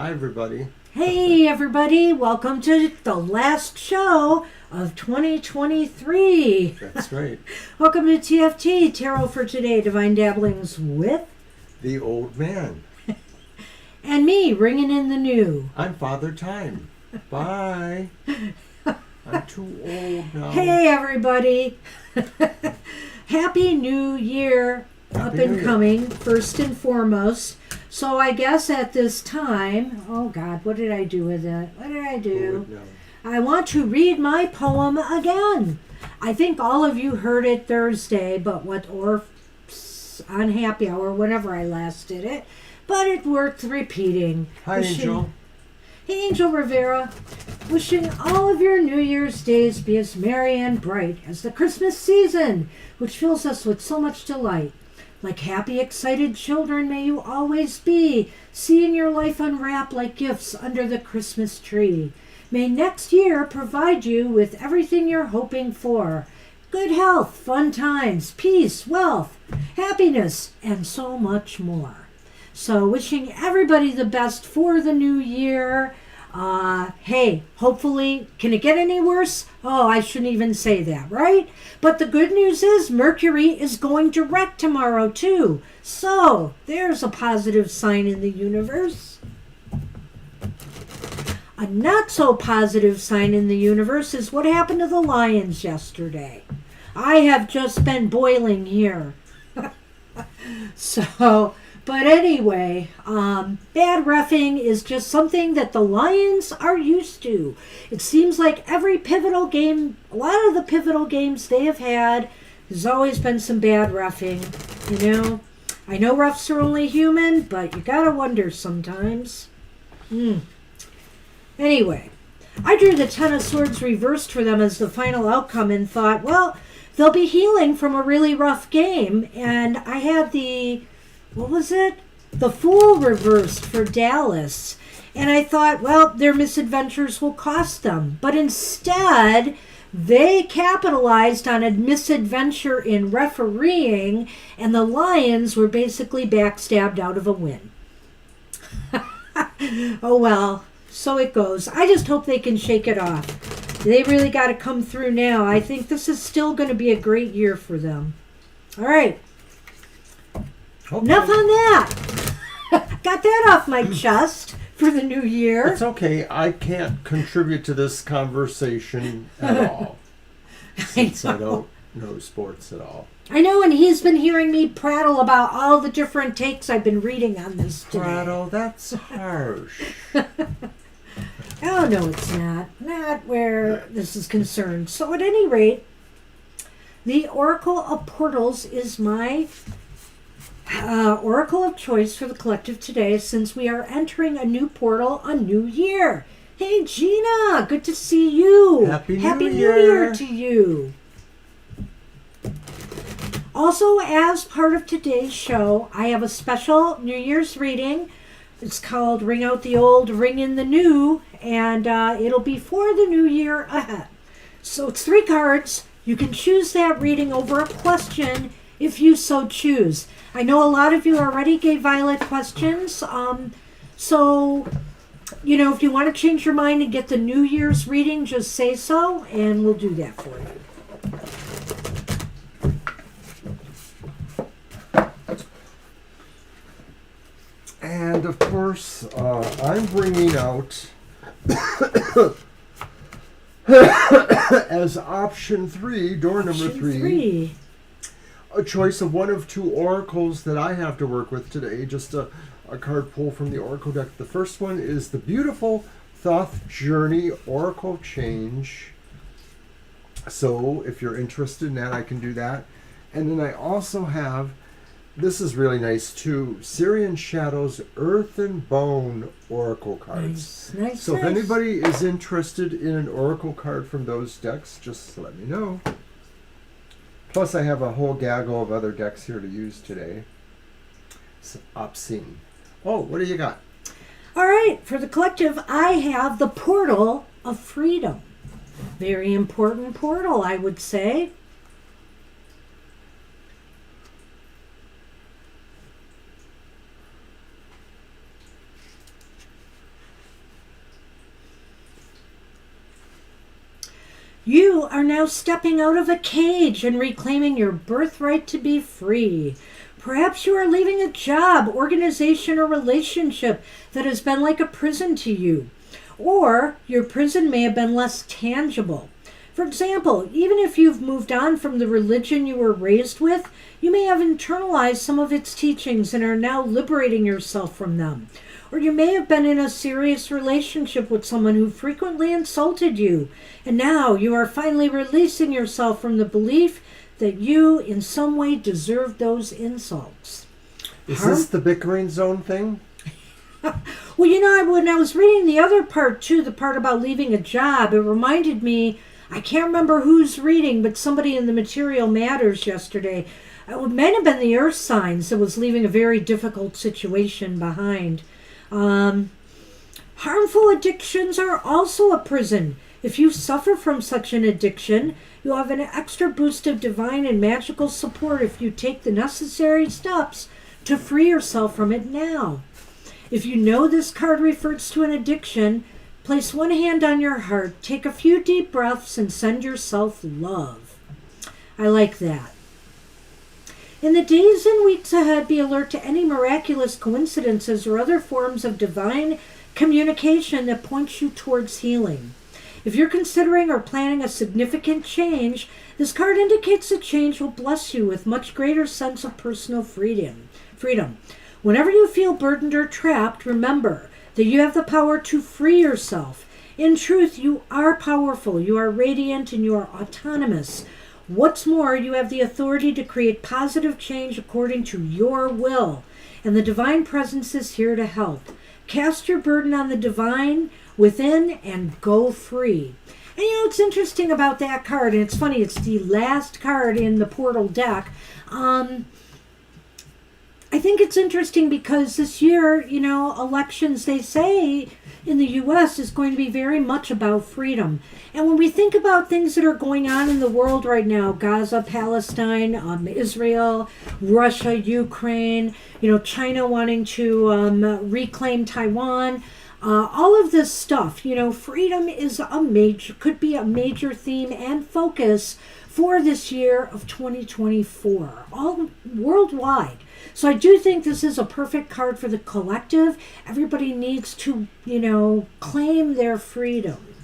Hi, everybody. Hey, everybody. Welcome to the last show of 2023. That's right. Welcome to TFT, Tarot for Today, Divine Dabblings with... The old man. And me, bringing in the new. I'm Father Time. Bye. I'm too old now. Hey, everybody. Happy New Year. Up and coming, first and foremost. So I guess at this time, oh God, what did I do with it? What did I do? I want to read my poem again. I think all of you heard it Thursday, or on Happy Hour, whenever I last did it. But it's worth repeating. Hi, Angel. Hey, Angel Rivera. Wishing all of your New Year's days be as merry and bright as the Christmas season, which fills us with so much delight. Like happy, excited children may you always be, seeing your life unwrap like gifts under the Christmas tree. May next year provide you with everything you're hoping for. Good health, fun times, peace, wealth, happiness, and so much more. So wishing everybody the best for the new year. Hey, hopefully, can it get any worse? Oh, I shouldn't even say that, right? But the good news is Mercury is going direct tomorrow, too. So, there's a positive sign in the universe. A not so positive sign in the universe is what happened to the Lions yesterday. I have just been boiling here. But anyway, bad reffing is just something that the Lions are used to. It seems like every pivotal game, a lot of the pivotal games they have had, there's always been some bad reffing, you know. I know refs are only human, but you gotta wonder sometimes. Anyway, I drew the Ten of Swords reversed for them as the final outcome and thought, well, they'll be healing from a really rough game. And I had what was it? The Fool reversed for Dallas. And I thought, well, their misadventures will cost them. But instead, they capitalized on a misadventure in refereeing, and the Lions were basically backstabbed out of a win. Oh, well, so it goes. I just hope they can shake it off. They really got to come through now. I think this is still going to be a great year for them. All right. Okay. Enough on that. Got that off my chest for the new year. It's okay. I can't contribute to this conversation at all. Since I don't know sports at all. I know, and he's been hearing me prattle about all the different takes I've been reading on this today. Prattle? That's harsh. Oh, no, it's not. Not where this is concerned. So at any rate, the Oracle of Portals is my oracle of choice for the collective today, since we are entering a new portal, a new year. Hey, Gina, good to see you. Happy New Year. New Year to you. Also, as part of today's show, I have a special New Year's reading. It's called Ring Out the Old, Ring in the New, and it'll be for the new year ahead. So it's 3 cards. You can choose that reading over a question if you so choose. I know a lot of you already gave Violet questions, so, you know, if you want to change your mind and get the New Year's reading, just say so, and we'll do that for you. And, of course, I'm bringing out, as option 3, door number 3, a choice of one of 2 oracles that I have to work with today. Just a card pull from the oracle deck. The first one is the beautiful Thoth Journey Oracle Change. So if you're interested in that, I can do that. And then I also have, this is really nice too, Syrian Shadows Earth and Bone Oracle cards. Nice. So if anybody is interested in an oracle card from those decks, just let me know. Plus, I have a whole gaggle of other decks here to use today. It's obscene. Oh, what do you got? All right, for the collective, I have the Portal of Freedom. Very important portal, I would say. You are now stepping out of a cage and reclaiming your birthright to be free. Perhaps you are leaving a job, organization, or relationship that has been like a prison to you. Or your prison may have been less tangible. For example, even if you've moved on from the religion you were raised with, you may have internalized some of its teachings and are now liberating yourself from them. Or you may have been in a serious relationship with someone who frequently insulted you, and now you are finally releasing yourself from the belief that you in some way deserve those insults. Is this the bickering zone thing? Well, when I was reading the other part too, the part about leaving a job, it reminded me, I can't remember who's reading, but somebody in the Material Matters yesterday, it might have been the Earth Signs that was leaving a very difficult situation behind. Harmful addictions are also a prison. If you suffer from such an addiction, you'll have an extra boost of divine and magical support if you take the necessary steps to free yourself from it now. If you know this card refers to an addiction, place one hand on your heart, take a few deep breaths, and send yourself love. I like that. In the days and weeks ahead, be alert to any miraculous coincidences or other forms of divine communication that points you towards healing. If you're considering or planning a significant change, this card indicates the change will bless you with much greater sense of personal freedom. Whenever you feel burdened or trapped, remember that you have the power to free yourself. In truth, you are powerful, you are radiant, and you are autonomous. What's more, you have the authority to create positive change according to your will, and the divine presence is here to help. Cast your burden on the divine within and go free. And what's interesting about that card, and it's funny, it's the last card in the Portal deck. I think it's interesting because this year, elections, they say in the U.S. is going to be very much about freedom. And when we think about things that are going on in the world right now, Gaza, Palestine, Israel, Russia, Ukraine, China wanting to reclaim Taiwan, all of this stuff, freedom is could be a major theme and focus for this year of 2024, all worldwide. So I do think this is a perfect card for the collective. Everybody needs to, claim their freedom.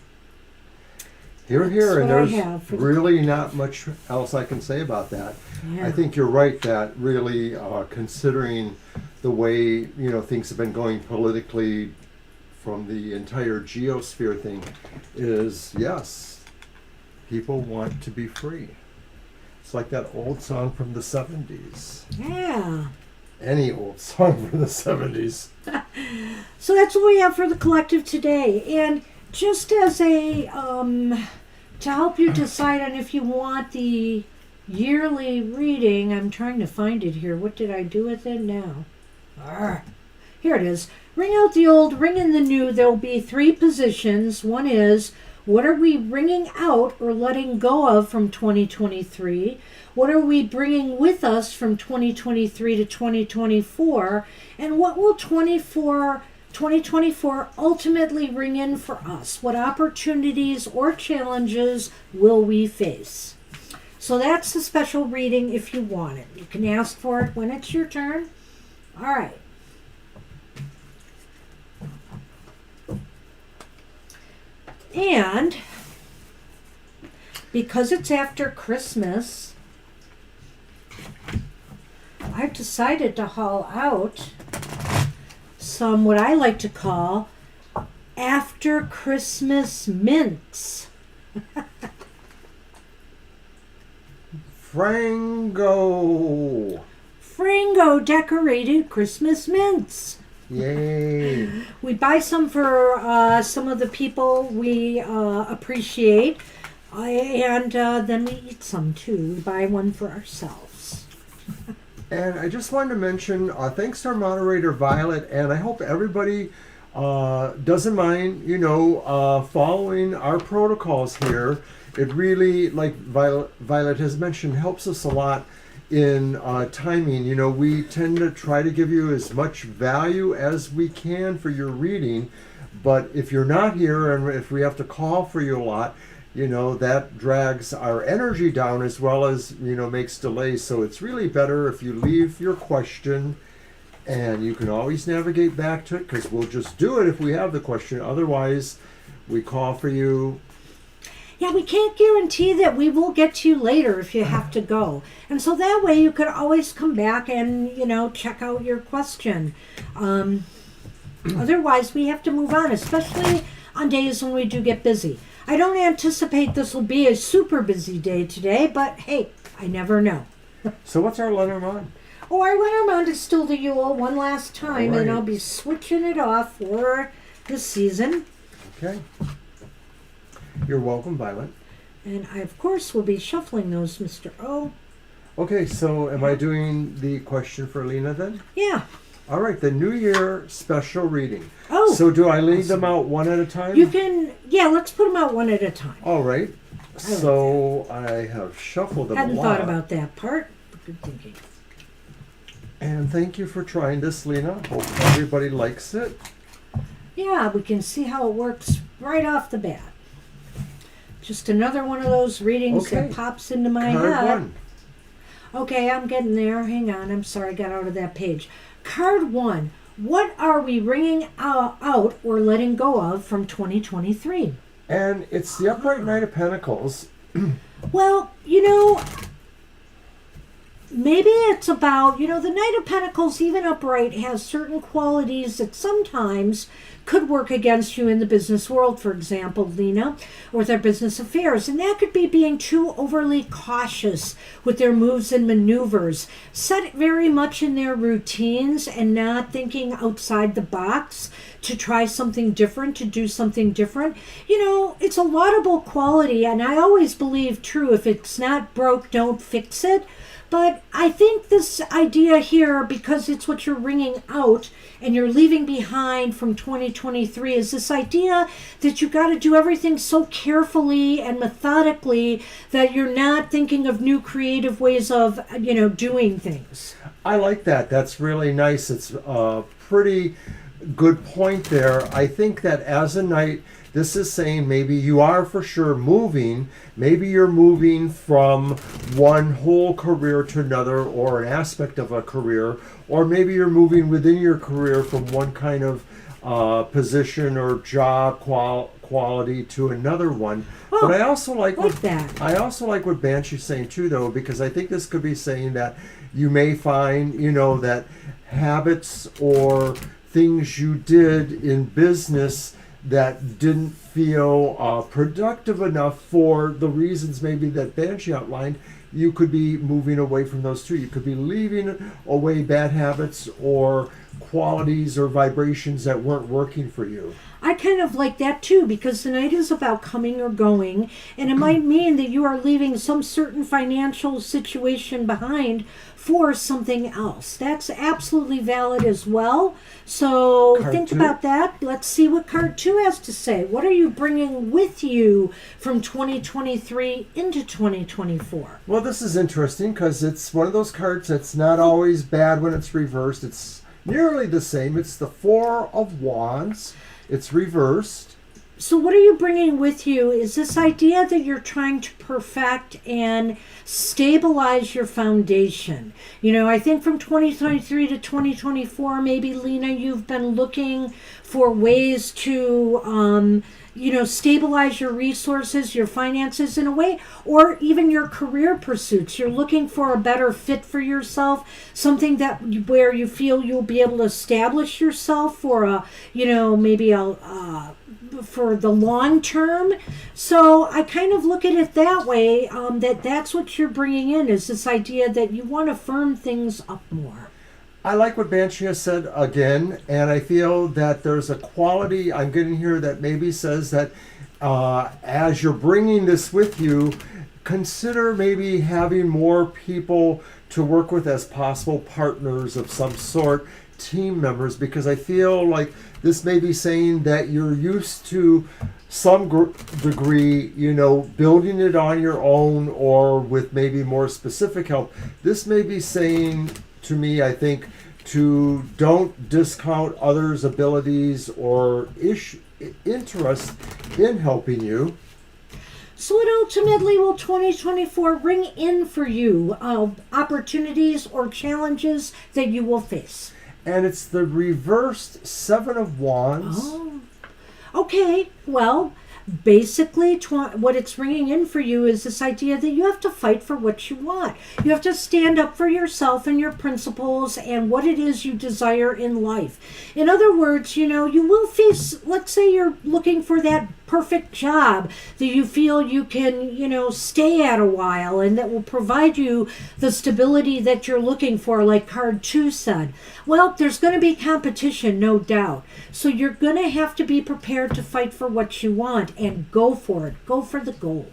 Here, and there's really not much else I can say about that. Yeah. I think you're right that really considering the way, things have been going politically from the entire geosphere thing is, yes, people want to be free. It's like that old song from the 70s. Yeah. Any old song from the 70s. So that's what we have for the collective today. And just as a, to help you decide on if you want the yearly reading, I'm trying to find it here. What did I do with it now? Here it is. Ring out the old, ring in the new. There'll be 3 positions. One is, what are we ringing out or letting go of from 2023? What are we bringing with us from 2023 to 2024? And what will 2024 ultimately ring in for us? What opportunities or challenges will we face? So that's the special reading if you want it. You can ask for it when it's your turn. All right. And because it's after Christmas, I've decided to haul out some what I like to call after Christmas mints. Frango decorated Christmas mints. Yay. We buy some for some of the people we appreciate, and then we eat some too. We buy one for ourselves. And I just wanted to mention, thanks to our moderator Violet, and I hope everybody doesn't mind, following our protocols here. It really, like Violet has mentioned, helps us a lot in timing. We tend to try to give you as much value as we can for your reading, but if you're not here and if we have to call for you a lot, that drags our energy down as well as, makes delays. So it's really better if you leave your question, and you can always navigate back to it, because we'll just do it if we have the question. Otherwise, we call for you. Yeah, we can't guarantee that we will get to you later if you have to go. And so that way you could always come back and, check out your question. Otherwise, we have to move on, especially on days when we do get busy. I don't anticipate this will be a super busy day today, but hey, I never know. So what's our Lenormand? Oh, our Lenormand is still the Yule one last time, and I'll be switching it off for this season. Okay. You're welcome, Violet. And I, of course, will be shuffling those, Mr. O. Okay, so am I doing the question for Lena then? Yeah. All right, the New Year special reading. Oh. So do I lead them out one at a time? You can, let's put them out one at a time. All right. So I have shuffled them a lot. Hadn't thought about that part. Good thinking. And thank you for trying this, Lena. Hope everybody likes it. Yeah, we can see how it works right off the bat. Just another one of those readings that pops into my head. One. Okay, I'm getting there. Hang on. I'm sorry, I got out of that page. Card 1. What are we bringing out or letting go of from 2023? And it's the Upright Knight of Pentacles. Well, maybe it's about, the Knight of Pentacles, even upright, has certain qualities that sometimes could work against you in the business world, for example, Lena, or their business affairs. And that could be being too overly cautious with their moves and maneuvers, set very much in their routines and not thinking outside the box to try something different, to do something different. It's a laudable quality, and I always believe true, if it's not broke, don't fix it. But I think this idea here, because it's what you're wringing out and you're leaving behind from 2023, is this idea that you got to do everything so carefully and methodically that you're not thinking of new creative ways of, doing things. I like that. That's really nice. It's a pretty good point there. I think that as a knight, this is saying maybe you are for sure moving. Maybe you're moving from one whole career to another, or an aspect of a career, or maybe you're moving within your career from one kind of position or job quality to another one. Oh, but I also like that. I also like what Banshee's saying too, though, because I think this could be saying that you may find, that habits or things you did in business that didn't feel productive enough for the reasons maybe that Banshee outlined, you could be moving away from those too. You could be leaving away bad habits or qualities or vibrations that weren't working for you. I kind of like that too, because the night is about coming or going, and it might mean that you are leaving some certain financial situation behind for something else. That's absolutely valid as well. So think about that. Let's see what card 2 has to say. What are you bringing with you from 2023 into 2024? Well, this is interesting because it's one of those cards that's not always bad when it's reversed. It's nearly the same. It's the 4 of Wands. It's reversed. So what are you bringing with you is this idea that you're trying to perfect and stabilize your foundation. I think from 2023 to 2024, maybe, Lena, you've been looking for ways to, stabilize your resources, your finances in a way, or even your career pursuits. You're looking for a better fit for yourself, something where you feel you'll be able to establish yourself for for the long term. So I kind of look at it that way, that's what you're bringing in, is this idea that you want to firm things up more. I like what Banshee has said again, and I feel that there's a quality I'm getting here that maybe says that as you're bringing this with you, consider maybe having more people to work with as possible partners of some sort, team members, because I feel like this may be saying that you're used to some degree, building it on your own or with maybe more specific help. This may be saying to me, I think, to don't discount others' abilities or interest in helping you. So what ultimately will 2024 bring in for you? Opportunities or challenges that you will face? And it's the reversed Seven of Wands. Oh, okay. Well, basically, what it's bringing in for you is this idea that you have to fight for what you want. You have to stand up for yourself and your principles and what it is you desire in life. In other words, you will face, let's say you're looking for that perfect job that you feel you can, stay at a while and that will provide you the stability that you're looking for, like card 2 said. Well, there's going to be competition, no doubt. So you're going to have to be prepared to fight for what you want and go for it. Go for the gold.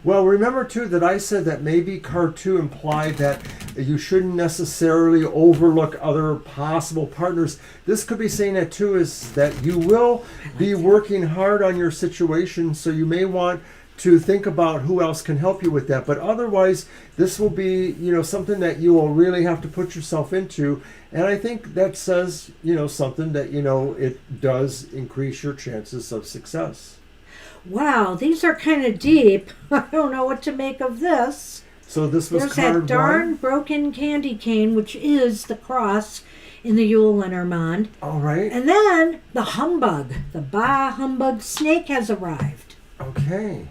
Well, remember too that I said that maybe card 2 implied that you shouldn't necessarily overlook other possible partners. This could be saying that too is that you will be working hard on your situation, so you may want to think about who else can help you with that. But otherwise, this will be, something that you will really have to put yourself into. And I think that says, something that, it does increase your chances of success. Wow, these are kind of deep. I don't know what to make of this. So this was There's card that darn 1. broken candy cane, which is the cross in the Yule Lenormand. All right. And then the humbug, the bah humbug snake has arrived. Okay.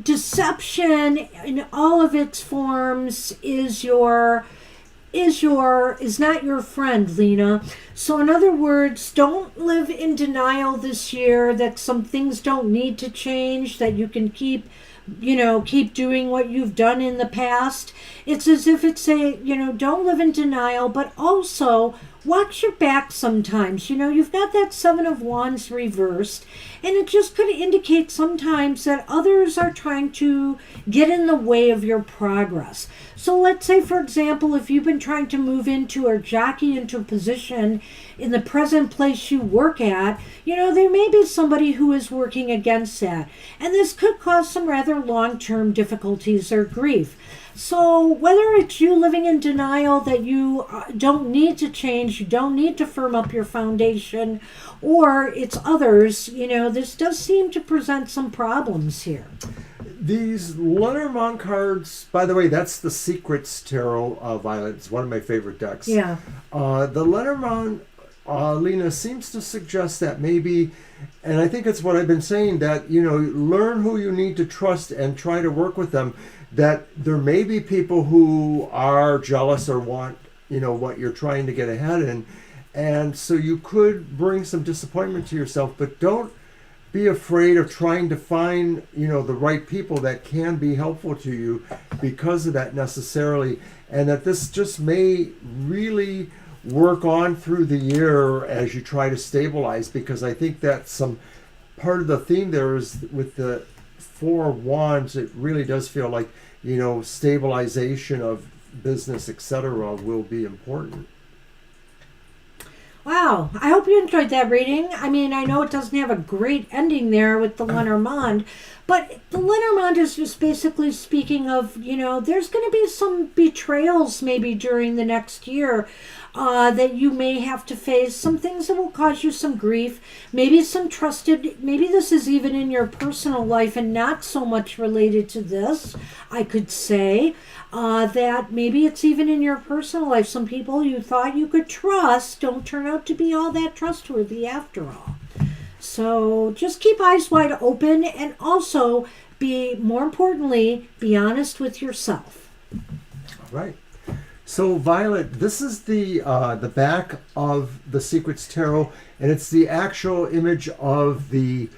Deception in all of its forms is not your friend, Lena. So in other words, don't live in denial this year that some things don't need to change, that you can keep doing what you've done in the past. It's as if it's don't live in denial, but also watch your back sometimes. You've got that Seven of Wands reversed, and it just could indicate sometimes that others are trying to get in the way of your progress. So let's say, for example, if you've been trying to move into or jockey into a position in the present place you work at, there may be somebody who is working against that. And this could cause some rather long-term difficulties or grief. So whether it's you living in denial that you don't need to change, you don't need to firm up your foundation, or it's others, this does seem to present some problems here. These Lenormand cards, by the way, that's the Secrets Tarot, Violet. It's one of my favorite decks. Yeah. The Lenormand, Lena, seems to suggest that maybe, and I think it's what I've been saying, that, learn who you need to trust and try to work with them. That there may be people who are jealous or want, what you're trying to get ahead in. And so you could bring some disappointment to yourself, but don't be afraid of trying to find, the right people that can be helpful to you because of that necessarily. And that this just may really work on through the year as you try to stabilize, because I think that some part of the theme there is with the Four of Wands, it really does feel like, stabilization of business, etc., will be important. Wow, I hope you enjoyed that reading. I mean, I know it doesn't have a great ending there with the Lenormand, but the Lenormand is just basically speaking of, there's going to be some betrayals maybe during the next year that you may have to face, some things that will cause you some grief, maybe maybe this is even in your personal life and not so much related to this, I could say. That maybe it's even in your personal life. Some people you thought you could trust don't turn out to be all that trustworthy after all. So just keep eyes wide open, and also more importantly, be honest with yourself. All right. So Violet, this is the back of the Secrets Tarot, and it's the actual image of the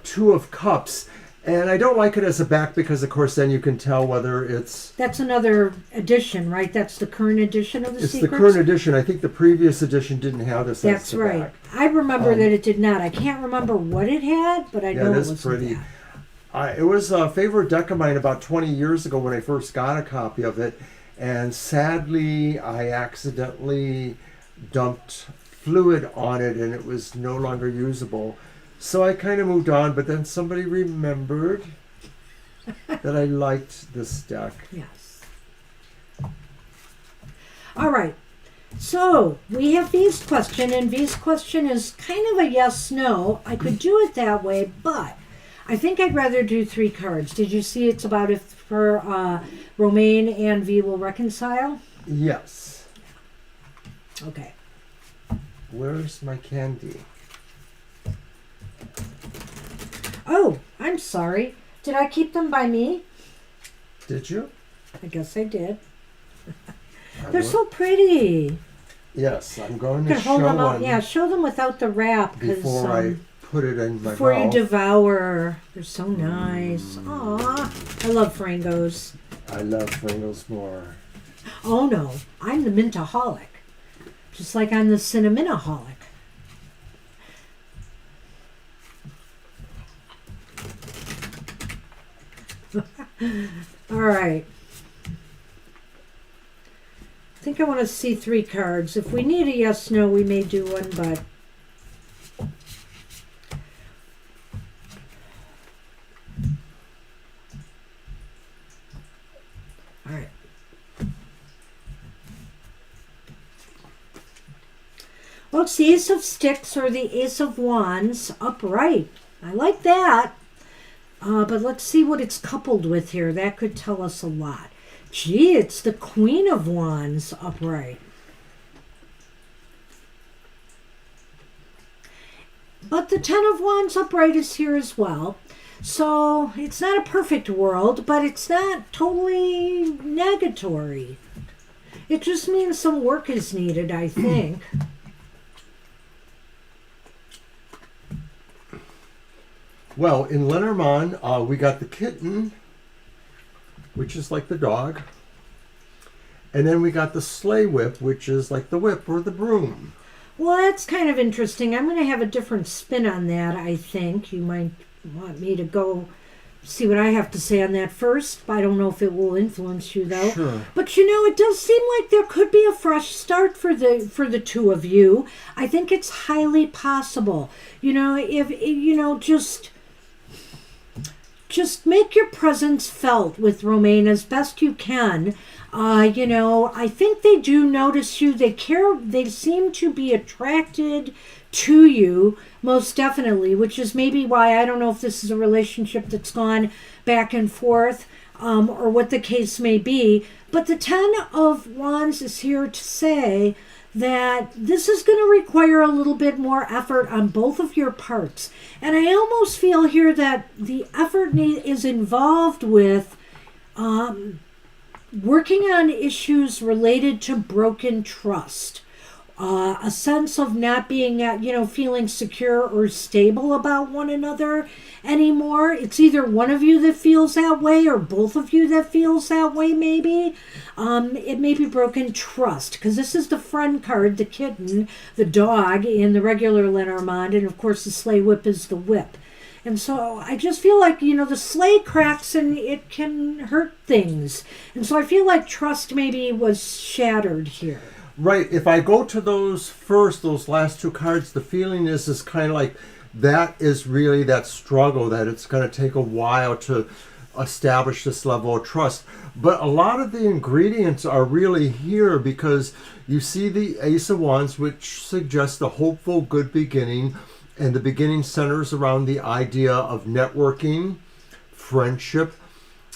Two of Cups. And I don't like it as a back because, of course, then you can tell whether it's... That's another edition, right? That's the current edition of the Secrets? It's the current edition. I think the previous edition didn't have this as the right. back. I remember that it did not. I can't remember what it had, but I know it was pretty. It was a favorite deck of mine about 20 years ago when I first got a copy of it. And sadly, I accidentally dumped fluid on it and it was no longer usable. So I kind of moved on, but then somebody remembered that I liked this deck. Yes. All right. So we have V's question, and V's question is kind of a yes/no. I could do it that way, but I think I'd rather do 3 cards. Did you see it's about if Romaine and V will reconcile? Yes. Okay. Where's my candy? Oh, I'm sorry. Did I keep them by me? Did you? I guess I did. They're so pretty. Yes, I'm going You to can hold show them out. one Yeah, show them without the wrap. before I put it in my before you mouth. devour. They're so nice. Aw. I love Frangos. I love Pringles more. Oh no, I'm the mintaholic. Just like I'm the cinnamonaholic. All right. I think I want to see 3 cards. If we need a yes/no, we may do one, but all right. Well, it's the Ace of Sticks or the Ace of Wands upright. I like that. But let's see what it's coupled with here. That could tell us a lot. Gee, it's the Queen of Wands upright. But the Ten of Wands upright is here as well. So it's not a perfect world, but it's not totally negatory. It just means some work is needed, I think. Well, in Lenormand, we got the kitten, which is like the dog. And then we got the sleigh whip, which is like the whip or the broom. Well, that's kind of interesting. I'm going to have a different spin on that, I think. You might want me to go see what I have to say on that first. I don't know if it will influence you, though. Sure. But, you know, it does seem like there could be a fresh start for the two of you. I think it's highly possible. You know, if you know, just make your presence felt with Romaine as best you can. You know, I think they do notice you. They care. They seem to be attracted to you, most definitely, which is maybe why I don't know if this is a relationship that's gone back and forth or what the case may be. But the Ten of Wands is here to say that this is going to require a little bit more effort on both of your parts. And I almost feel here that the effort is involved with working on issues related to broken trust. A sense of not being, feeling secure or stable about one another anymore. It's either one of you that feels that way or both of you that feels that way, maybe. It may be broken trust, because this is the friend card, the kitten, the dog in the regular Lenormand, and of course the sleigh whip is the whip. And so I just feel like, the sleigh cracks and it can hurt things. And so I feel like trust maybe was shattered here. Right. If I go to those last 2 cards, the feeling is kind of like that is really that struggle, that it's going to take a while to establish this level of trust. But a lot of the ingredients are really here, because you see the Ace of Wands, which suggests a hopeful, good beginning. And the beginning centers around the idea of networking, friendship,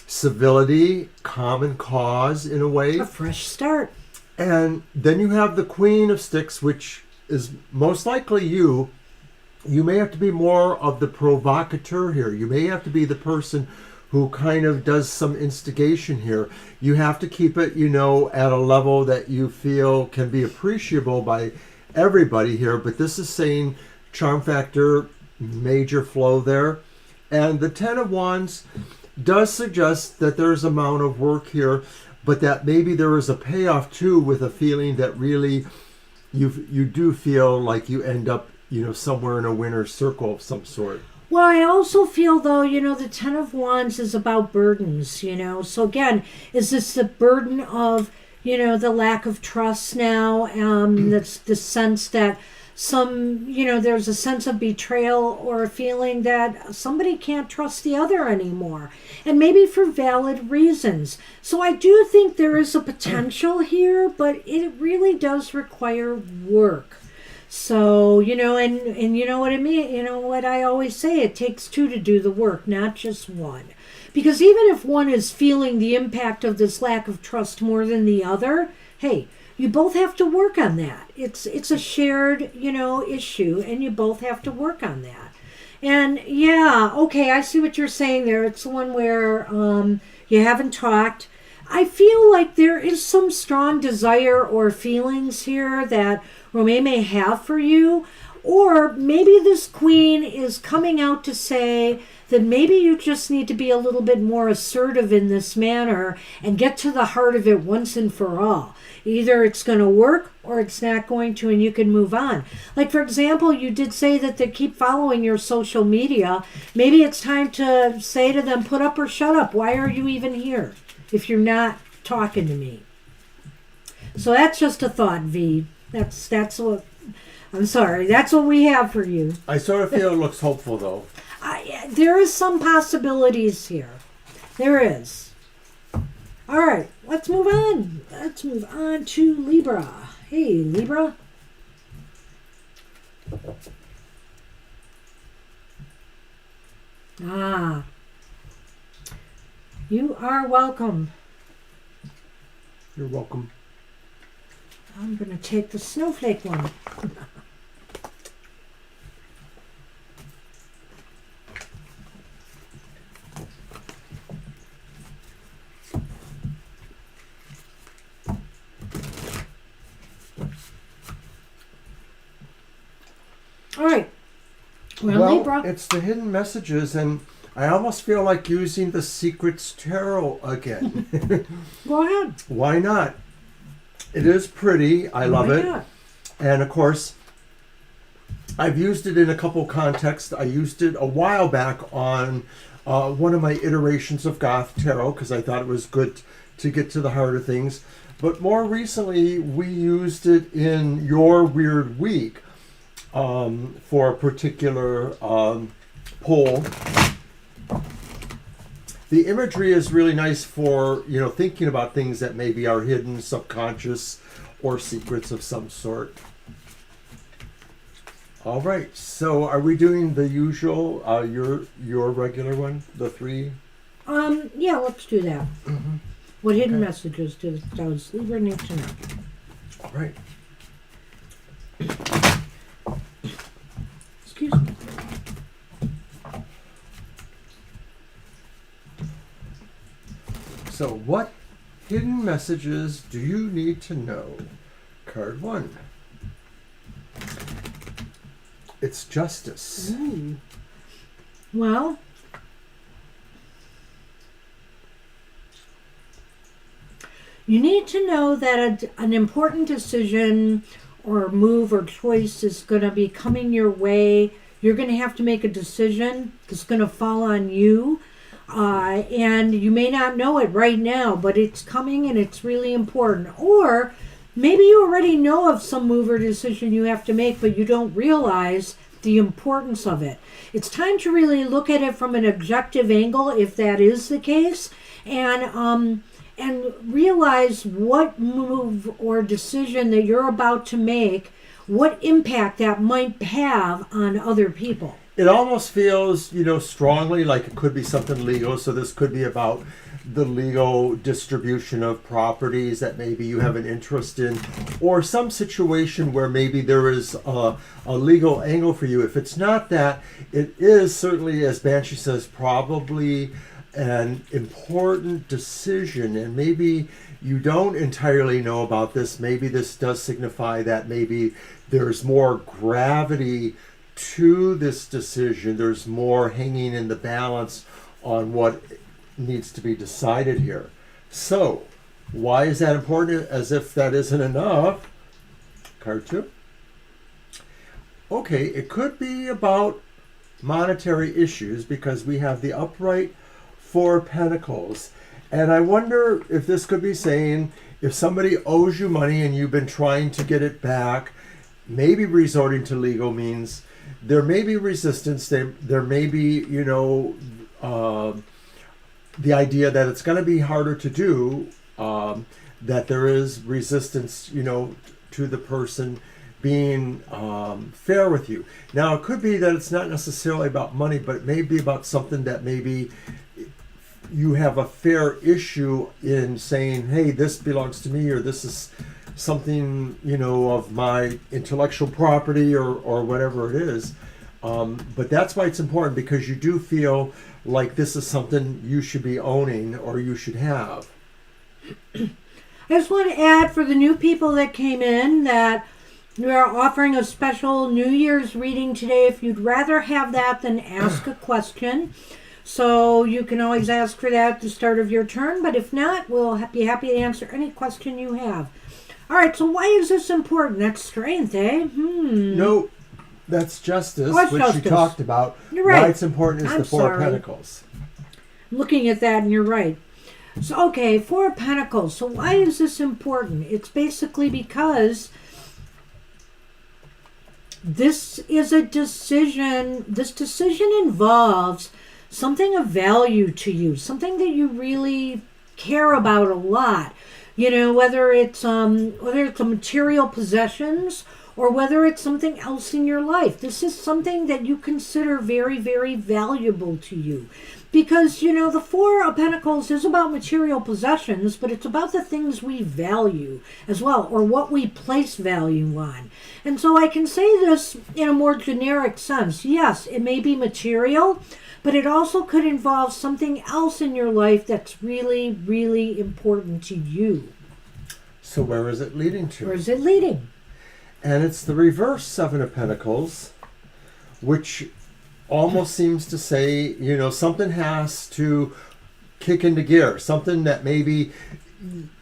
civility, common cause in a way. A fresh start. And then you have the Queen of Sticks, which is most likely you. You may have to be more of the provocateur here. You may have to be the person who kind of does some instigation here. You have to keep it, at a level that you feel can be appreciable by everybody here. But this is saying charm factor, major flow there. And the Ten of Wands does suggest that there's an amount of work here, but that maybe there is a payoff too, with a feeling that really you do feel like you end up, somewhere in a winner's circle of some sort. Well, I also feel, though, the Ten of Wands is about burdens, So again, is this the burden of, the lack of trust now? That's the sense that there's a sense of betrayal or a feeling that somebody can't trust the other anymore, and maybe for valid reasons. So I do think there is a potential here, but it really does require work. So, and you know what I mean? You know what I always say, it takes two to do the work, not just one. Because even if one is feeling the impact of this lack of trust more than the other, hey, you both have to work on that. It's a shared, issue, and you both have to work on that. And yeah, okay, I see what you're saying there. It's the one where you haven't talked. I feel like there is some strong desire or feelings here that Romain may have for you, or maybe this queen is coming out to say that maybe you just need to be a little bit more assertive in this manner and get to the heart of it once and for all. Either it's going to work or it's not going to, and you can move on. Like, for example, you did say that they keep following your social media. Maybe it's time to say to them, put up or shut up. Why are you even here if you're not talking to me? So that's just a thought, V. That's what, I'm sorry, that's what we have for you. I sort of feel it looks hopeful, though. There is some possibilities here. There is. All right, let's move on. Let's move on to Libra. Hey, Libra. You are welcome. You're welcome. I'm going to take the snowflake one. All right. Well, Libra. It's the hidden messages, and I almost feel like using the Secrets Tarot again. Go ahead. Why not? It is pretty. I love it. Not? And of course, I've used it in a couple contexts. I used it a while back on one of my iterations of Goth Tarot because I thought it was good to get to the heart of things. But more recently, we used it in Your Weird Week for a particular poll. The imagery is really nice for, thinking about things that maybe are hidden, subconscious, or secrets of some sort. All right, so are we doing the usual, your regular one, the three? Yeah, let's do that. Mm-hmm. What hidden messages does Libra need to know? All right. Excuse me. So what hidden messages do you need to know? Card 1. It's justice. Ooh. Well, you need to know that an important decision or move or choice is going to be coming your way. You're going to have to make a decision that's going to fall on you. And you may not know it right now, but it's coming and it's really important. Or maybe you already know of some move or decision you have to make, but you don't realize the importance of it. It's time to really look at it from an objective angle, if that is the case, and realize what move or decision that you're about to make, what impact that might have on other people. It almost feels, strongly like it could be something legal. So this could be about the legal distribution of properties that maybe you have an interest in, or some situation where maybe there is a legal angle for you. If it's not that, it is certainly, as Banshee says, probably an important decision. And maybe you don't entirely know about this. Maybe this does signify that maybe there's more gravity to this decision. There's more hanging in the balance on what needs to be decided here. So, why is that important? As if that isn't enough. Card 2. Okay, it could be about monetary issues because we have the upright 4 Pentacles. And I wonder if this could be saying if somebody owes you money and you've been trying to get it back, maybe resorting to legal means there may be resistance. There may be, the idea that it's going to be harder to do, that there is resistance, to the person being fair with you. Now, it could be that it's not necessarily about money, but it may be about something that maybe you have a fair issue in saying, hey, this belongs to me, or this is something, of my intellectual property, or whatever it is. But that's why it's important, because you do feel like this is something you should be owning or you should have. I just want to add for the new people that came in that we are offering a special New Year's reading today. If you'd rather have that than ask a question. So you can always ask for that at the start of your turn. But if not, we'll be happy to answer any question you have. All right, so why is this important? That's strength, eh? No, that's justice, What's which justice? you talked about. You're right. Why it's important is I'm the Four of sorry. Pentacles. I'm looking at that and you're right. So, okay, Four of Pentacles. So why is this important? It's basically because this is a decision. This decision involves something of value to you, something that you really care about a lot. Whether it's the material possessions or whether it's something else in your life. This is something that you consider very, very valuable to you. Because, the Four of Pentacles is about material possessions, but it's about the things we value as well, or what we place value on. And so I can say this in a more generic sense. Yes, it may be material, but it also could involve something else in your life that's really, really important to you. So where is it leading to? Where is it leading? And it's the reverse Seven of Pentacles, which almost seems to say, something has to kick into gear. Something that maybe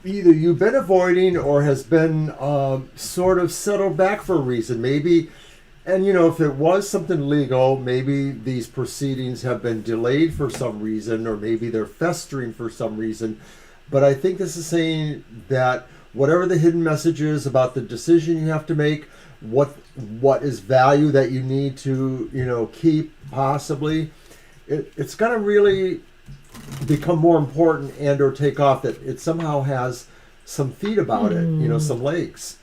either you've been avoiding or has been sort of settled back for a reason. Maybe, and if it was something legal, maybe these proceedings have been delayed for some reason, or maybe they're festering for some reason. But I think this is saying that whatever the hidden message is about the decision you have to make, what is value that you need to keep, possibly, it's going to really become more important and or take off, that it somehow has some feet about it, some legs.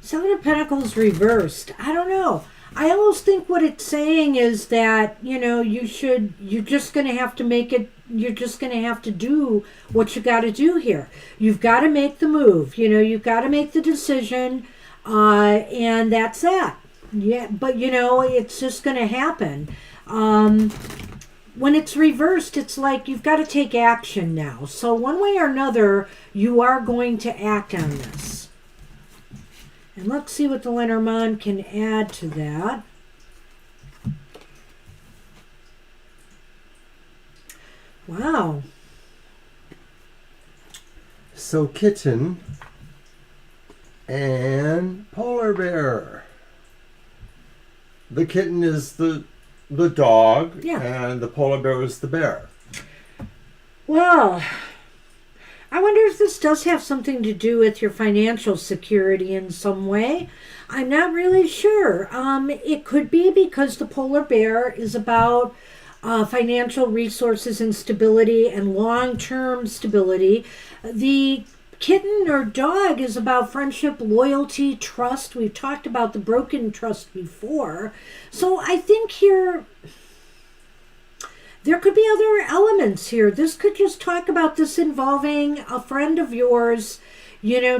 Seven of Pentacles reversed. I don't know. I almost think what it's saying is that, you're just going to have to make it. You're just going to have to do what you got to do here. You've got to make the move. You've got to make the decision, and that's that. Yeah, but it's just going to happen. When it's reversed, it's like you've got to take action now. So one way or another, you are going to act on this. And let's see what the Lenormand can add to that. Wow. So kitten and polar bear. The kitten is the dog, Yeah. and the polar bear is the bear. Well, I wonder if this does have something to do with your financial security in some way. I'm not really sure. It could be because the polar bear is about financial resources and stability and long-term stability. The kitten or dog is about friendship, loyalty, trust. We've talked about the broken trust before. So I think here there could be other elements here. This could just talk about this involving a friend of yours,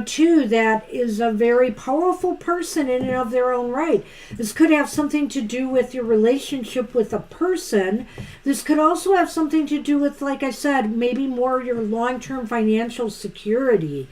too, that is a very powerful person in and of their own right. This could have something to do with your relationship with a person. This could also have something to do with, like I said, maybe more your long-term financial security.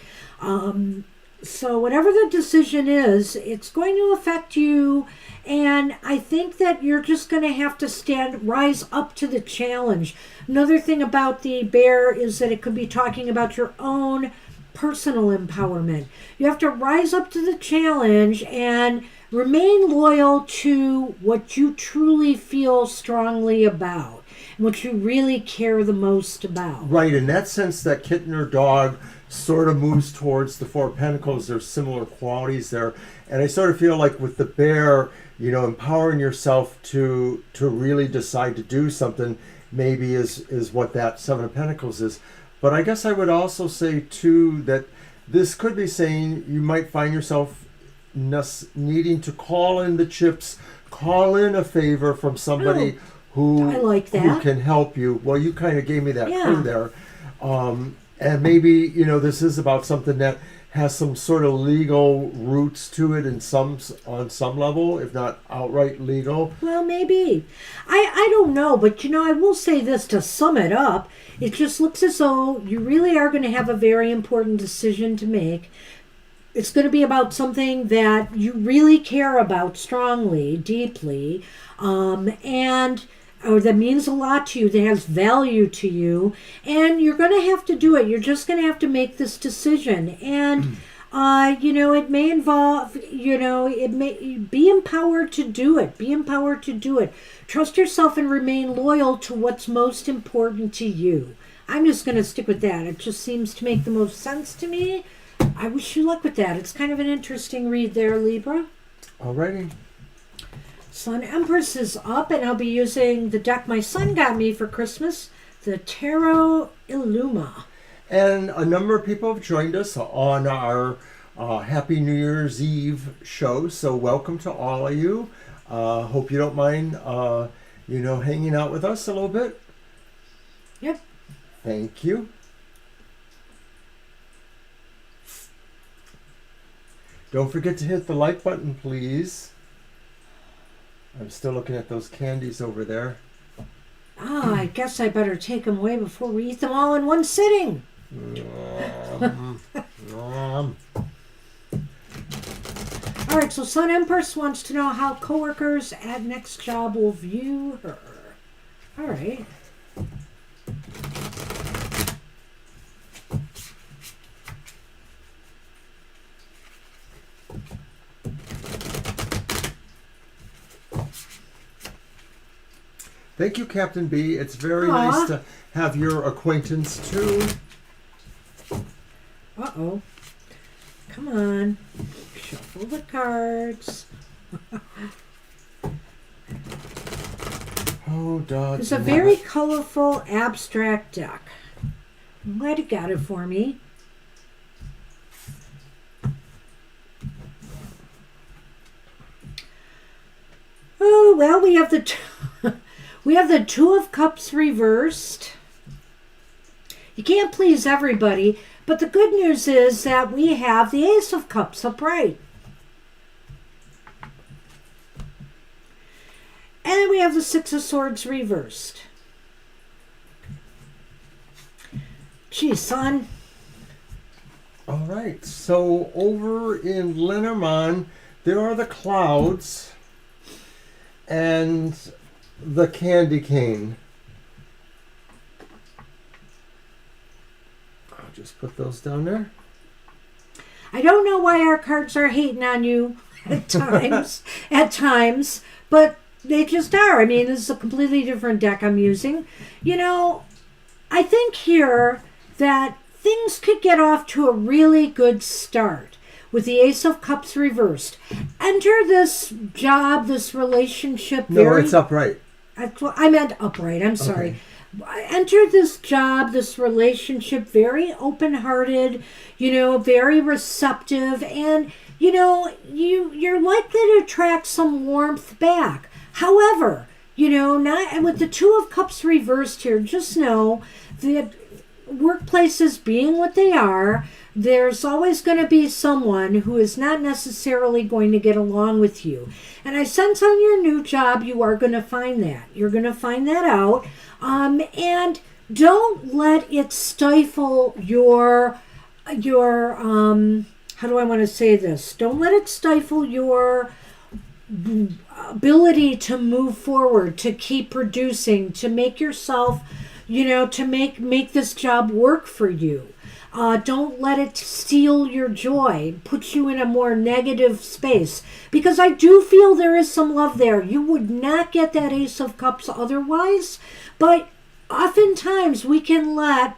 So whatever the decision is, it's going to affect you. And I think that you're just going to have to rise up to the challenge. Another thing about the bear is that it could be talking about your own personal empowerment. You have to rise up to the challenge and remain loyal to what you truly feel strongly about, and what you really care the most about. Right, in that sense, that kitten or dog sort of moves towards the Four of Pentacles. There's similar qualities there. And I sort of feel like with the bear, empowering yourself to really decide to do something maybe is what that Seven of Pentacles is. But I guess I would also say too that this could be saying you might find yourself needing to call in the chips, call in a favor from somebody who can help you. Well, you kind of gave me that clue there. And maybe, this is about something that has some sort of legal roots to it on some level, if not outright legal. Well, maybe. I don't know, but I will say this to sum it up. It just looks as though you really are going to have a very important decision to make. It's going to be about something that you really care about strongly, deeply, or that means a lot to you, that has value to you, and you're going to have to do it. You're just going to have to make this decision. And, it may involve, it may be empowered to do it. Be empowered to do it. Trust yourself and remain loyal to what's most important to you. I'm just going to stick with that. It just seems to make the most sense to me. I wish you luck with that. It's kind of an interesting read there, Libra. Alrighty. Sun Empress is up, and I'll be using the deck my son got me for Christmas, the Tarot Illuma. And a number of people have joined us on our Happy New Year's Eve show, so welcome to all of you. Hope you don't mind, hanging out with us a little bit. Yep. Thank you. Don't forget to hit the like button, please. I'm still looking at those candies over there. I guess I better take them away before we eat them all in one sitting. All right, so Sun Empress wants to know how coworkers at next job will view her. All right. Thank you, Captain B. It's very nice to have your acquaintance, too. Uh-oh. Come on. Shuffle the cards. Oh, dog. It's a very colorful, abstract deck. I'm glad you got it for me. Oh, well, we have the... We have the Two of Cups reversed. You can't please everybody, but the good news is that we have the Ace of Cups upright. And we have the Six of Swords reversed. Gee, son. All right, so over in Lenormand, there are the clouds and the candy cane. I'll just put those down there. I don't know why our cards are hating on you at times, but they just are. I mean, this is a completely different deck I'm using. I think here that things could get off to a really good start with the Ace of Cups reversed. Enter this job, this relationship. No, it's upright. I meant upright. I'm sorry. Okay. Enter this job, this relationship, very open-hearted, very receptive, and you're likely to attract some warmth back. However, not with the Two of Cups reversed here, just know that workplaces being what they are, there's always going to be someone who is not necessarily going to get along with you. And I sense on your new job, you are going to find that. You're going to find that out. And don't let it stifle your how do I want to say this? Don't let it stifle your ability to move forward, to keep producing, to make yourself, to make this job work for you. Don't let it steal your joy, put you in a more negative space. Because I do feel there is some love there. You would not get that Ace of Cups otherwise. But oftentimes we can let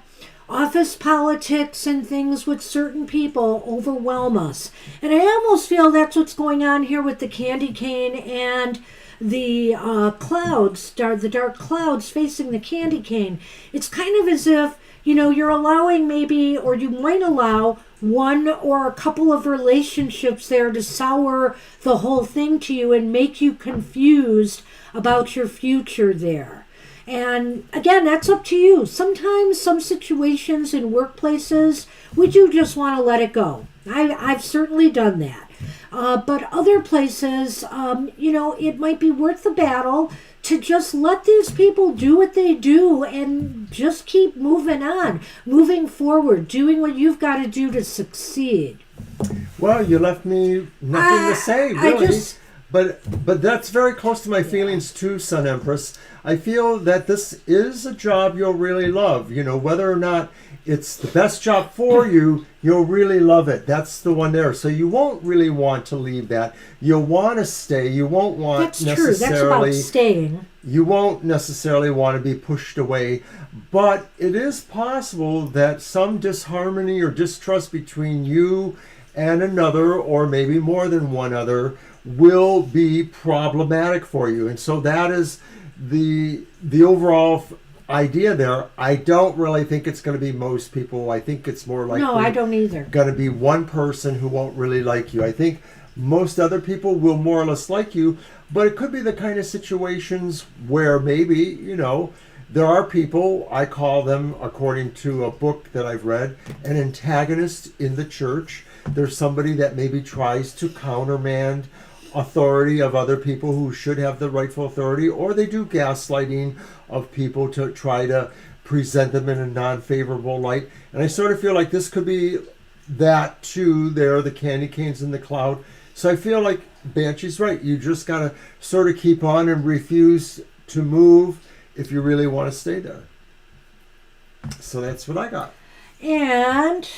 office politics and things with certain people overwhelm us. And I almost feel that's what's going on here with the candy cane and the clouds, the dark clouds facing the candy cane. It's kind of as if, you're allowing maybe, or you might allow one or a couple of relationships there to sour the whole thing to you and make you confused about your future there. And again, that's up to you. Sometimes some situations in workplaces, we do just want to let it go. I've certainly done that. But other places, it might be worth the battle to just let these people do what they do and just keep moving on, moving forward, doing what you've got to do to succeed. Well, you left me nothing to say, really. But that's very close to my feelings too, Sun Empress. I feel that this is a job you'll really love. Whether or not it's the best job for you, you'll really love it. That's the one there. So you won't really want to leave that. You'll want to stay. You won't want That's true. That's about staying. You won't necessarily want to be pushed away. But it is possible that some disharmony or distrust between you and another, or maybe more than one other, will be problematic for you. And so that is the overall idea there. I don't really think it's going to be most people. I think it's more likely, no, I don't either, going to be one person who won't really like you. I think most other people will more or less like you, but it could be the kind of situations where maybe, there are people, I call them, according to a book that I've read, an antagonist in the church. There's somebody that maybe tries to countermand authority of other people who should have the rightful authority, or they do gaslighting of people to try to present them in a non-favorable light. And I sort of feel like this could be that too. There, the candy canes in the cloud. So I feel like Banshee's right. You just got to sort of keep on and refuse to move if you really want to stay there. So that's what I got. And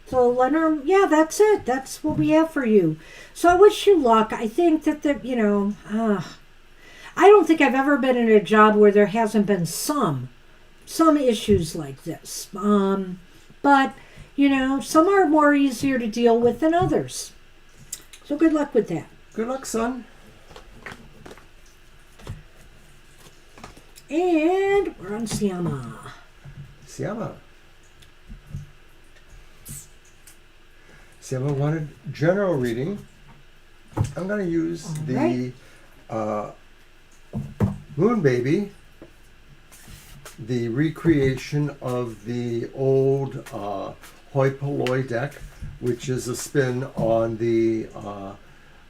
so Leonard, that's it. That's what we have for you. So I wish you luck. I think that I don't think I've ever been in a job where there hasn't been some issues like this. But some are more easier to deal with than others. So good luck with that. Good luck, son. And we're on Siama. Siama wanted general reading. I'm going to use the Moon Baby, the recreation of the old Hoi Polloi deck, which is a spin on the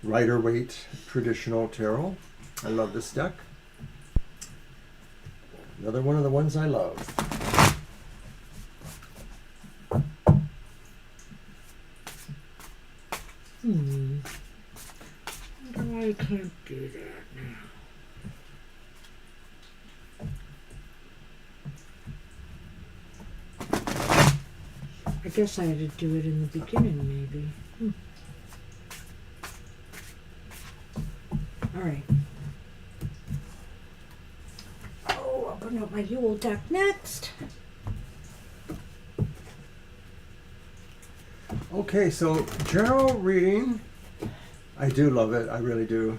Rider-Waite traditional tarot. I love this deck. Another one of the ones I love. I wonder why I can't do that now. I guess I had to do it in the beginning, maybe. All right. Oh, I'll bring out my Yule deck next. Okay, so general reading, I do love it. I really do.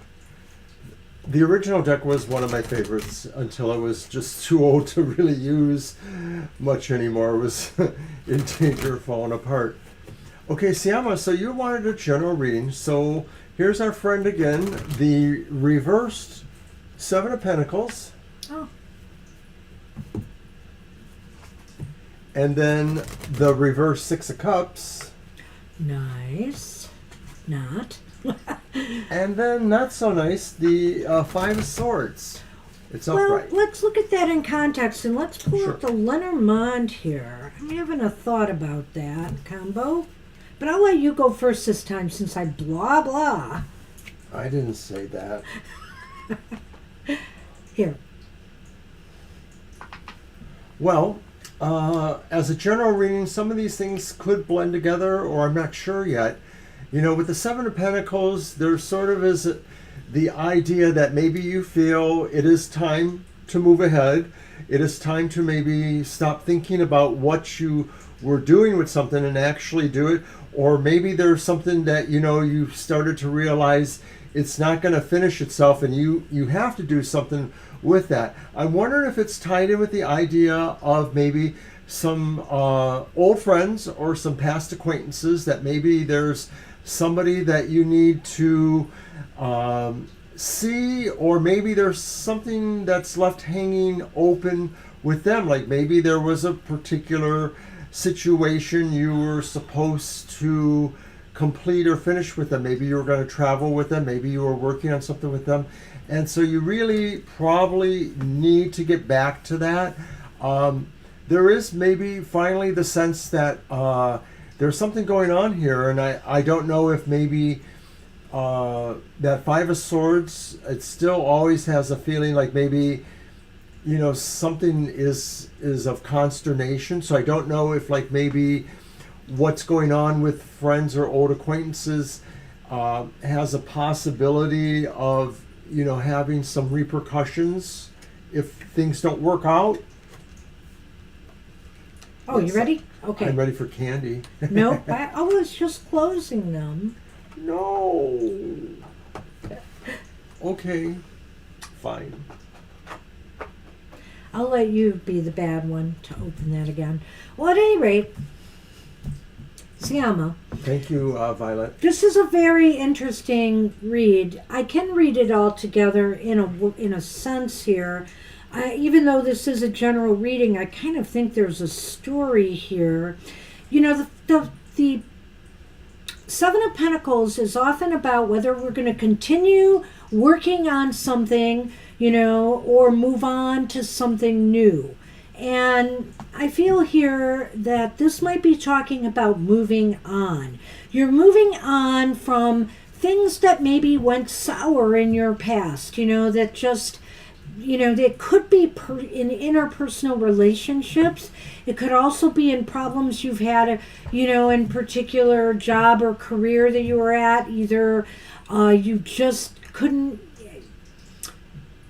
The original deck was one of my favorites until I was just too old to really use much anymore. It was in danger of falling apart. Okay, Siama, so you wanted a general reading. So here's our friend again, the reversed Seven of Pentacles. Oh. And then the reverse Six of Cups. Nice. Not. And then not so nice, the Five of Swords. It's upright. Well, let's look at that in context, and let's pull up the Lenormand here. I'm having a thought about that combo, but I'll let you go first this time since I blah blah. I didn't say that. Here. Well, as a general reading, some of these things could blend together, or I'm not sure yet. With the Seven of Pentacles, there sort of is the idea that maybe you feel it is time to move ahead. It is time to maybe stop thinking about what you were doing with something and actually do it. Or maybe there's something that, you started to realize it's not going to finish itself and you have to do something with that. I'm wondering if it's tied in with the idea of maybe some old friends or some past acquaintances, that maybe there's somebody that you need to see, or maybe there's something that's left hanging open with them. Like maybe there was a particular situation you were supposed to complete or finish with them. Maybe you were going to travel with them. Maybe you were working on something with them. And so you really probably need to get back to that. There is maybe finally the sense that there's something going on here. And I don't know if maybe that Five of Swords, it still always has a feeling like maybe, something is of consternation. So I don't know if like maybe what's going on with friends or old acquaintances has a possibility of, having some repercussions if things don't work out. Oh, you ready? Okay. I'm ready for candy. Nope. I was just closing them. No. Okay. Fine. I'll let you be the bad one to open that again. Well, at any rate, Siama. Thank you, Violet. This is a very interesting read. I can read it all together in a sense here. Even though this is a general reading, I kind of think there's a story here. The Seven of Pentacles is often about whether we're going to continue working on something, or move on to something new. And I feel here that this might be talking about moving on. You're moving on from things that maybe went sour in your past, that just, it could be in interpersonal relationships. It could also be in problems you've had, in particular job or career that you were at. Either you just couldn't,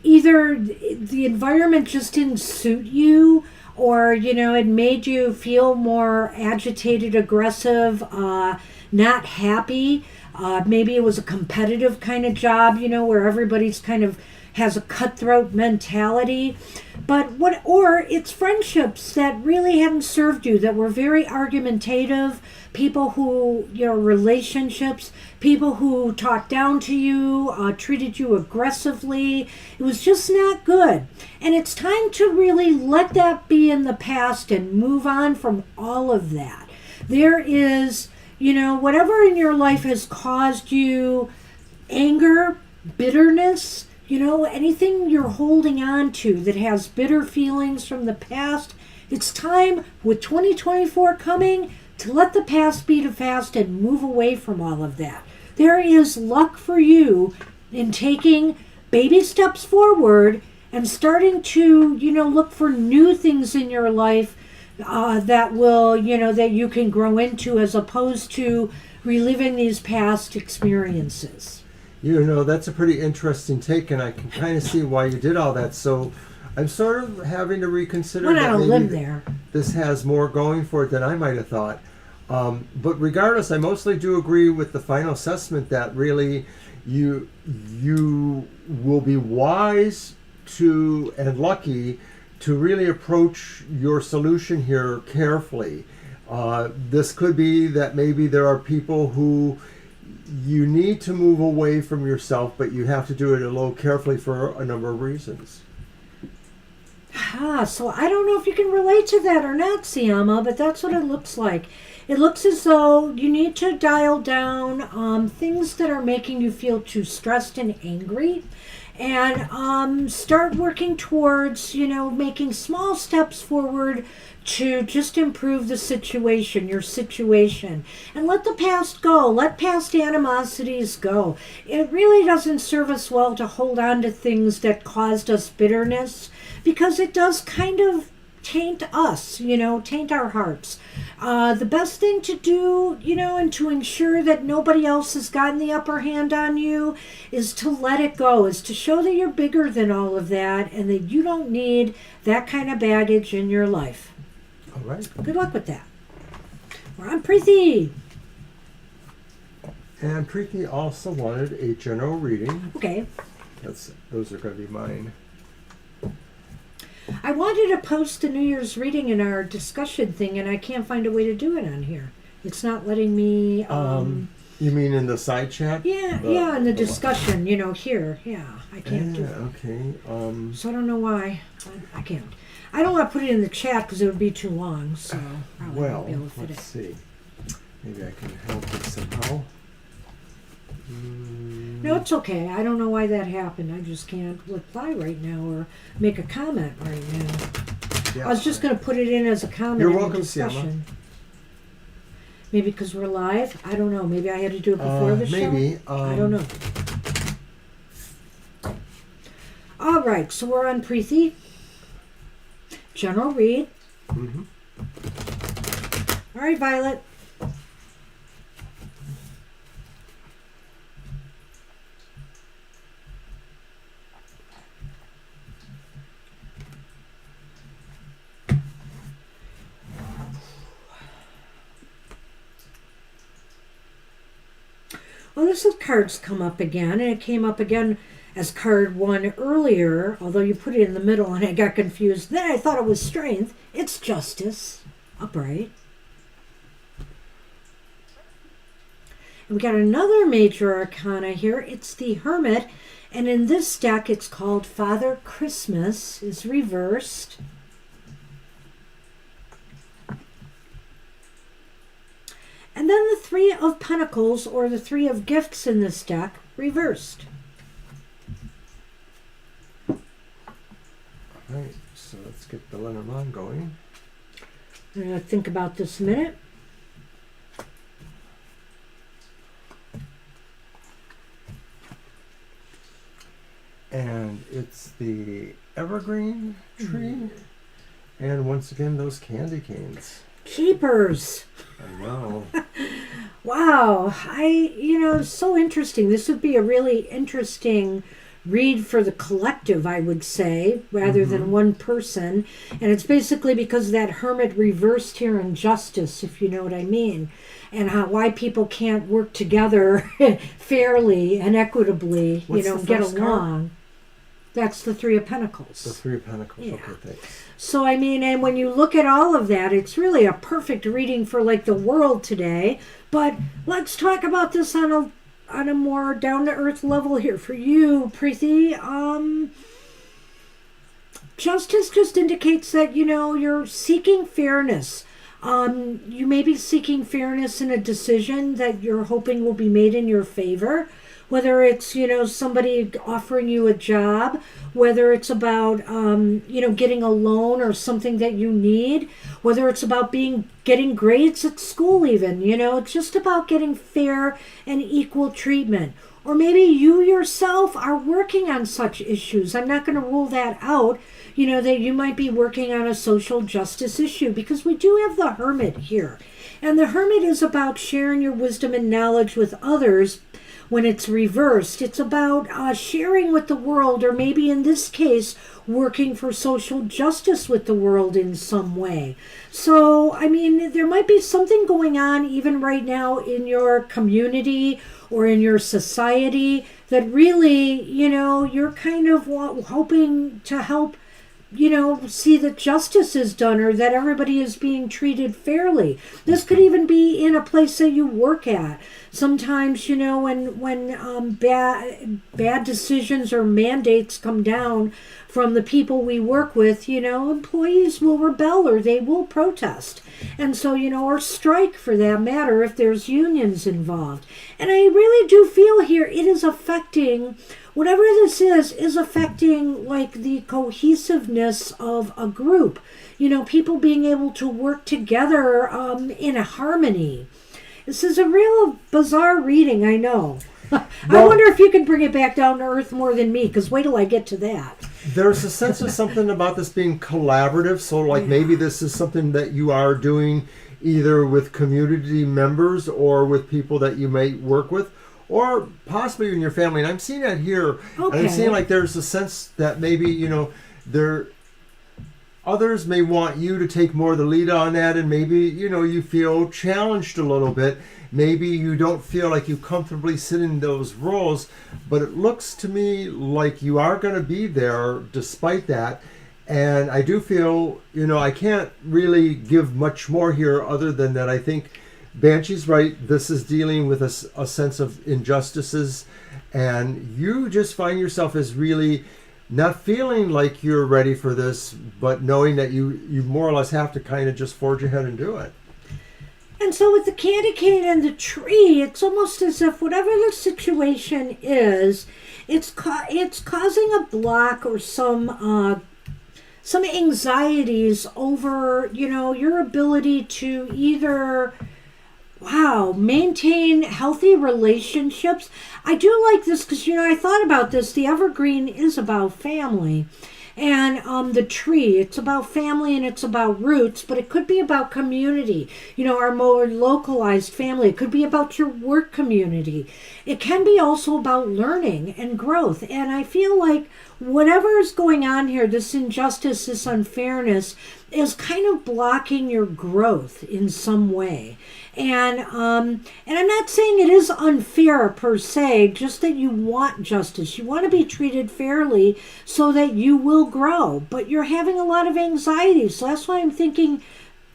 either the environment just didn't suit you, or, it made you feel more agitated, aggressive, not happy. Maybe it was a competitive kind of job, where everybody's kind of has a cutthroat mentality. Or it's friendships that really hadn't served you, that were very argumentative, people who, relationships, people who talked down to you, treated you aggressively. It was just not good. And it's time to really let that be in the past and move on from all of that. There is, whatever in your life has caused you anger, bitterness, anything you're holding on to that has bitter feelings from the past, it's time, with 2024 coming, to let the past be the past and move away from all of that. There is luck for you in taking baby steps forward and starting to, look for new things in your life that will, that you can grow into, as opposed to reliving these past experiences. That's a pretty interesting take, and I can kind of see why you did all that. So I'm sort of having to reconsider that maybe this has more going for it than I might have thought. But regardless, I mostly do agree with the final assessment that really you will be wise to and lucky to really approach your solution here carefully. This could be that maybe there are people who you need to move away from yourself, but you have to do it a little carefully for a number of reasons. So I don't know if you can relate to that or not, Siama, but that's what it looks like. It looks as though you need to dial down things that are making you feel too stressed and angry, and start working towards, making small steps forward to just improve the situation, your situation, and let the past go. Let past animosities go. It really doesn't serve us well to hold on to things that caused us bitterness, because it does kind of taint us, taint our hearts. The best thing to do, and to ensure that nobody else has gotten the upper hand on you, is to let it go, is to show that you're bigger than all of that and that you don't need that kind of baggage in your life. All right. Good luck with that. We're on Preeti. And Preeti also wanted a general reading. Okay. Those are going to be mine. I wanted to post a New Year's reading in our discussion thing, and I can't find a way to do it on here. It's not letting me. You mean in the side chat? Yeah, in the discussion, here. Yeah, I can't do it. Okay. So I don't know why. I can't. I don't want to put it in the chat because it would be too long, so probably won't be able to fit let's see. Maybe I can help it somehow. No, it's okay. I don't know why that happened. I just can't reply right now or make a comment right now. Yeah, I was just going to put it in as a comment. You're in welcome, the discussion. Siama. Maybe because we're live? I don't know. Maybe I had to do it before the show? Maybe. I don't know. All right, so we're on Preeti. General read. Mm-hmm. All right, Violet. Well, this card's come up again, and it came up again as card 1 earlier, although you put it in the middle and I got confused. Then I thought it was strength. It's justice, upright. And we got another major arcana here. It's the Hermit, and in this deck it's called Father Christmas, is reversed. And then the Three of Pentacles, or the Three of Gifts in this deck, reversed. All right, so let's get the Lenormand going. I'm going to think about this a minute. And it's the evergreen tree. And once again, those candy canes. Keepers. I know. Wow. So interesting. This would be a really interesting read for the collective, I would say, rather than one person. And it's basically because that Hermit reversed here in justice, if you know what I mean, and why people can't work together fairly and equitably, get along. Card? That's the Three of Pentacles. The Three of Pentacles. Yeah. Okay, thanks. So, and when you look at all of that, it's really a perfect reading for, the world today. But let's talk about this on a more down-to-earth level here. For you, Preeti, justice just indicates that, you're seeking fairness. You may be seeking fairness in a decision that you're hoping will be made in your favor. Whether it's, somebody offering you a job, whether it's about, getting a loan or something that you need, whether it's about getting grades at school even, it's just about getting fair and equal treatment. Or maybe you yourself are working on such issues. I'm not going to rule that out, that you might be working on a social justice issue, because we do have the Hermit here. And the Hermit is about sharing your wisdom and knowledge with others. When it's reversed, it's about sharing with the world, or maybe in this case, working for social justice with the world in some way. So, there might be something going on even right now in your community or in your society that really, you're kind of hoping to help, see that justice is done, or that everybody is being treated fairly. This could even be in a place that you work at. Sometimes, when bad decisions or mandates come down from the people we work with, employees will rebel or they will protest. And so, or strike for that matter if there's unions involved. And I really do feel here it is affecting, whatever this is affecting the cohesiveness of a group. People being able to work together in a harmony. This is a real bizarre reading, I know. I wonder if you can bring it back down to earth more than me, because wait till I get to that. There's a sense of something about this being collaborative. So, like, maybe this is something that you are doing either with community members or with people that you may work with, or possibly in your family. And I'm seeing that here. Okay. And I'm seeing like there's a sense that maybe, there others may want you to take more of the lead on that, and maybe, you feel challenged a little bit. Maybe you don't feel like you comfortably sit in those roles, but it looks to me like you are going to be there despite that. And I do feel, I can't really give much more here other than that I think Banshee's right. This is dealing with a sense of injustices, and you just find yourself as really not feeling like you're ready for this, but knowing that you more or less have to kind of just forge ahead and do it. And so with the candy cane and the tree, it's almost as if whatever the situation is, it's causing a block or some anxieties over, your ability to either maintain healthy relationships. I do like this because, I thought about this. The evergreen is about family. And the tree, it's about family and it's about roots, but it could be about community, our more localized family. It could be about your work community. It can be also about learning and growth. And I feel like whatever is going on here, this injustice, this unfairness, is kind of blocking your growth in some way. And I'm not saying it is unfair per se, just that you want justice. You want to be treated fairly so that you will grow. But you're having a lot of anxiety. So that's why I'm thinking,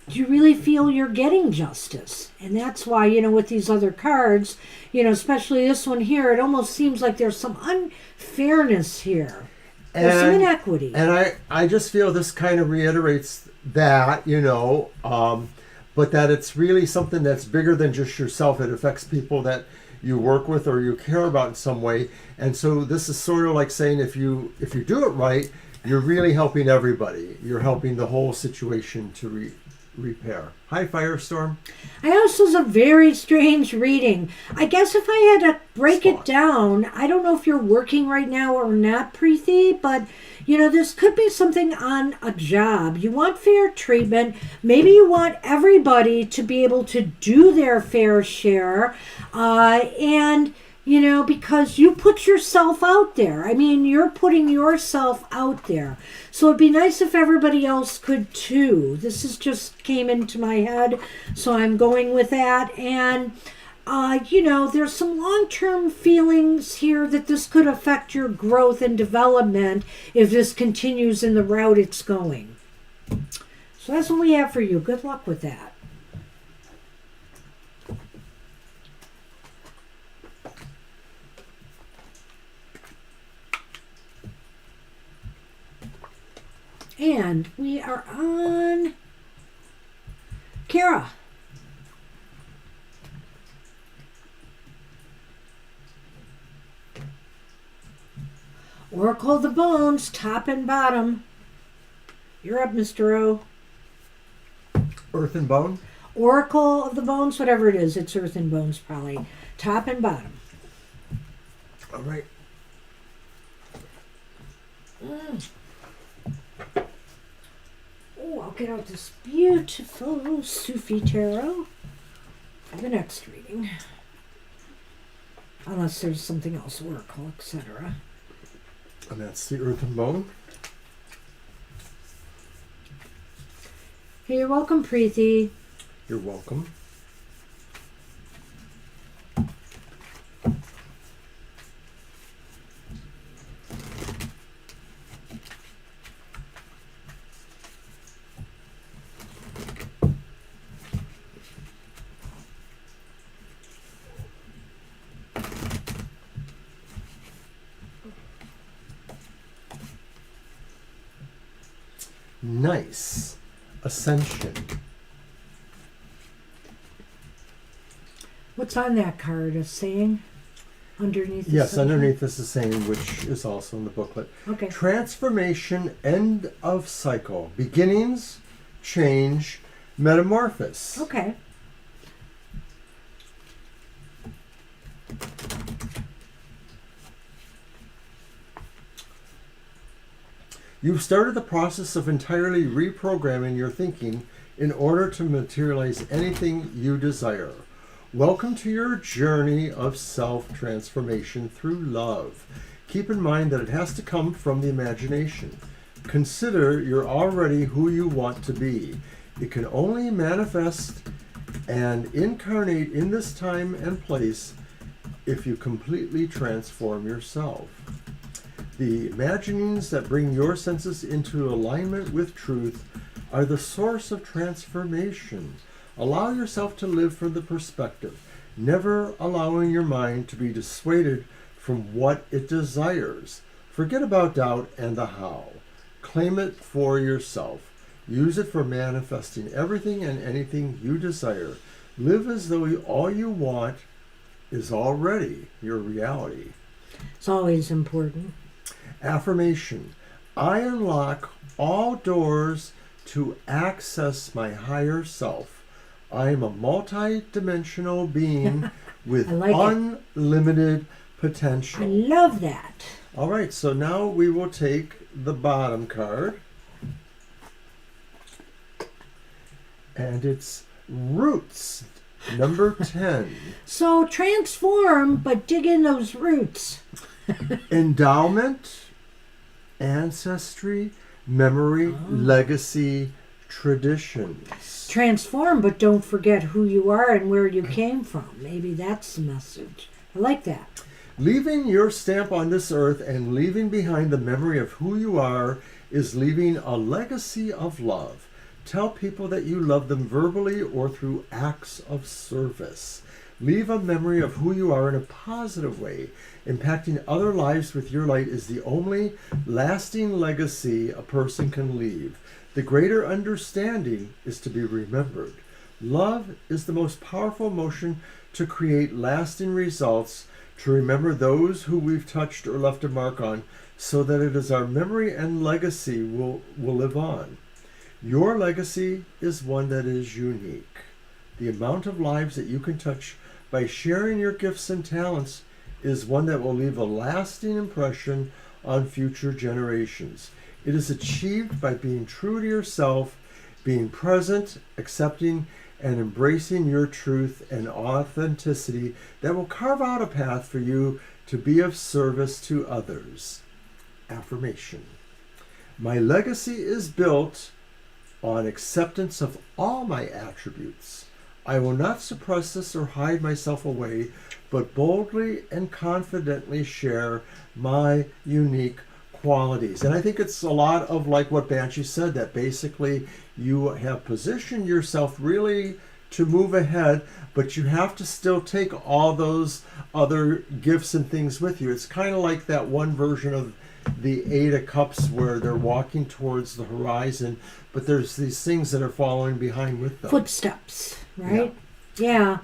do you really feel you're getting justice? And that's why, with these other cards, especially this one here, it almost seems like there's some unfairness here. There's some inequity. And I just feel this kind of reiterates that, but that it's really something that's bigger than just yourself. It affects people that you work with or you care about in some way. And so this is sort of like saying if you do it right, you're really helping everybody. You're helping the whole situation to repair. Hi, Firestorm. I know this is a very strange reading. I guess if I had to break it down, I don't know if you're working right now or not, Preeti, but this could be something on a job. You want fair treatment. Maybe you want everybody to be able to do their fair share. Because you put yourself out there. I mean, you're putting yourself out there. So it'd be nice if everybody else could too. This is just came into my head, so I'm going with that. And, there's some long-term feelings here that this could affect your growth and development if this continues in the route it's going. So that's what we have for you. Good luck with that. And we are on Kara. Oracle of the Bones, top and bottom. You're up, Mr. O. Earth and Bone? Oracle of the Bones, whatever it is. It's Earth and Bones, probably. Top and bottom. All right. Oh, I'll get out this beautiful Sufi tarot for the next reading. Unless there's something else, Oracle, etc. And that's the Earth and Bone. Hey, you're welcome, Preeti. You're welcome. Nice. Ascension. What's on that card? A saying? Underneath? Yes, underneath this is saying, which is also in the booklet. Okay. Transformation, end of cycle. Beginnings, change, metamorphosis. Okay. You've started the process of entirely reprogramming your thinking in order to materialize anything you desire. Welcome to your journey of self-transformation through love. Keep in mind that it has to come from the imagination. Consider you're already who you want to be. It can only manifest and incarnate in this time and place if you completely transform yourself. The imaginings that bring your senses into alignment with truth are the source of transformation. Allow yourself to live from the perspective, never allowing your mind to be dissuaded from what it desires. Forget about doubt and the how. Claim it for yourself. Use it for manifesting everything and anything you desire. Live as though all you want is already your reality. It's always important. Affirmation. I unlock all doors to access my higher self. I am a multi-dimensional being with unlimited potential. I love that. All right, so now we will take the bottom card. And it's Roots, number 10. So transform, but dig in those roots. Endowment, ancestry, memory, legacy, traditions. Transform, but don't forget who you are and where you came from. Maybe that's the message. I like that. Leaving your stamp on this earth and leaving behind the memory of who you are is leaving a legacy of love. Tell people that you love them verbally or through acts of service. Leave a memory of who you are in a positive way. Impacting other lives with your light is the only lasting legacy a person can leave. The greater understanding is to be remembered. Love is the most powerful emotion to create lasting results, to remember those who we've touched or left a mark on, so that it is our memory and legacy will live on. Your legacy is one that is unique. The amount of lives that you can touch by sharing your gifts and talents is one that will leave a lasting impression on future generations. It is achieved by being true to yourself, being present, accepting, and embracing your truth and authenticity that will carve out a path for you to be of service to others. Affirmation. My legacy is built on acceptance of all my attributes. I will not suppress this or hide myself away, but boldly and confidently share my unique qualities. And I think it's a lot of like what Banshee said, that basically you have positioned yourself really to move ahead, but you have to still take all those other gifts and things with you. It's kind of like that one version of the Eight of Cups where they're walking towards the horizon, but there's these things that are following behind with them. Footsteps, right? Yeah.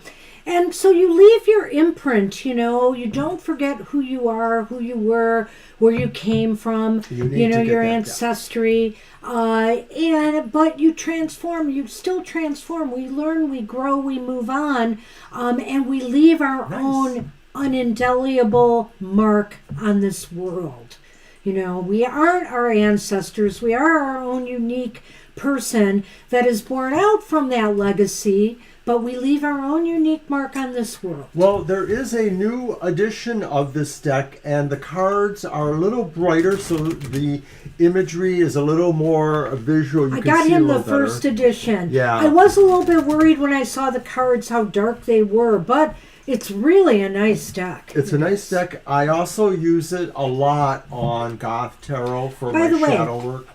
And so you leave your imprint, you don't forget who you are, who you were, where you came from, your ancestry. But you transform, you still transform. We learn, we grow, we move on, and we leave our own unindelible mark on this world. We aren't our ancestors. We are our own unique person that is born out from that legacy, but we leave our own unique mark on this world. Well, there is a new edition of this deck, and the cards are a little brighter, so the imagery is a little more visual. I got him the first edition. Yeah. I was a little bit worried when I saw the cards, how dark they were, but it's really a nice deck. It's a nice deck. I also use it a lot on Goth Tarot for my shadow work.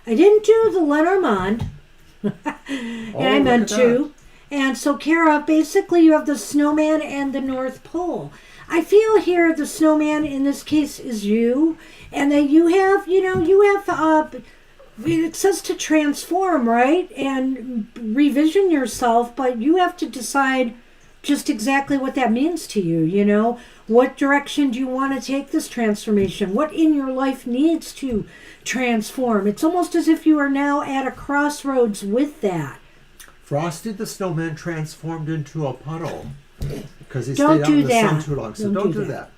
I didn't do the Lenormand, and I meant to. And so, Kara, basically you have the snowman and the North Pole. I feel here the snowman in this case is you, and that you have, it says to transform, right? And revision yourself, but you have to decide just exactly what that means to you, What direction do you want to take this transformation? What in your life needs to transform? It's almost as if you are now at a crossroads with that. Frosty the Snowman transformed into a puddle because he stayed out in the sun too long. So don't do that.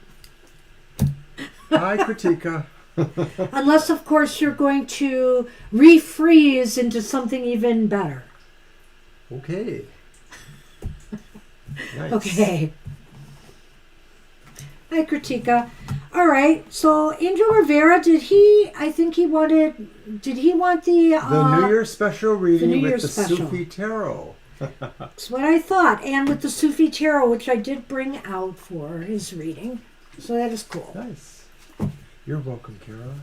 Hi, Kritika. Unless, of course, you're going to refreeze into something even better. Okay. Nice. Okay. Hi, Kritika. All right. So, Angel Rivera, did he want The New Year's special reading New with Year's the special. Sufi Tarot. That's what I thought. And with the Sufi Tarot, which I did bring out for his reading. So that is cool. Nice. You're welcome, Kira.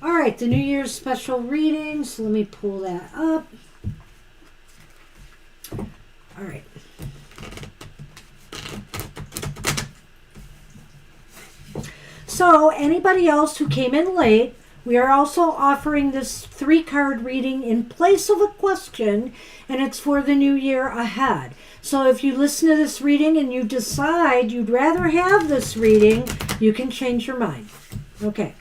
All right. The New Year's special reading. So let me pull that up. All right. So, anybody else who came in late, we are also offering this 3-card reading in place of a question, and it's for the new year ahead. So, if you listen to this reading and you decide you'd rather have this reading, you can change your mind. Okay.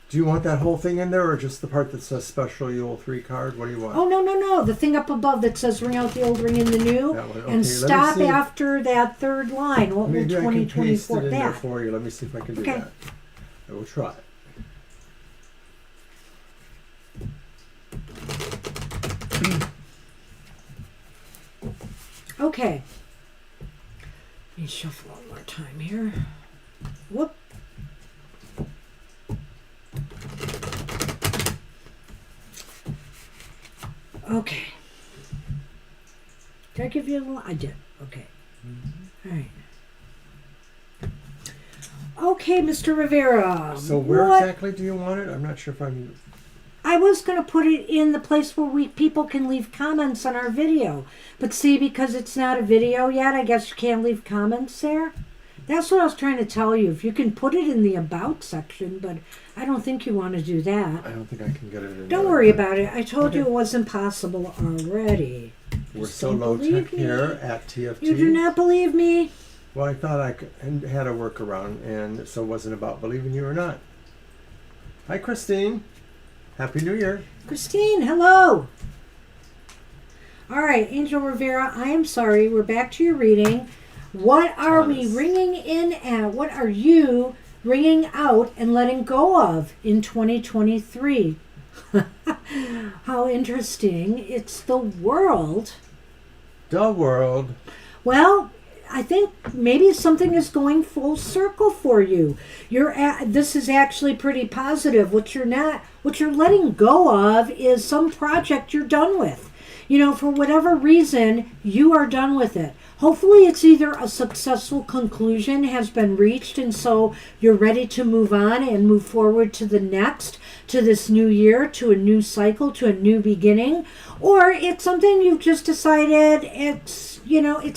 Do you want that whole thing in there, or just the part that says special Yule 3-card? What do you want? Oh, no. The thing up above that says ring out the old, ring in the new. That one. Okay, And stop after that third line. What will Maybe I can 2024 paste it in there that? for you. Let me see if I can do Okay. that. I will try. Okay. Let me shuffle one more time here. Whoop. Okay. Did I give you a little? I did. Okay. All right. Okay, Mr. Rivera. So where exactly do you want it? I'm not sure if I'm... I was going to put it in the place where people can leave comments on our video. But see, because it's not a video yet, I guess you can't leave comments there. That's what I was trying to tell you. If you can put it in the About section, but I don't think you want to do that. I don't think I can get it in Don't there. worry about it. I told you it wasn't possible already. We're Just so don't low believe tech me. here at TFT. You do not believe me? Well, I thought I had a workaround, and so it wasn't about believing you or not. Hi, Christine. Happy New Year. Christine, hello. All right, Angel Rivera, I am sorry. We're back to your reading. What are we ringing in at? What are you ringing out and letting go of in 2023? How interesting. It's the world. The world. Well, I think maybe something is going full circle for you. This is actually pretty positive. What you're letting go of is some project you're done with. You know, for whatever reason, you are done with it. Hopefully it's either a successful conclusion has been reached and so you're ready to move on and move forward to the next, to this new year, to a new cycle, to a new beginning, or it's something you've just decided it's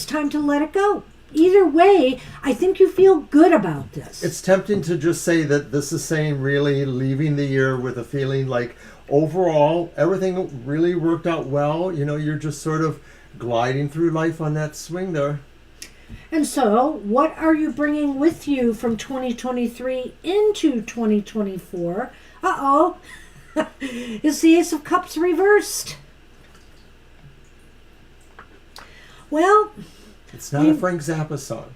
time to let it go. Either way, I think you feel good about this. It's tempting to just say that this is saying really leaving the year with a feeling like overall everything really worked out well. You know, you're just sort of gliding through life on that swing there. And so, what are you bringing with you from 2023 into 2024? Uh-oh. Is the Ace of Cups reversed? Well... It's not a Frank Zappa song.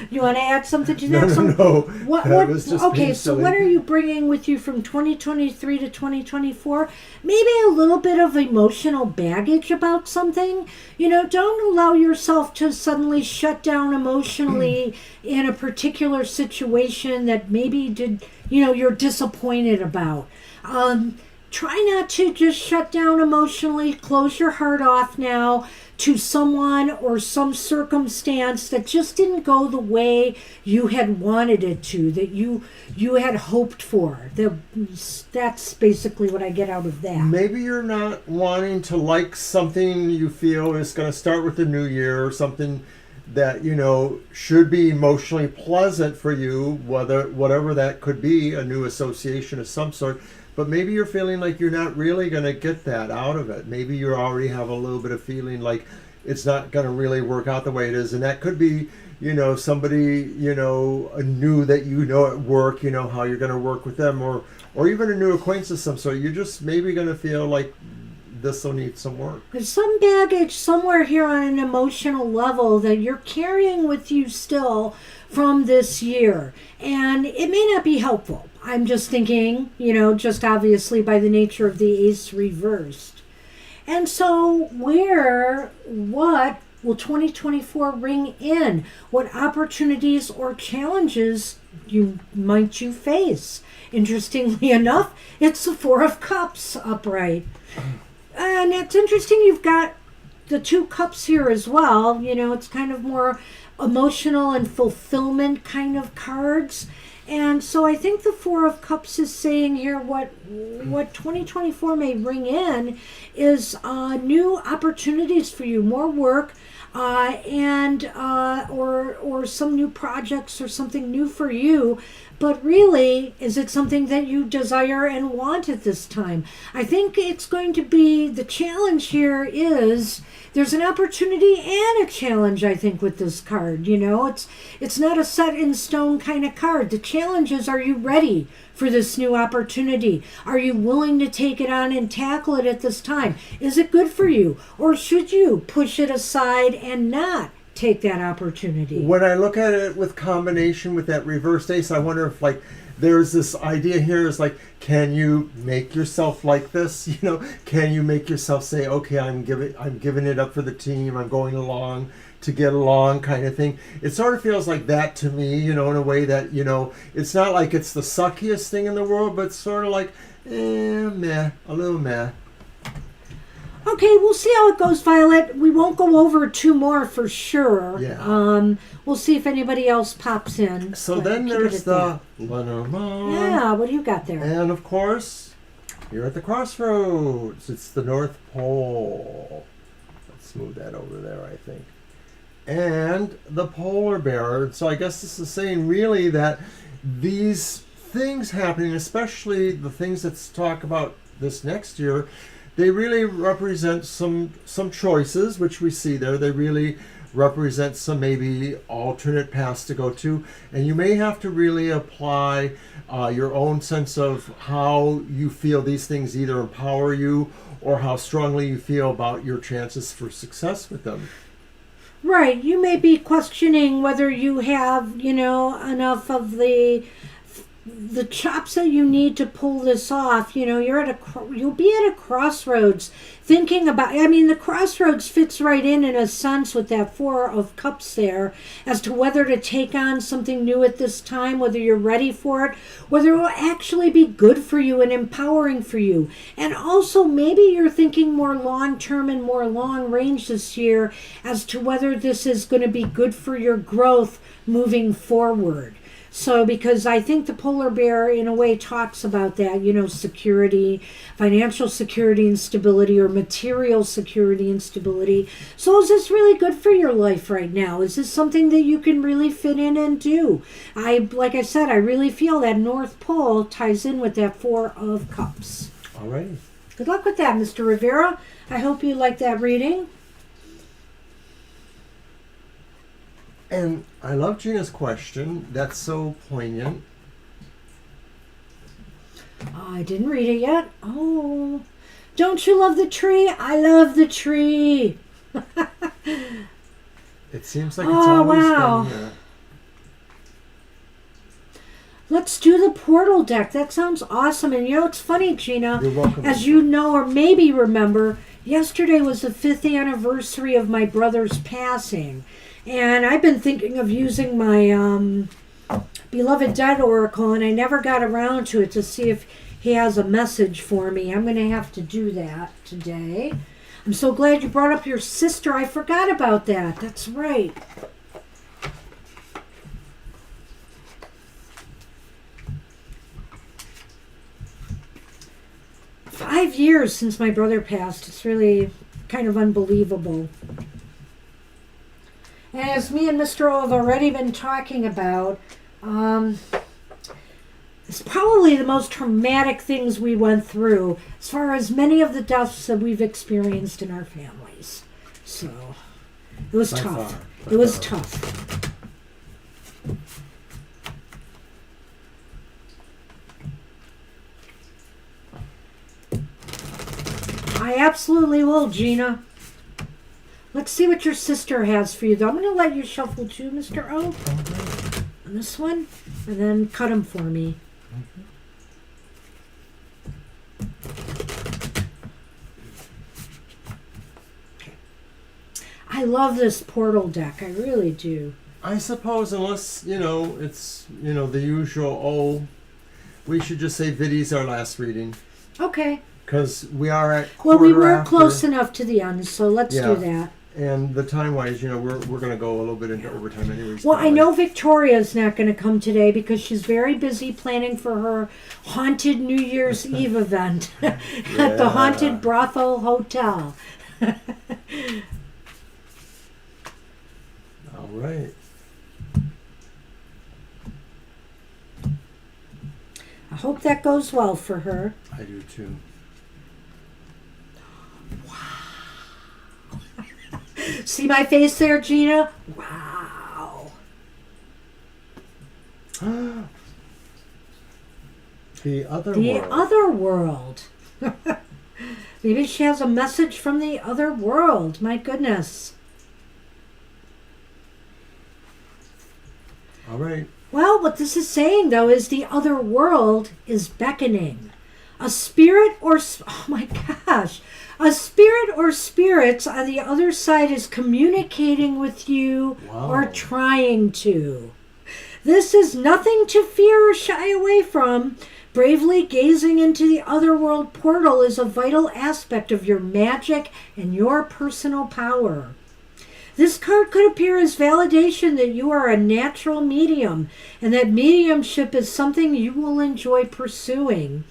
You want to add something to that? No. That was just okay, being so silly. what are you bringing with you from 2023 to 2024? Maybe a little bit of emotional baggage about something. You know, don't allow yourself to suddenly shut down emotionally in a particular situation that maybe you're disappointed about. Try not to just shut down emotionally. Close your heart off now to someone or some circumstance that just didn't go the way you had wanted it to, that you had hoped for. That's basically what I get out of that. Maybe you're not wanting to like something you feel is going to start with the new year, or something that, you know, should be emotionally pleasant for you, whatever that could be, a new association of some sort. But maybe you're feeling like you're not really going to get that out of it. Maybe you already have a little bit of feeling like it's not going to really work out the way it is. And that could be, you know, somebody, you know, new that you know at work, you know, how you're going to work with them, or even a new acquaintance of some sort. You're just maybe going to feel like this will need some work. There's some baggage somewhere here on an emotional level that you're carrying with you still from this year. And it may not be helpful. I'm just thinking, just obviously by the nature of the ace reversed. And so what will 2024 bring in? What opportunities or challenges might you face? Interestingly enough, it's the Four of Cups upright. And it's interesting you've got the Two Cups here as well. It's kind of more emotional and fulfillment kind of cards. And so I think the Four of Cups is saying here what 2024 may bring in is new opportunities for you, more work, or some new projects or something new for you. But really, is it something that you desire and want at this time? I think it's going to be, the challenge here is, there's an opportunity and a challenge, I think, with this card. It's not a set in stone kind of card. The challenge is, are you ready for this new opportunity? Are you willing to take it on and tackle it at this time? Is it good for you? Or should you push it aside and not take that opportunity? When I look at it with combination with that reversed ace, I wonder if there's this idea here is can you make yourself like this? Can you make yourself say, okay, I'm giving it up for the team, I'm going along to get along kind of thing. It sort of feels like that to me, in a way that, it's not like it's the suckiest thing in the world, but it's sort of like, meh, a little meh. Okay, we'll see how it goes, Violet. We won't go over two more for sure. Yeah. We'll see if anybody else pops in. So then there's the Lenormand. Yeah, what do you got there? And of course, you're at the crossroads. It's the North Pole. Let's move that over there, I think. And the polar bear. So I guess this is saying really that these things happening, especially the things that talk about this next year, they really represent some choices, which we see there. They really represent some maybe alternate paths to go to. And you may have to really apply your own sense of how you feel these things either empower you or how strongly you feel about your chances for success with them. Right. You may be questioning whether you have, enough of the chops that you need to pull this off. You'll be at a crossroads thinking about, the crossroads fits right in a sense with that Four of Cups there as to whether to take on something new at this time, whether you're ready for it, whether it will actually be good for you and empowering for you. And also maybe you're thinking more long-term and more long-range this year as to whether this is going to be good for your growth moving forward. So, because I think the polar bear in a way talks about that, security, financial security and stability, or material security and stability. So is this really good for your life right now? Is this something that you can really fit in and do? Like I said, I really feel that North Pole ties in with that Four of Cups. All right. Good luck with that, Mr. Rivera. I hope you like that reading. And I love Gina's question. That's so poignant. I didn't read it yet. Oh, don't you love the tree? I love the tree. It seems like it's always been here. Let's do the portal deck. That sounds awesome. And it's funny, Gina. You're welcome. As you know or maybe remember, yesterday was the 5th anniversary of my brother's passing. And I've been thinking of using my Beloved Dead Oracle, and I never got around to it to see if he has a message for me. I'm going to have to do that today. I'm so glad you brought up your sister. I forgot about that. That's right. Five years since my brother passed. It's really kind of unbelievable. And as me and Mr. O have already been talking about, it's probably the most traumatic things we went through as far as many of the deaths that we've experienced in our families. So, it was tough. It was tough. I absolutely will, Gina. Let's see what your sister has for you, though. I'm going to let you shuffle too, Mr. O. Okay. And this one, and then cut them for me. Okay. I love this portal deck. I really do. I suppose, unless, it's, the usual, we should just say Viddy's our last reading. Okay. Because we are at Well, we were after, close enough to the end, so let's do that. And the time-wise, we're going to go a little bit into overtime anyways. Well, I know Victoria's not going to come today because she's very busy planning for her haunted New Year's Eve event at the Haunted Brothel Hotel. All right. I hope that goes well for her. I do too. See my face there, Gina? Wow. The other world. Maybe she has a message from the other world. My goodness. All right. Well, what this is saying, though, is the other world is beckoning. A spirit or... Oh, my gosh. A spirit or spirits on the other side is communicating with you or trying to. This is nothing to fear or shy away from. Bravely gazing into the otherworld portal is a vital aspect of your magic and your personal power. This card could appear as validation that you are a natural medium and that mediumship is something you will enjoy pursuing.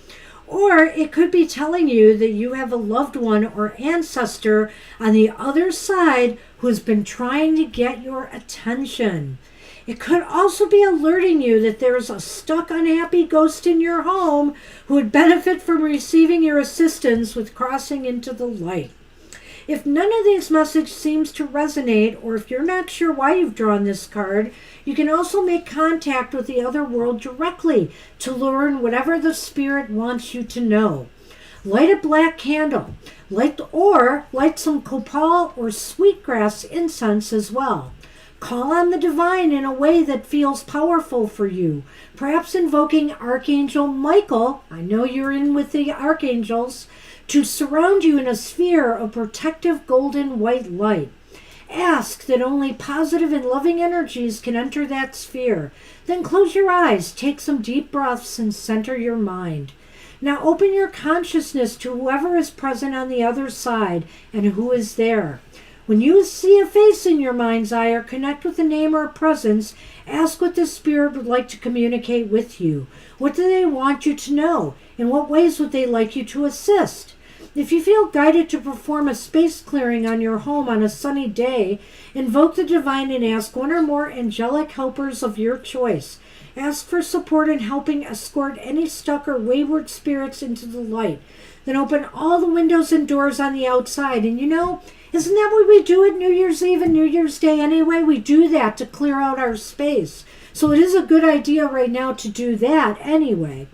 Or it could be telling you that you have a loved one or ancestor on the other side who's been trying to get your attention. It could also be alerting you that there's a stuck, unhappy ghost in your home who would benefit from receiving your assistance with crossing into the light. If none of these messages seems to resonate, or if you're not sure why you've drawn this card, you can also make contact with the other world directly to learn whatever the spirit wants you to know. Light a black candle, light some copal or sweetgrass incense as well. Call on the divine in a way that feels powerful for you, perhaps invoking Archangel Michael, I know you're in with the archangels, to surround you in a sphere of protective golden white light. Ask that only positive and loving energies can enter that sphere. Then close your eyes, take some deep breaths, and center your mind. Now open your consciousness to whoever is present on the other side and who is there. When you see a face in your mind's eye or connect with a name or a presence, ask what the spirit would like to communicate with you. What do they want you to know? In what ways would they like you to assist? If you feel guided to perform a space clearing on your home on a sunny day, invoke the divine and ask one or more angelic helpers of your choice. Ask for support in helping escort any stuck or wayward spirits into the light. Then open all the windows and doors on the outside. And isn't that what we do at New Year's Eve and New Year's Day anyway? We do that to clear out our space. So it is a good idea right now to do that anyway.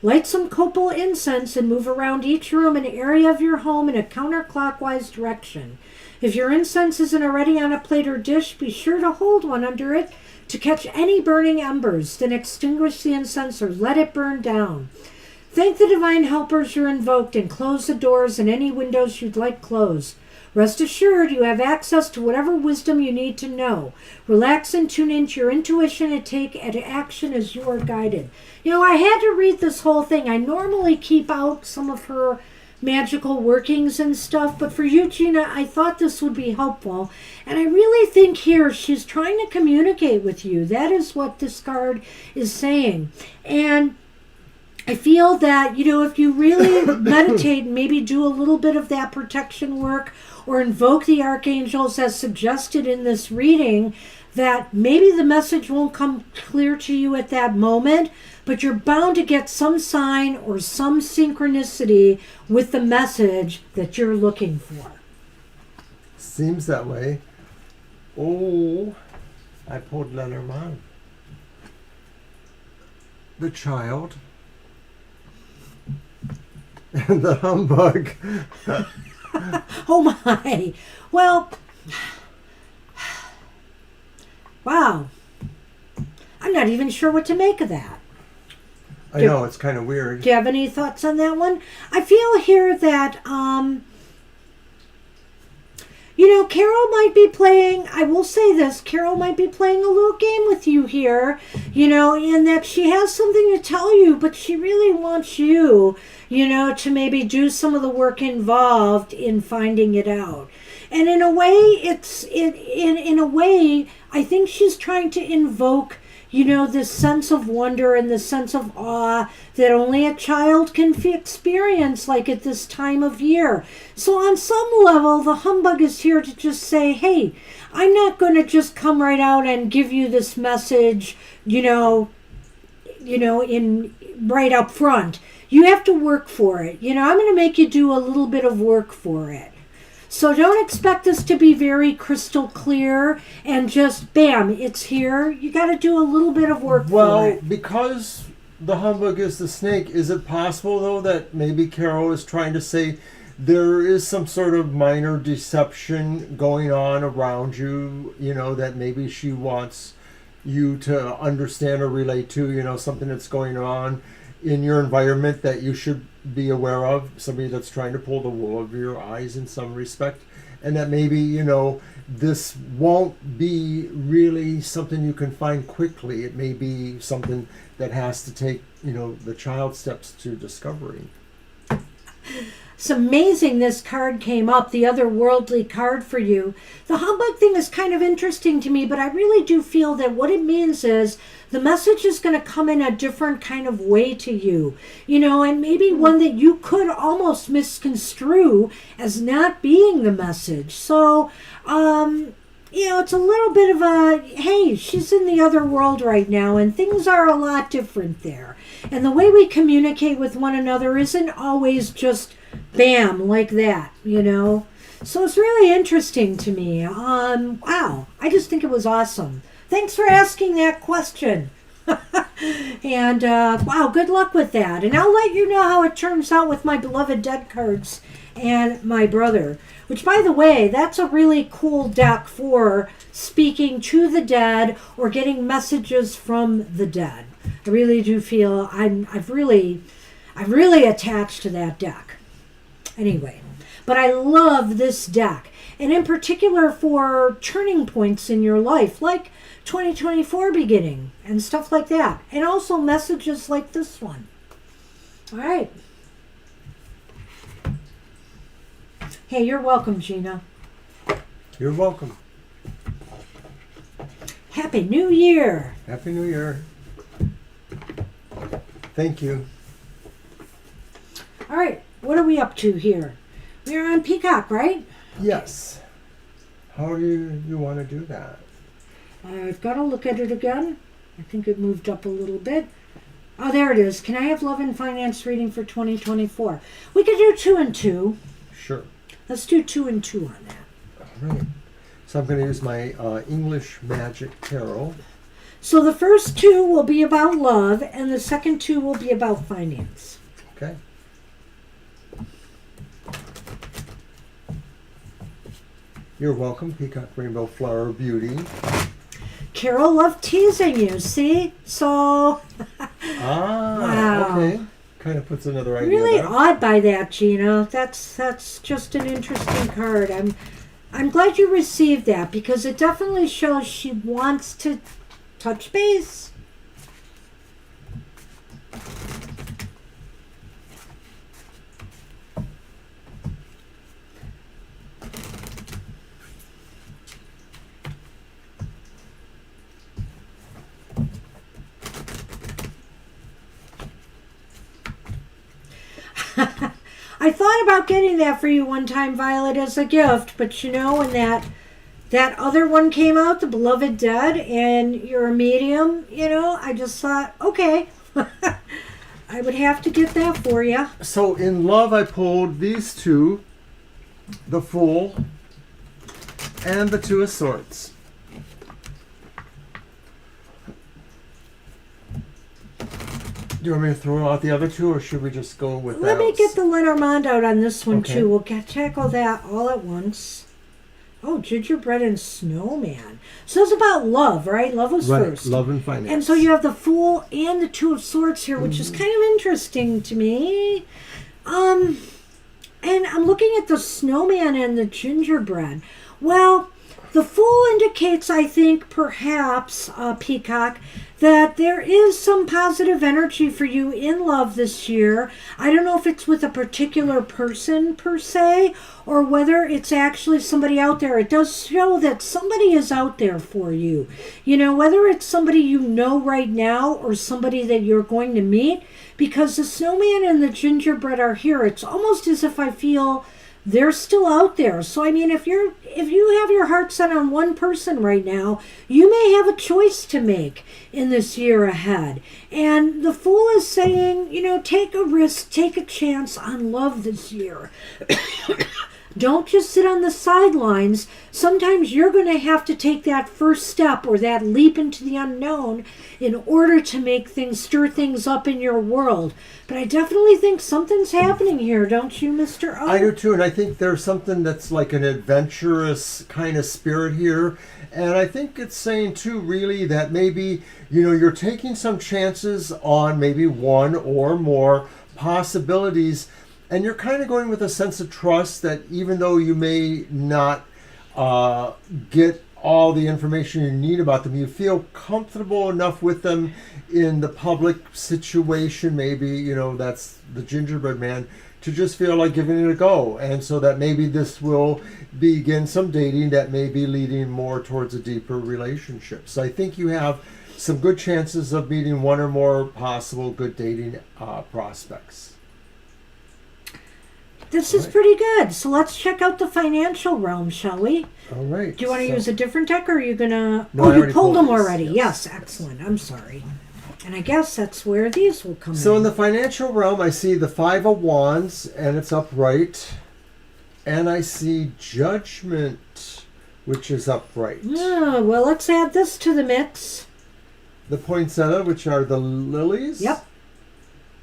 Light some copal incense and move around each room and area of your home in a counterclockwise direction. If your incense isn't already on a plate or dish, be sure to hold one under it to catch any burning embers. Then extinguish the incense or let it burn down. Thank the divine helpers you're invoked and close the doors and any windows you'd like closed. Rest assured you have access to whatever wisdom you need to know. Relax and tune into your intuition and take action as you are guided. I had to read this whole thing. I normally keep out some of her magical workings and stuff, but for you, Gina, I thought this would be helpful. And I really think here she's trying to communicate with you. That is what this card is saying. And I feel that, if you really meditate and maybe do a little bit of that protection work or invoke the archangels as suggested in this reading, that maybe the message won't come clear to you at that moment, but you're bound to get some sign or some synchronicity with the message that you're looking for. Seems that way. Oh, I pulled Lenormand. The child. the humbug. Oh my. Well, wow. I'm not even sure what to make of that. I know, it's kind of weird. Do you have any thoughts on that one? I feel here that, Carol might be playing, I will say this, Carol might be playing a little game with you here, in that she has something to tell you, but she really wants you, to maybe do some of the work involved in finding it out. And in a way, in a way, I think she's trying to invoke this sense of wonder and the sense of awe that only a child can experience, like at this time of year. So on some level, the humbug is here to just say, hey, I'm not going to just come right out and give you this message, in right up front. You have to work for it. I'm going to make you do a little bit of work for it. So don't expect this to be very crystal clear and just, bam, it's here. You got to do a little bit of work for it. Well, because the humbug is the snake, is it possible, though, that maybe Carol is trying to say there is some sort of minor deception going on around you, that maybe she wants you to understand or relate to, something that's going on in your environment that you should be aware of, somebody that's trying to pull the wool over your eyes in some respect, and that maybe, this won't be really something you can find quickly. It may be something that has to take, the child steps to discovery. It's amazing this card came up, the otherworldly card for you. The humbug thing is kind of interesting to me, but I really do feel that what it means is the message is going to come in a different kind of way to you, and maybe one that you could almost misconstrue as not being the message. So, it's a little bit of a, hey, she's in the other world right now, and things are a lot different there. And the way we communicate with one another isn't always just bam, like that, So it's really interesting to me. Wow, I just think it was awesome. Thanks for asking that question. And, wow, good luck with that. And I'll let you know how it turns out with my beloved dead cards and my brother. Which, by the way, that's a really cool deck for speaking to the dead or getting messages from the dead. I really do feel I've really attached to that deck. Anyway, but I love this deck, and in particular for turning points in your life, like 2024 beginning and stuff like that, and also messages like this one. All right. Hey, you're welcome, Gina. You're welcome. Happy New Year. Happy New Year. Thank you. All right, what are we up to here? We're on Peacock, right? Yes. How do you want to do that? I've got to look at it again. I think it moved up a little bit. Oh, there it is. Can I have love and finance reading for 2024? We could do 2 and 2. Sure. Let's do 2 and 2 on that. All right. So I'm going to use my English Magic Tarot. So the first 2 will be about love, and the second 2 will be about finance. Okay. You're welcome, Peacock Rainbow Flower Beauty. Carol loved teasing you, see? So... wow. Okay. Kind of puts another idea really there. awed by that, Gina. That's just an interesting card. I'm glad you received that, because it definitely shows she wants to touch base. I thought about getting that for you one time, Violet, as a gift, but when that other one came out, The Beloved Dead, and you're a medium, I just thought, okay, I would have to get that for you. So in love, I pulled these 2, the Fool and the 2 of Swords. Do you want me to throw out the other two, or should we just go with that? Let me get the Lenormand out on this one, Okay. too. We'll tackle that all at once. Oh, gingerbread and snowman. So it's about love, right? Love was first. Love and finance. And so you have the Fool and the Two of Swords here, which is kind of interesting to me. And I'm looking at the snowman and the gingerbread. Well, the Fool indicates, I think, perhaps, Peacock, that there is some positive energy for you in love this year. I don't know if it's with a particular person per se, or whether it's actually somebody out there. It does show that somebody is out there for you. You know, whether it's somebody you know right now or somebody that you're going to meet, because the snowman and the gingerbread are here. It's almost as if I feel they're still out there. So I mean, if you have your heart set on one person right now, you may have a choice to make in this year ahead. And the Fool is saying, you know, take a risk, take a chance on love this year. Don't just sit on the sidelines. Sometimes you're going to have to take that first step or that leap into the unknown in order to make things, stir things up in your world. But I definitely think something's happening here, don't you, Mr. O? I do too, and I think there's something that's like an adventurous kind of spirit here. And I think it's saying too, really, that maybe, you know, you're taking some chances on maybe one or more possibilities. And you're kind of going with a sense of trust that even though you may not get all the information you need about them, you feel comfortable enough with them in the public situation. Maybe, you know, that's the gingerbread man, to just feel like giving it a go. And so that maybe this will begin some dating that may be leading more towards a deeper relationship. So I think you have some good chances of meeting one or more possible good dating prospects. This is pretty good. So let's check out the financial realm, shall we? All right. Do you want to use a different deck, or are you going to... No, oh, I you already pulled them these, already. Yes, excellent. I'm sorry. And I guess that's where these will come in. So in the financial realm, I see the Five of Wands, and it's upright. And I see Judgment, which is upright. Oh, well, let's add this to the mix. The poinsettia, which are the lilies. Yep.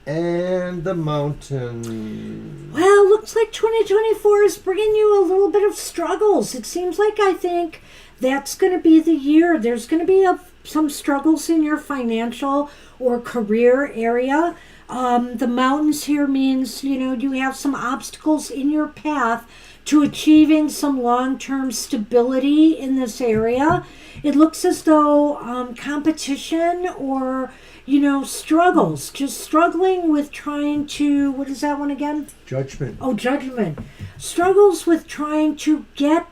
And the Mountain. Well, looks like 2024 is bringing you a little bit of struggles. It seems like, I think that's going to be the year. There's going to be some struggles in your financial or career area. The mountains here means, you know, you have some obstacles in your path to achieving some long-term stability in this area. It looks as though competition or, you know, struggles, just struggling with trying to, what is that one again? Judgment. Oh, Judgment. Struggles with trying to get,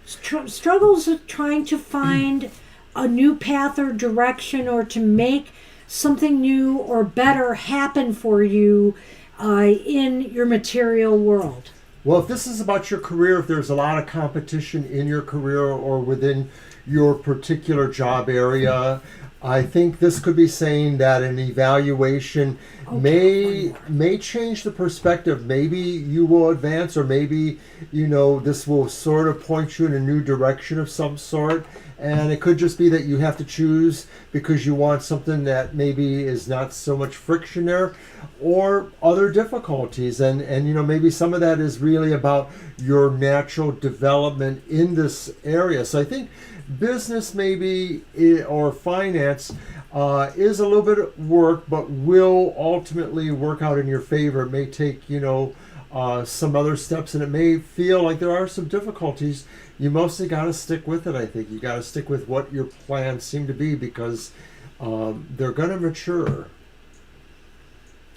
struggles with trying to find a new path or direction, or to make something new or better happen for you in your material world. Well, if this is about your career, if there's a lot of competition in your career or within your particular job area, I think this could be saying that an evaluation may change the perspective. Maybe you will advance, or maybe, you know, this will sort of point you in a new direction of some sort. And it could just be that you have to choose because you want something that maybe is not so much friction there, or other difficulties. And you know, maybe some of that is really about your natural development in this area. So I think business maybe, or finance, is a little bit of work, but will ultimately work out in your favor. It may take, you know, some other steps, and it may feel like there are some difficulties. You mostly got to stick with it, I think. You got to stick with what your plans seem to be, because they're going to mature.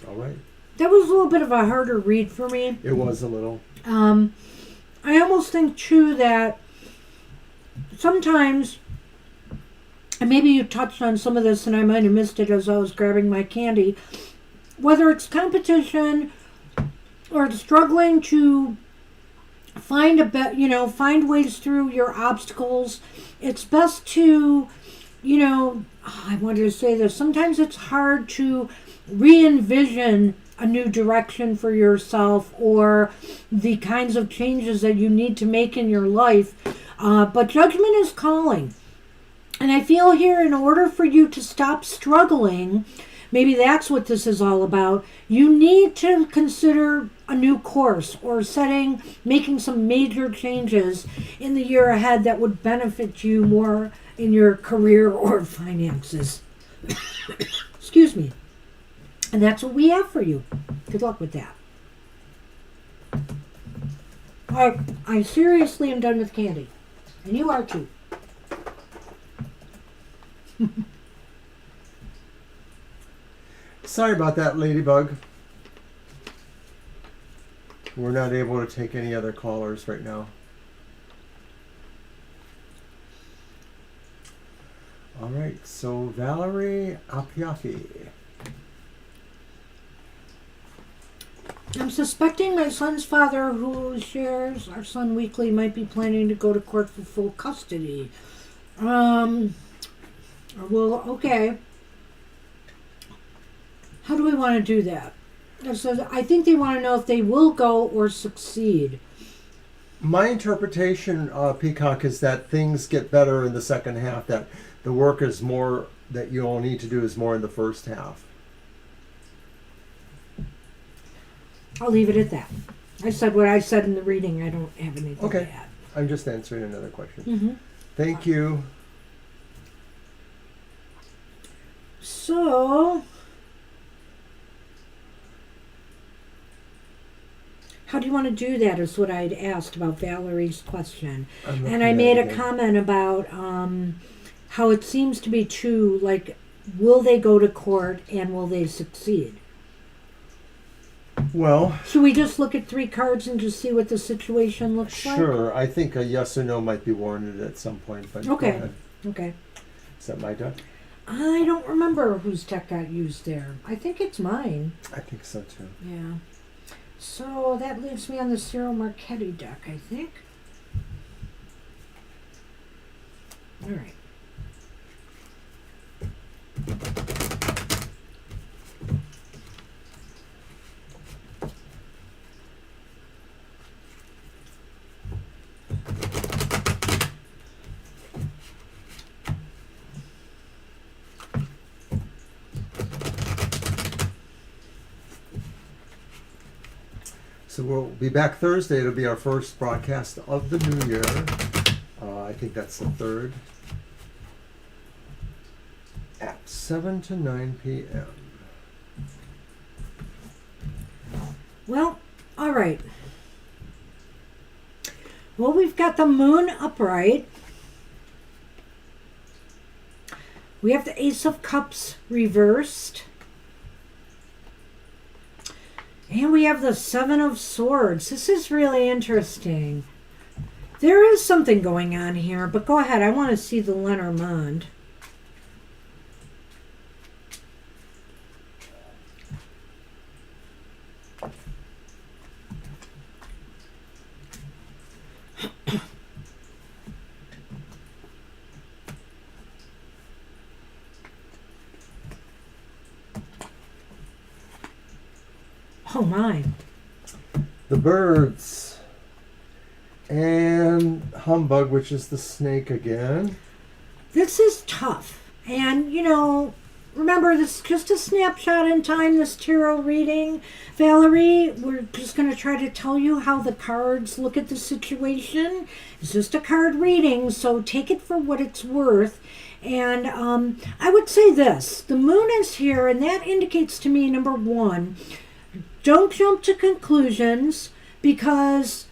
All right. That was a little bit of a harder read for me. It was a little. I almost think, too, that sometimes, and maybe you touched on some of this and I might have missed it as I was grabbing my candy, whether it's competition or struggling to find find ways through your obstacles, it's best to, you know, I wanted to say this, sometimes it's hard to re-envision a new direction for yourself or the kinds of changes that you need to make in your life. But Judgment is calling. And I feel here, in order for you to stop struggling, maybe that's what this is all about, you need to consider a new course or making some major changes in the year ahead that would benefit you more in your career or finances. Excuse me. And that's what we have for you. Good luck with that. I seriously am done with candy. And you are too. Sorry about that, Ladybug. We're not able to take any other callers right now. All right, so Valerie Apiafi. I'm suspecting my son's father, who shares our son weekly, might be planning to go to court for full custody. Well, okay. How do we want to do that? So I think they want to know if they will go or succeed. My interpretation, Peacock, is that things get better in the second half, that the work is more, that you all need to do is more in the first half. I'll leave it at that. I said what I said in the reading. I don't have anything to add. I'm just answering another question. Mm-hmm. Thank you. So, how do you want to do that is what I'd asked about Valerie's question. And I made a comment about how it seems to be true, like, will they go to court and will they succeed? Well, should we just look at 3 cards and just see what the situation looks like? Sure. I think a yes or no might be warranted at some point. But okay. Okay. Is that my deck? I don't remember whose deck got used there. I think it's mine. I think so too. Yeah. So that leaves me on the Cyril Marchetti deck, I think. All right. So we'll be back Thursday. It'll be our first broadcast of the new year. I think that's the 3rd. At 7 to 9 p.m. Well, all right. Well, we've got the moon upright. We have the Ace of Cups reversed. And we have the 7 of Swords. This is really interesting. There is something going on here, but go ahead. I want to see the Lenormand. Oh my. The birds. And Humbug, which is the snake again. This is tough. And, you know, remember, this is just a snapshot in time, this tarot reading. Valerie, we're just going to try to tell you how the cards look at the situation. It's just a card reading, so take it for what it's worth. And I would say this. The moon is here, and that indicates to me, number 1, don't jump to conclusions, because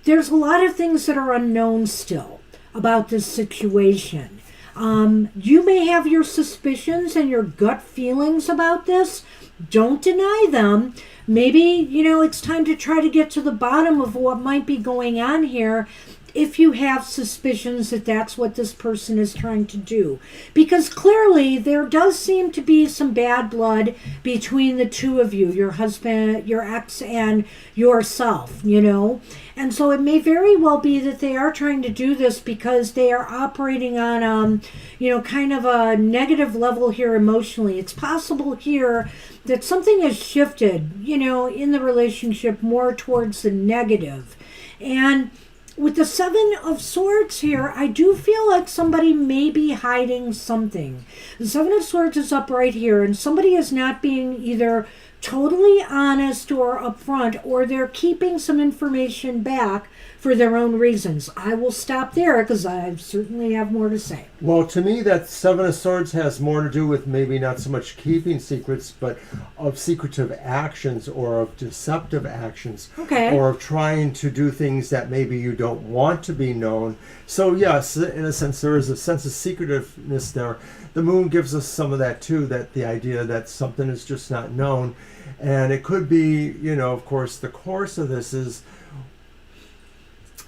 there's a lot of things that are unknown still about this situation. You may have your suspicions and your gut feelings about this. Don't deny them. Maybe, you know, it's time to try to get to the bottom of what might be going on here, if you have suspicions that that's what this person is trying to do. Because clearly there does seem to be some bad blood between the two of you, your husband, your ex, and yourself, you know. And so it may very well be that they are trying to do this because they are operating on, you know, kind of a negative level here emotionally. It's possible here that something has shifted, you know, in the relationship more towards the negative. And with the Seven of Swords here, I do feel like somebody may be hiding something. The Seven of Swords is up right here, and somebody is not being either totally honest or upfront, or they're keeping some information back for their own reasons. I will stop there because I certainly have more to say. Well, to me, that Seven of Swords has more to do with maybe not so much keeping secrets, but of secretive actions or of deceptive actions. Okay. Or of trying to do things that maybe you don't want to be known. So, yes, in a sense, there is a sense of secretiveness there. The moon gives us some of that, too, that the idea that something is just not known. And it could be, of course, the course of this is,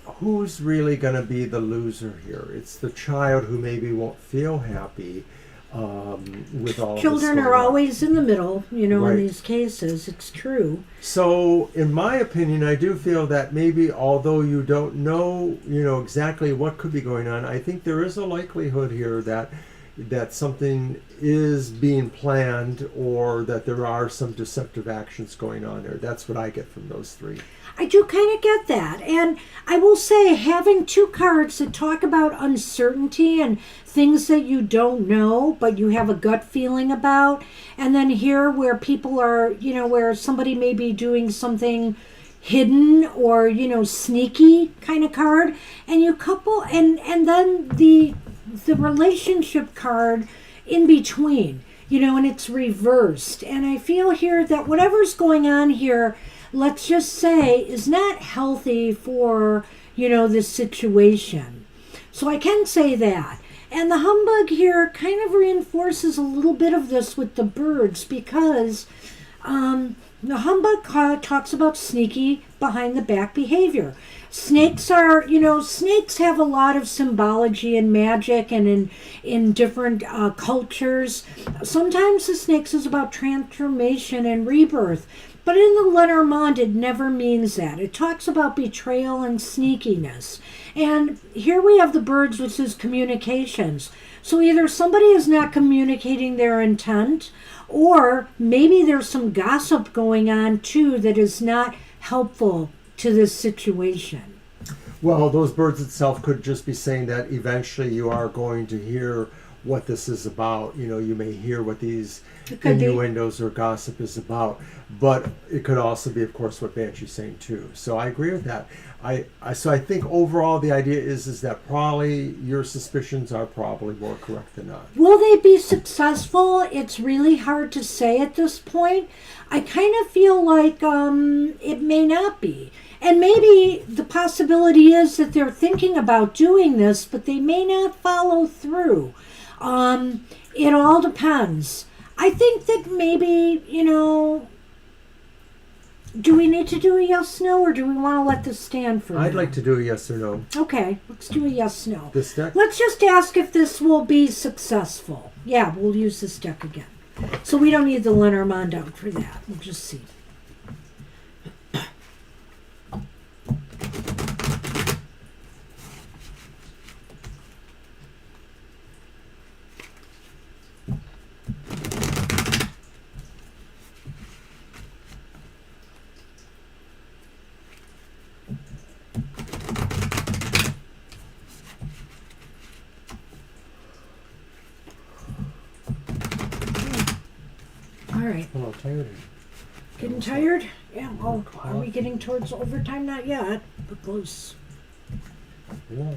who's really going to be the loser here? It's the child who maybe won't feel happy with all of Children this are going on. always in the middle, Right. in these cases. It's true. So, in my opinion, I do feel that maybe, although you don't know, exactly what could be going on, I think there is a likelihood here that something is being planned, or that there are some deceptive actions going on there. That's what I get from those three. I do kind of get that. And I will say, having two cards that talk about uncertainty and things that you don't know, but you have a gut feeling about, and then here where people are, where somebody may be doing something hidden or, sneaky kind of card, and you couple, and then the relationship card in between, and it's reversed. And I feel here that whatever's going on here, let's just say, is not healthy for, this situation. So I can say that. And the humbug here kind of reinforces a little bit of this with the birds, because the humbug talks about sneaky behind the back behavior. Snakes are, snakes have a lot of symbology and magic, and in different cultures. Sometimes the snakes is about transformation and rebirth. But in the Lenormand, it never means that. It talks about betrayal and sneakiness. And here we have the birds, which is communications. So either somebody is not communicating their intent, or maybe there's some gossip going on too that is not helpful to this situation. Well, those birds itself could just be saying that eventually you are going to hear what this is about. You may hear what these innuendos or gossip is about, but it could also be, of course, what Banshee's saying too. So I agree with that. So I think overall the idea is that probably your suspicions are probably more correct than not. Will they be successful? It's really hard to say at this point. I kind of feel like it may not be. And maybe the possibility is that they're thinking about doing this, but they may not follow through. It all depends. I think that maybe, do we need to do a yes, no, or do we want to let this stand for I'd now? like to do a yes or no. Okay, let's do a yes, no. This deck? Let's just ask if this will be successful. Yeah, we'll use this deck again. So we don't need the Lenormand out for that. We'll just see. All right. Oh, I'm tired. Getting tired? Yeah, well, are we getting towards overtime? Not yet, but close. Yeah.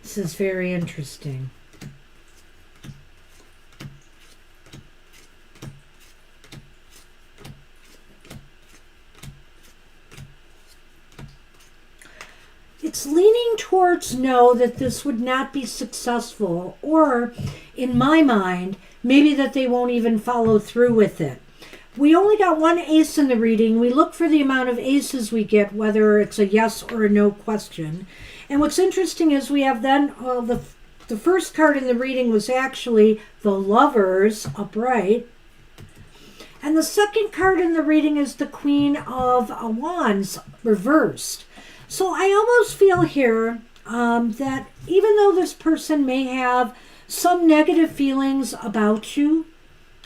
This is very interesting. It's leaning towards no, that this would not be successful, or in my mind, maybe that they won't even follow through with it. We only got one ace in the reading. We look for the amount of aces we get, whether it's a yes or a no question. And what's interesting is we have then, the first card in the reading was actually the Lovers upright. And the second card in the reading is the Queen of Wands reversed. So I almost feel here that even though this person may have some negative feelings about you,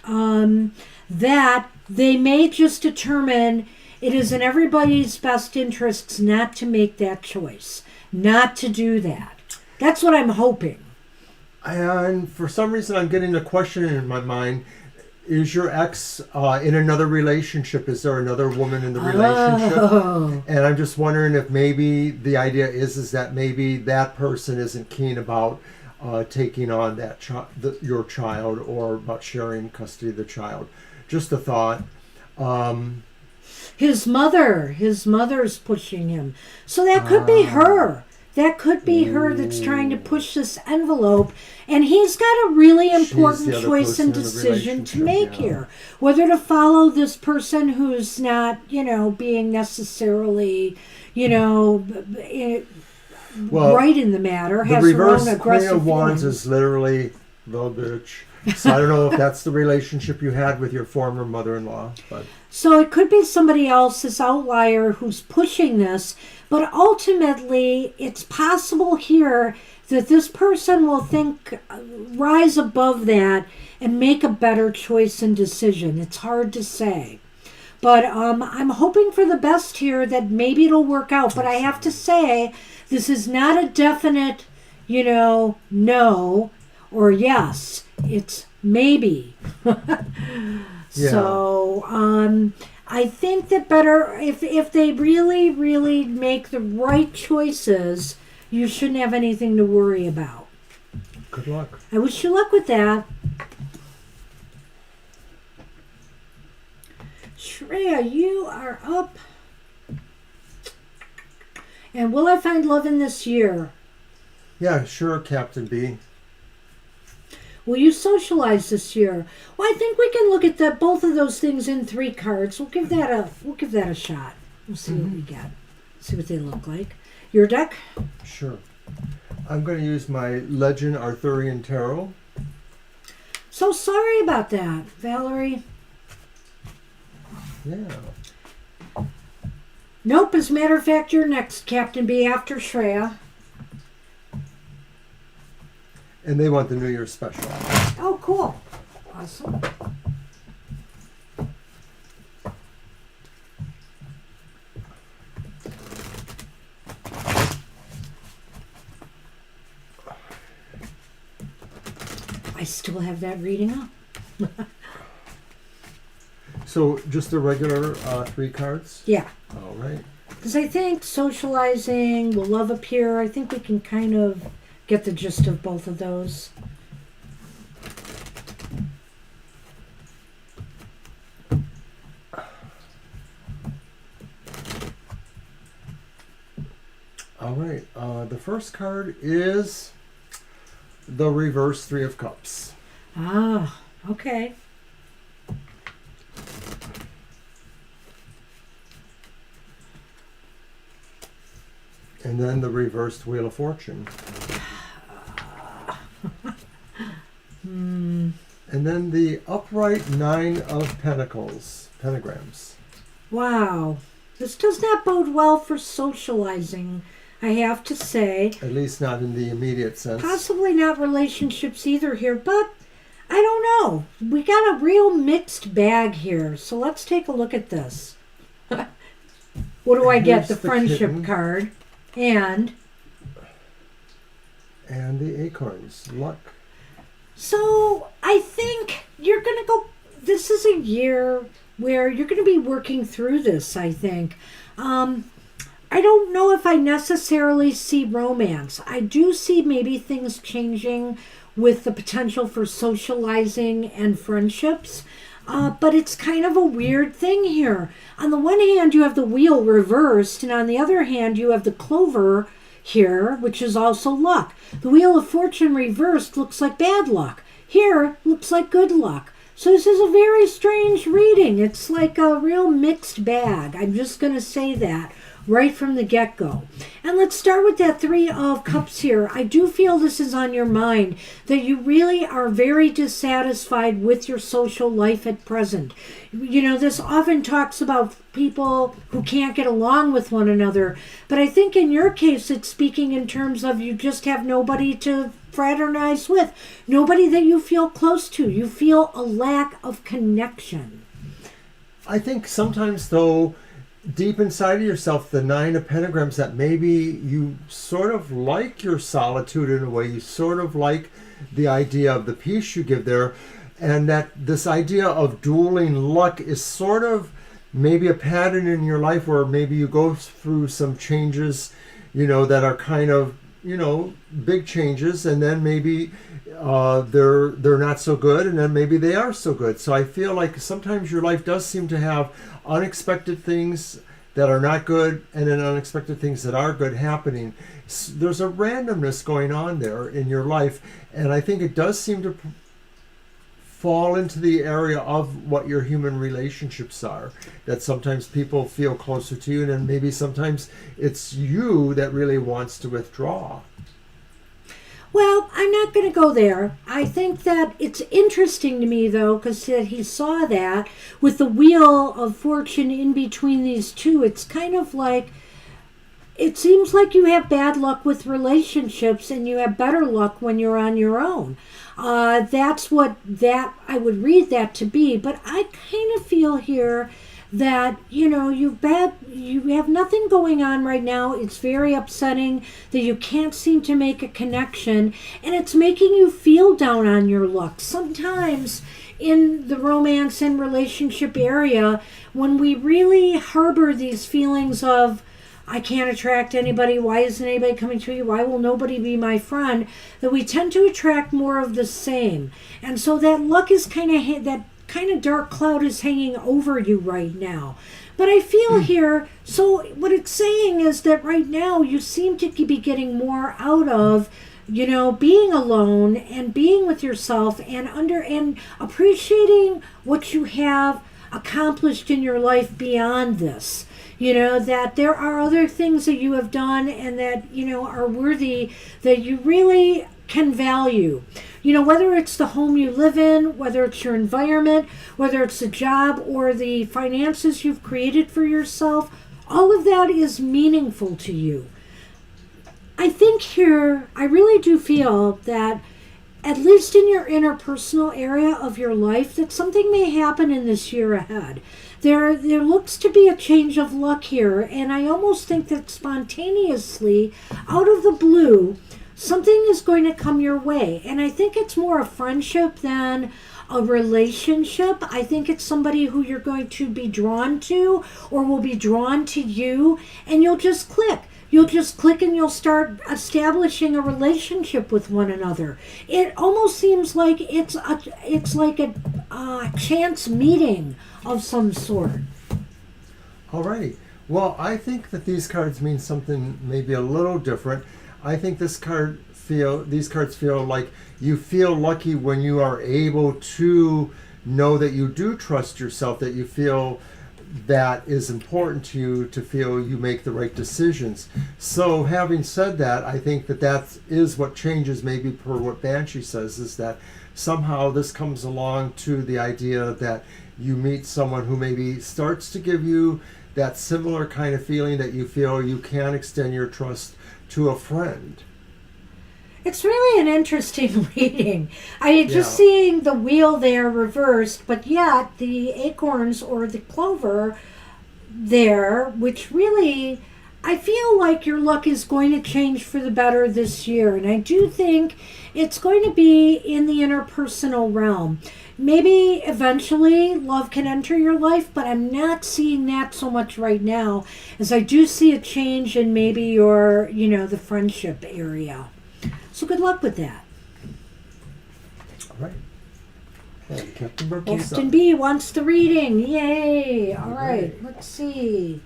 that they may just determine it is in everybody's best interests not to make that choice, not to do that. That's what I'm hoping. And for some reason, I'm getting a question in my mind. Is your ex in another relationship? Is there another woman in the relationship? Oh. And I'm just wondering if maybe the idea is that maybe that person isn't keen about taking on that your child, or about sharing custody of the child. Just a thought. His mother's pushing him. So that could be her. That could be her that's trying to push this envelope. And he's got a really important choice and decision to make here. Whether to follow this person who's not, being necessarily, right in the matter. The has reverse her own Queen aggressive of Wands feelings. is literally the bitch. So I don't know if that's the relationship you had with your former mother-in-law. But So it could be somebody else, this outlier, who's pushing this. But ultimately, it's possible here that this person will rise above that and make a better choice and decision. It's hard to say. But I'm hoping for the best here, that maybe it'll work out. But I have to say, this is not a definite, no or yes. It's maybe. So I think that better, if they really, really make the right choices, you shouldn't have anything to worry about. good luck. I wish you luck with that. Shreya, you are up. And will I find love in this year? Yeah, sure, Captain B. Will you socialize this year? Well, I think we can look at both of those things in 3 cards. We'll give that a shot. We'll see what we get. See what they look like. Your deck? Sure. I'm going to use my Legend Arthurian Tarot. So sorry about that, Valerie. Yeah. Nope, as a matter of fact, you're next, Captain B, after Shreya. And they want the New Year's special. Oh, cool. Awesome. I still have that reading up. So just the regular 3 cards? Yeah. All right. Because I think socializing, will love appear, I think we can kind of get the gist of both of those. All right. The first card is the reverse 3 of Cups. Ah, okay. And then the reversed Wheel of Fortune. And then the upright 9 of Pentacles, pentagrams. Wow. This does not bode well for socializing, I have to say. At least not in the immediate sense. Possibly not relationships either here, but I don't know. We got a real mixed bag here, so let's take a look at this. What do I get? Here's The the friendship kitten. card. And the acorns, luck. so I think you're going to go, this is a year where you're going to be working through this, I think. I don't know if I necessarily see romance. I do see maybe things changing with the potential for socializing and friendships. But it's kind of a weird thing here. On the one hand, you have the wheel reversed, and on the other hand, you have the clover here, which is also luck. The Wheel of Fortune reversed looks like bad luck. Here, looks like good luck. So this is a very strange reading. It's like a real mixed bag. I'm just going to say that right from the get-go. And let's start with that Three of Cups here. I do feel this is on your mind, that you really are very dissatisfied with your social life at present. You know, this often talks about people who can't get along with one another, but I think in your case it's speaking in terms of you just have nobody to fraternize with, nobody that you feel close to. You feel a lack of connection. I think sometimes, though, deep inside of yourself, the Nine of Pentagrams, that maybe you sort of like your solitude in a way. You sort of like the idea of the peace you give there, and that this idea of dueling luck is sort of maybe a pattern in your life where maybe you go through some changes, that are kind of, big changes, and then maybe they're not so good, and then maybe they are so good. So I feel like sometimes your life does seem to have unexpected things that are not good, and then unexpected things that are good happening. There's a randomness going on there in your life, and I think it does seem to fall into the area of what your human relationships are, that sometimes people feel closer to you, and then maybe sometimes it's you that really wants to withdraw. Well, I'm not going to go there. I think that it's interesting to me, though, because he saw that with the Wheel of Fortune in between these two. It's kind of like, it seems like you have bad luck with relationships and you have better luck when you're on your own. That's what I would read that to be. But I kind of feel here that, you have nothing going on right now. It's very upsetting that you can't seem to make a connection, and it's making you feel down on your luck. Sometimes in the romance and relationship area, when we really harbor these feelings of, I can't attract anybody, why isn't anybody coming to me, why will nobody be my friend, that we tend to attract more of the same. And so that luck is kind of dark cloud is hanging over you right now. But I feel here, so what it's saying is that right now you seem to be getting more out of, being alone and being with yourself and appreciating what you have accomplished in your life beyond this. That there are other things that you have done and that, are worthy, that you really can value. Whether it's the home you live in, whether it's your environment, whether it's the job or the finances you've created for yourself, all of that is meaningful to you. I think here, I really do feel that at least in your interpersonal area of your life, that something may happen in this year ahead. There looks to be a change of luck here, and I almost think that spontaneously, out of the blue, something is going to come your way. And I think it's more a friendship than a relationship. I think it's somebody who you're going to be drawn to or will be drawn to you, and you'll just click. You'll just click and you'll start establishing a relationship with one another. It almost seems like it's like a chance meeting of some sort. Alrighty. Well, I think that these cards mean something maybe a little different. I think these cards feel like you feel lucky when you are able to know that you do trust yourself, that you feel that is important to you, to feel you make the right decisions. So having said that, I think that is what changes, maybe per what Banshee says, is that somehow this comes along to the idea that you meet someone who maybe starts to give you that similar kind of feeling that you feel you can extend your trust to a friend. It's really an interesting reading. Just seeing the wheel there reversed, but yet the acorns or the clover there, which really, I feel like your luck is going to change for the better this year. And I do think it's going to be in the interpersonal realm. Maybe eventually love can enter your life, but I'm not seeing that so much right now, as I do see a change in maybe your, the friendship area. So good luck with that. All right. Hey, Captain Barbosa. Captain B wants the reading. Yay. All right. Let's see.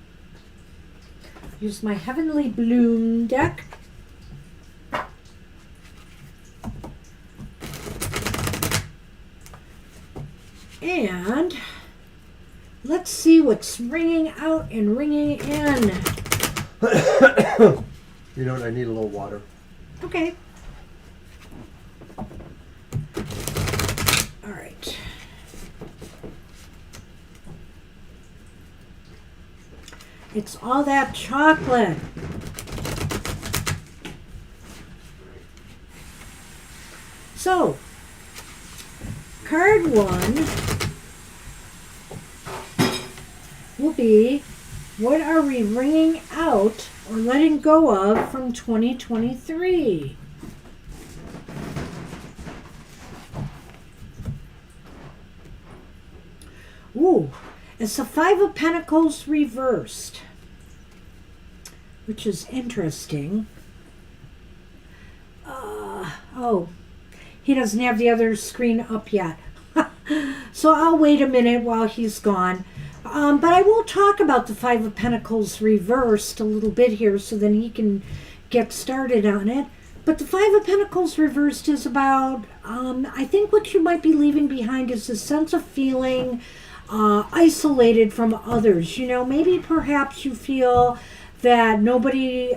Use my Heavenly Bloom deck. And let's see what's ringing out and ringing in. You know what? I need a little water. Okay. All right. It's all that chocolate. So, card 1 will be, what are we ringing out or letting go of from 2023? Ooh, it's the Five of Pentacles reversed, which is interesting. Oh, he doesn't have the other screen up yet. So I'll wait a minute while he's gone. But I will talk about the Five of Pentacles reversed a little bit here so then he can get started on it. But the Five of Pentacles reversed is about, I think what you might be leaving behind is a sense of feeling isolated from others. You know, maybe perhaps you feel that nobody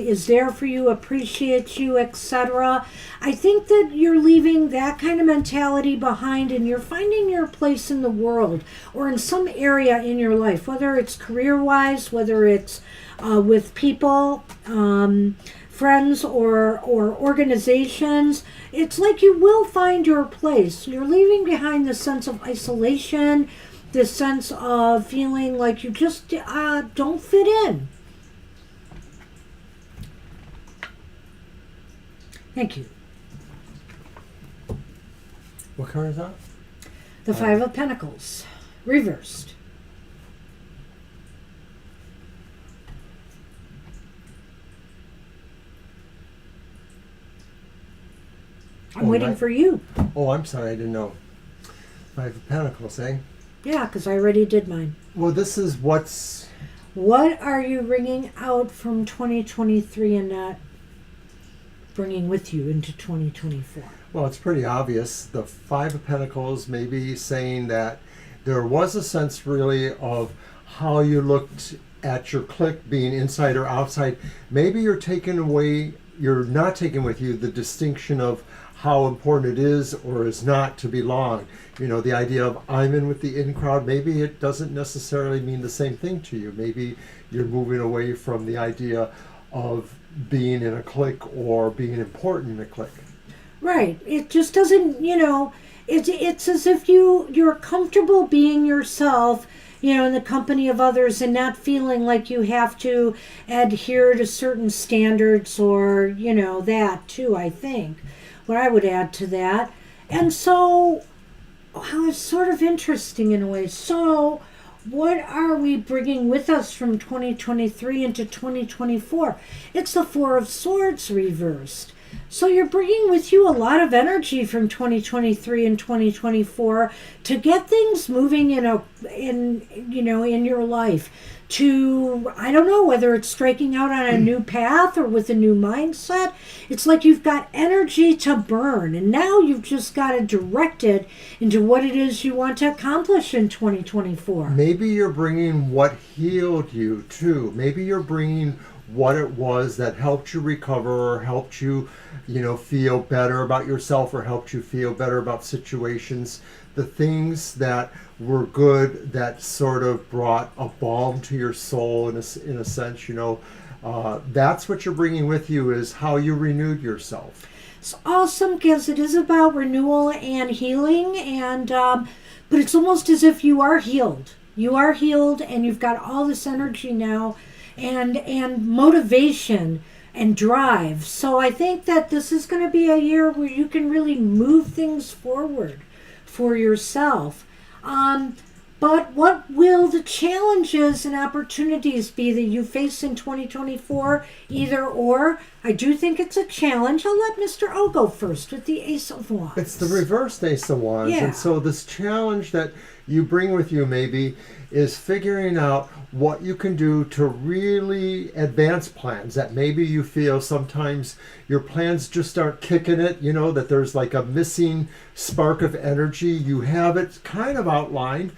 is there for you, appreciates you, etc. I think that you're leaving that kind of mentality behind and you're finding your place in the world or in some area in your life, whether it's career-wise, whether it's with people, friends or organizations. It's like you will find your place. You're leaving behind the sense of isolation, this sense of feeling like you just don't fit in. Thank you. What card is that? The Five of Pentacles, reversed. I'm waiting for you. Oh, I'm sorry, I didn't know. Five of Pentacles, eh? Yeah, because I already did mine. Well, this is what's... What are you ringing out from 2023 and not bringing with you into 2024? Well, it's pretty obvious. The Five of Pentacles may be saying that there was a sense really of how you looked at your clique being inside or outside. Maybe you're not taking with you the distinction of how important it is or is not to belong. You know, the idea of I'm in with the in crowd, maybe it doesn't necessarily mean the same thing to you. Maybe you're moving away from the idea of being in a clique or being important in a clique. Right. It just doesn't, you know, it's as if you're comfortable being yourself, you know, in the company of others and not feeling like you have to adhere to certain standards or, you know, that too, I think. What I would add to that. And so, how it's sort of interesting in a way. So, what are we bringing with us from 2023 into 2024? It's the Four of Swords reversed. So you're bringing with you a lot of energy from 2023 and 2024 to get things moving in your life. To, I don't know, whether it's striking out on a new path or with a new mindset. It's like you've got energy to burn, and now you've just got to direct it into what it is you want to accomplish in 2024. Maybe you're bringing what healed you too. Maybe you're bringing what it was that helped you recover or helped you, feel better about yourself or helped you feel better about situations. The things that were good that sort of brought a balm to your soul in a sense, that's what you're bringing with you, is how you renewed yourself. It's awesome because it is about renewal and healing, and but it's almost as if you are healed. You are healed and you've got all this energy now and motivation and drive. So I think that this is going to be a year where you can really move things forward for yourself. But what will the challenges and opportunities be that you face in 2024? Either or. I do think it's a challenge. I'll let Mr. O go first with the Ace of Wands. It's the reversed Ace of Wands. Yeah. And so this challenge that you bring with you maybe is figuring out what you can do to really advance plans that maybe you feel sometimes your plans just aren't kicking it, you know, that there's like a missing spark of energy. You have it kind of outlined,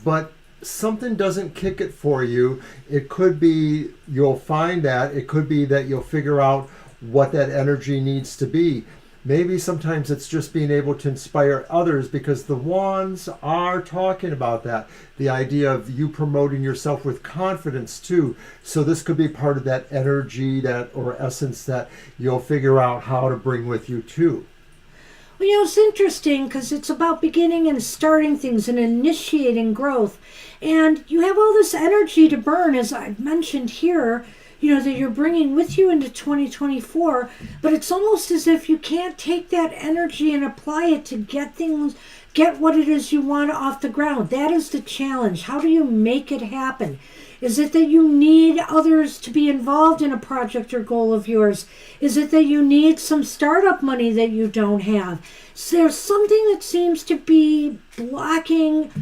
but something doesn't kick it for you. It could be you'll find that. It could be that you'll figure out what that energy needs to be. Maybe sometimes it's just being able to inspire others, because the wands are talking about that. The idea of you promoting yourself with confidence too. So this could be part of that energy, that or essence that you'll figure out how to bring with you too. Well, you know, it's interesting because it's about beginning and starting things and initiating growth. And you have all this energy to burn, as I've mentioned here, you know, that you're bringing with you into 2024, but it's almost as if you can't take that energy and apply it to get what it is you want off the ground. That is the challenge. How do you make it happen? Is it that you need others to be involved in a project or goal of yours? Is it that you need some startup money that you don't have? So there's something that seems to be blocking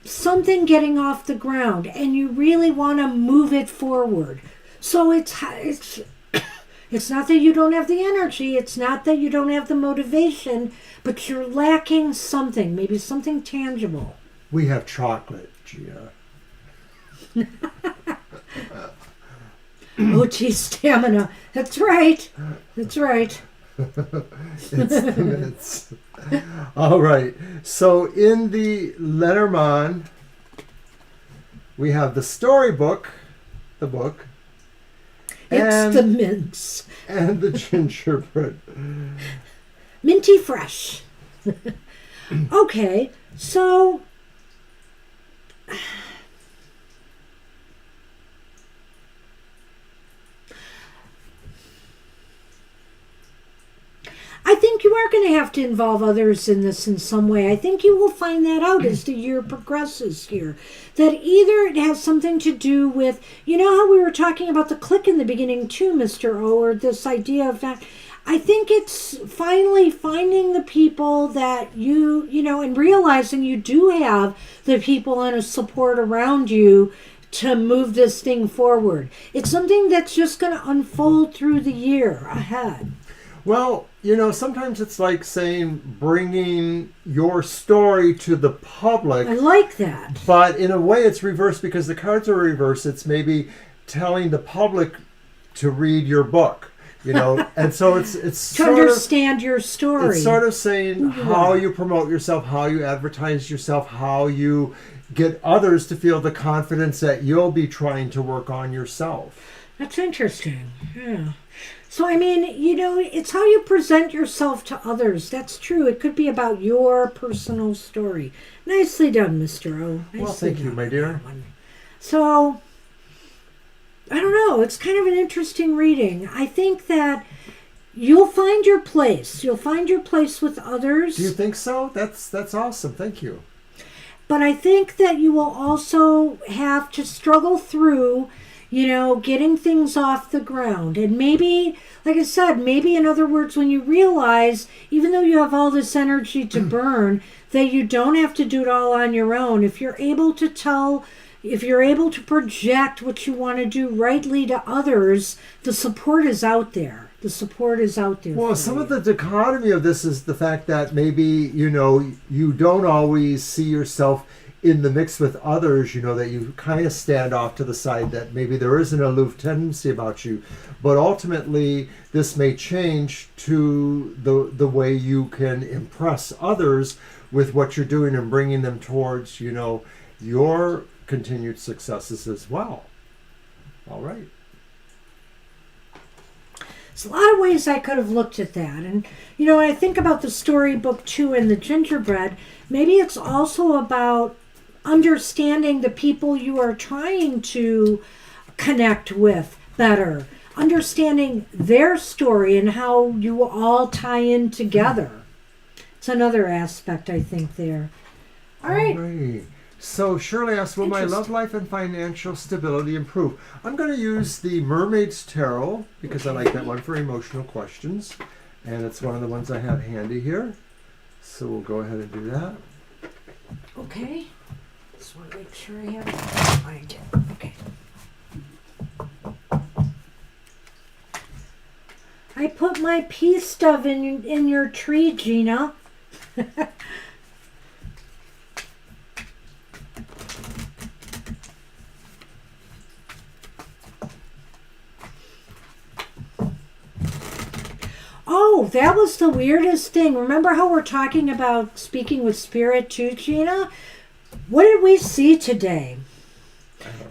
something getting off the ground, and you really want to move it forward. So it's not that you don't have the energy, it's not that you don't have the motivation, but you're lacking something, maybe something tangible. We have chocolate, Gia. Oh, geez, stamina. That's right. That's right. It's the mints. All right. So in the Lenormand, we have the storybook, the book. It's the mints. And the gingerbread. Minty fresh. Okay, so I think you are going to have to involve others in this in some way. I think you will find that out as the year progresses here. That either it has something to do with, you know how we were talking about the click in the beginning too, Mr. O, or this idea of that. I think it's finally finding the people that you know, and realizing you do have the people and a support around you to move this thing forward. It's something that's just going to unfold through the year ahead. Well, you know, sometimes it's like saying bringing your story to the public. I like that. But in a way it's reversed because the cards are reversed. It's maybe telling the public to read your book, you know. And so it's to sort understand your story. It's sort of saying how you promote yourself, how you advertise yourself, how you get others to feel the confidence that you'll be trying to work on yourself. That's interesting. Yeah. So, I mean, you know, it's how you present yourself to others. That's true. It could be about your personal story. Nicely done, Mr. O. Well, thank you, my dear. So, I don't know. It's kind of an interesting reading. I think that you'll find your place. You'll find your place with others. Do you think so? That's awesome. Thank you. But I think that you will also have to struggle through, you know, getting things off the ground. And maybe, like I said, maybe in other words, when you realize, even though you have all this energy to burn, that you don't have to do it all on your own. If you're able to project what you want to do rightly to others, the support is out there. The support is out there. Well, some of the dichotomy of this is the fact that maybe, you know, you don't always see yourself in the mix with others, you know, that you kind of stand off to the side, that maybe there is an aloof tendency about you. But ultimately, this may change to the way you can impress others with what you're doing and bringing them towards, you know, your continued successes as well. All right. There's a lot of ways I could have looked at that. And, you know, when I think about the storybook too and the gingerbread, maybe it's also about understanding the people you are trying to connect with better, understanding their story and how you all tie in together. It's another aspect, I think, there. All right. So Shirley asks, will my love life and financial stability improve? I'm going to use the Mermaid's Tarot because I like that one for emotional questions. And it's one of the ones I have handy here. So we'll go ahead and do that. Okay. Just want to make sure I have it. I did. Okay. I put my pea stuff in your tree, Gina. Oh, that was the weirdest thing. Remember how we're talking about speaking with spirit too, Gina? What did we see today?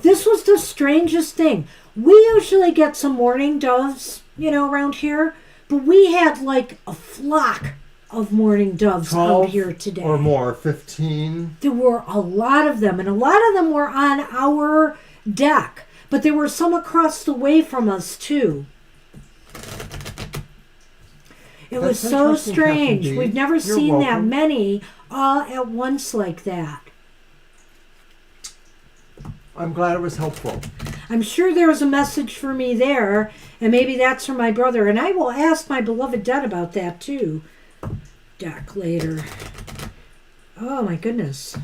This was the strangest thing. We usually get some mourning doves, around here, but we had like a flock of mourning doves out here today. Or more, 15. There were a lot of them, and a lot of them were on our deck, but there were some across the way from us too. It was so strange. We've never seen that many all at once like that. I'm glad it was helpful. I'm sure there was a message for me there, and maybe that's for my brother. And I will ask my beloved dead about that too. Deck later. Oh my goodness.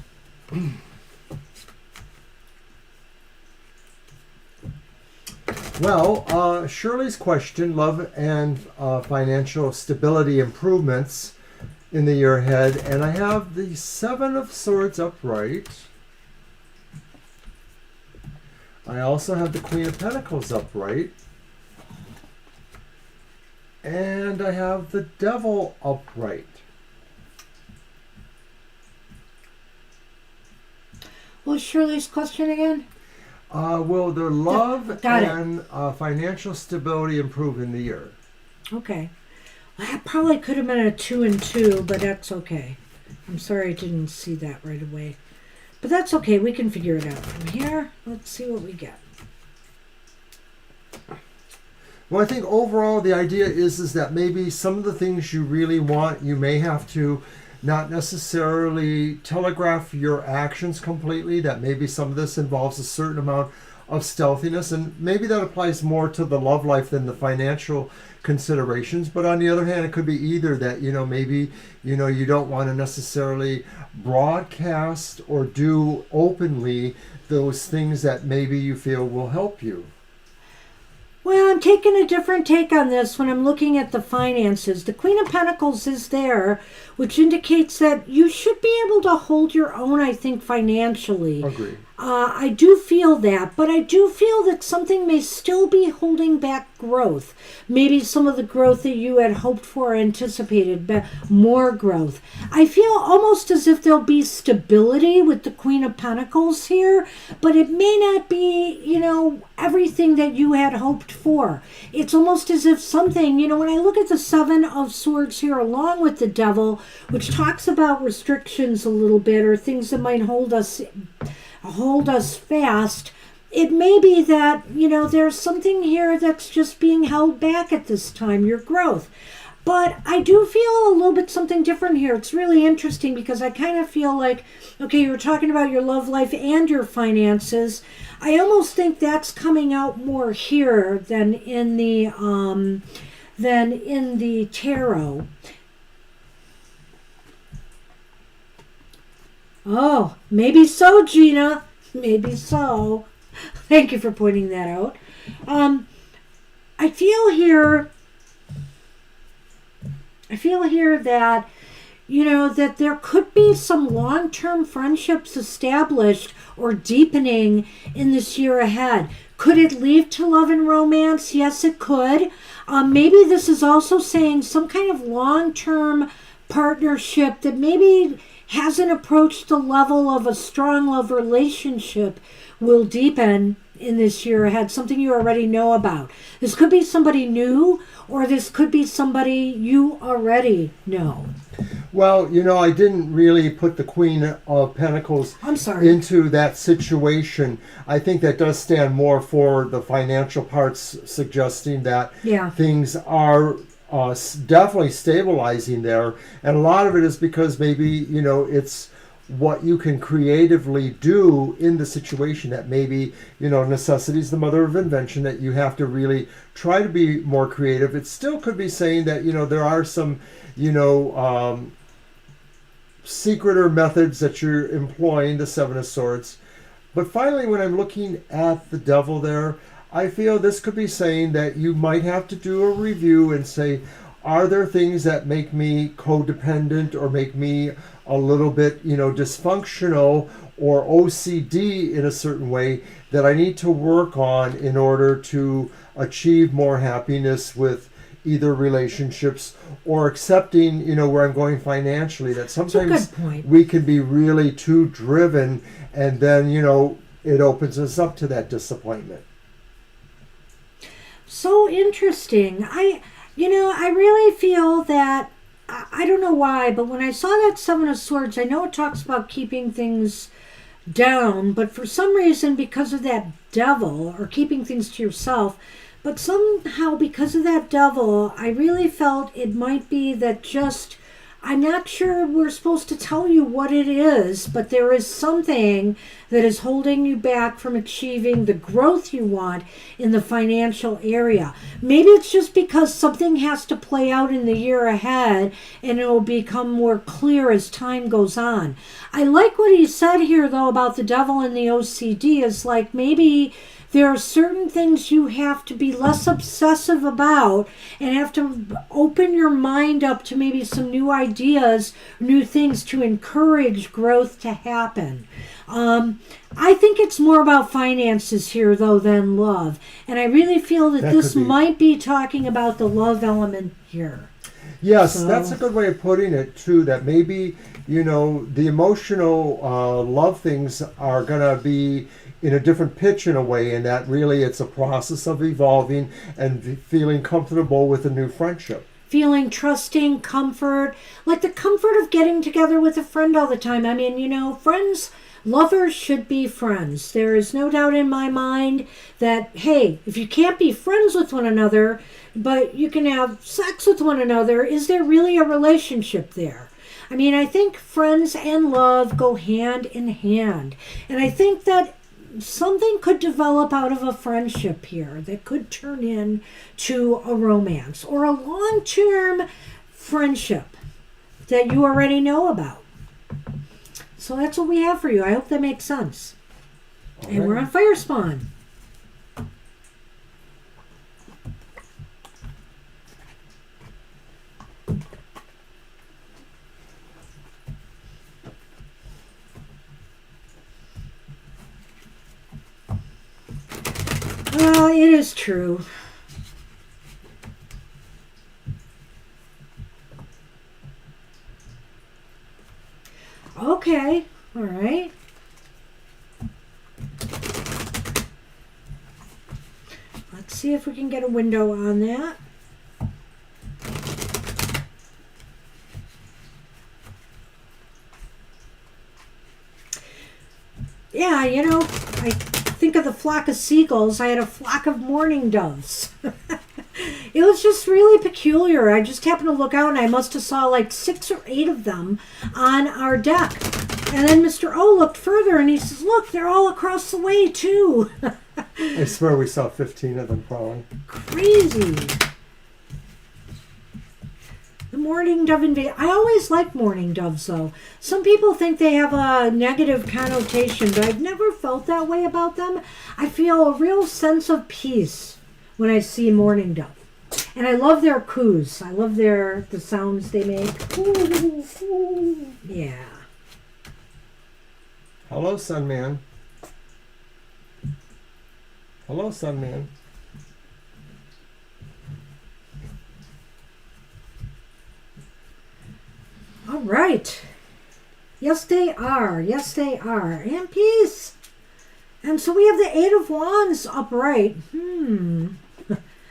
Well, Shirley's question, love and financial stability improvements in the year ahead. And I have the Seven of Swords upright. I also have the Queen of Pentacles upright. And I have the Devil upright. What was Shirley's question again? Will their love and financial stability improve in the year? Okay. Well, that probably could have been a 2 and 2, but that's okay. I'm sorry I didn't see that right away. But that's okay. We can figure it out from here. Let's see what we get. Well, I think overall the idea is that maybe some of the things you really want, you may have to not necessarily telegraph your actions completely, that maybe some of this involves a certain amount of stealthiness, and maybe that applies more to the love life than the financial considerations. But on the other hand, it could be either that, maybe, you don't want to necessarily broadcast or do openly those things that maybe you feel will help you. Well, I'm taking a different take on this when I'm looking at the finances. The Queen of Pentacles is there, which indicates that you should be able to hold your own, I think, financially. Agreed. I do feel that, but I do feel that something may still be holding back growth. Maybe some of the growth that you had hoped for or anticipated, but more growth. I feel almost as if there'll be stability with the Queen of Pentacles here, but it may not be, everything that you had hoped for. It's almost as if something, when I look at the Seven of Swords here along with the Devil, which talks about restrictions a little bit or things that might hold us fast, it may be that, there's something here that's just being held back at this time, your growth. But I do feel a little bit something different here. It's really interesting because I kind of feel like, okay, you were talking about your love life and your finances. I almost think that's coming out more here than in the tarot. Oh, maybe so, Gina. Maybe so. Thank you for pointing that out. I feel here that, that there could be some long-term friendships established or deepening in this year ahead. Could it lead to love and romance? Yes, it could. Maybe this is also saying some kind of long-term partnership that maybe hasn't approached the level of a strong love relationship will deepen in this year ahead, something you already know about. This could be somebody new, or this could be somebody you already know. Well, I didn't really put the Queen of Pentacles into that situation. I think that does stand more for the financial parts, suggesting that things are definitely stabilizing there. And a lot of it is because maybe, it's what you can creatively do in the situation that maybe, necessity is the mother of invention, that you have to really try to be more creative. It still could be saying that, there are some, secreter methods that you're employing, the Seven of Swords. But finally, when I'm looking at the Devil there, I feel this could be saying that you might have to do a review and say, are there things that make me codependent or make me a little bit, dysfunctional or OCD in a certain way that I need to work on in order to achieve more happiness with either relationships or accepting, where I'm going financially. That sometimes we can be really too driven, and then, it opens us up to that disappointment. So interesting. I really feel that, I don't know why, but when I saw that Seven of Swords, I know it talks about keeping things down, but for some reason, because of that Devil, or keeping things to yourself, but somehow because of that Devil, I really felt it might be that just, I'm not sure we're supposed to tell you what it is, but there is something that is holding you back from achieving the growth you want in the financial area. Maybe it's just because something has to play out in the year ahead, and it will become more clear as time goes on. I like what he said here, though, about the Devil and the OCD, is like maybe there are certain things you have to be less obsessive about and have to open your mind up to maybe some new ideas, new things to encourage growth to happen. I think it's more about finances here, though, than love. And I really feel that this might be talking about the love element here. Yes, that's a good way of putting it, too, that maybe, the emotional love things are going to be in a different pitch in a way, and that really it's a process of evolving and feeling comfortable with a new friendship. Feeling trusting, comfort, like the comfort of getting together with a friend all the time. I mean, friends, lovers should be friends. There is no doubt in my mind that, hey, if you can't be friends with one another, but you can have sex with one another, is there really a relationship there? I mean, I think friends and love go hand in hand. And I think that something could develop out of a friendship here that could turn into a romance or a long-term friendship that you already know about. So that's what we have for you. I hope that makes sense. And we're on Fire Spawn. It is true. Okay, all right. Let's see if we can get a window on that. Yeah, I think of the flock of seagulls. I had a flock of mourning doves. It was just really peculiar. I just happened to look out, and I must have saw like 6 or 8 of them on our deck. And then Mr. O looked further, and he says, look, they're all across the way, too. I swear we saw 15 of them crawling. Crazy. The mourning dove invasion. I always like mourning doves, though. Some people think they have a negative connotation, but I've never felt that way about them. I feel a real sense of peace when I see mourning dove. And I love their coos. I love the sounds they make. Ooh, ooh. Yeah. Hello, Sunman. Hello, Sunman. All right. Yes, they are. Yes, they are. And peace. And so we have the 8 of Wands upright.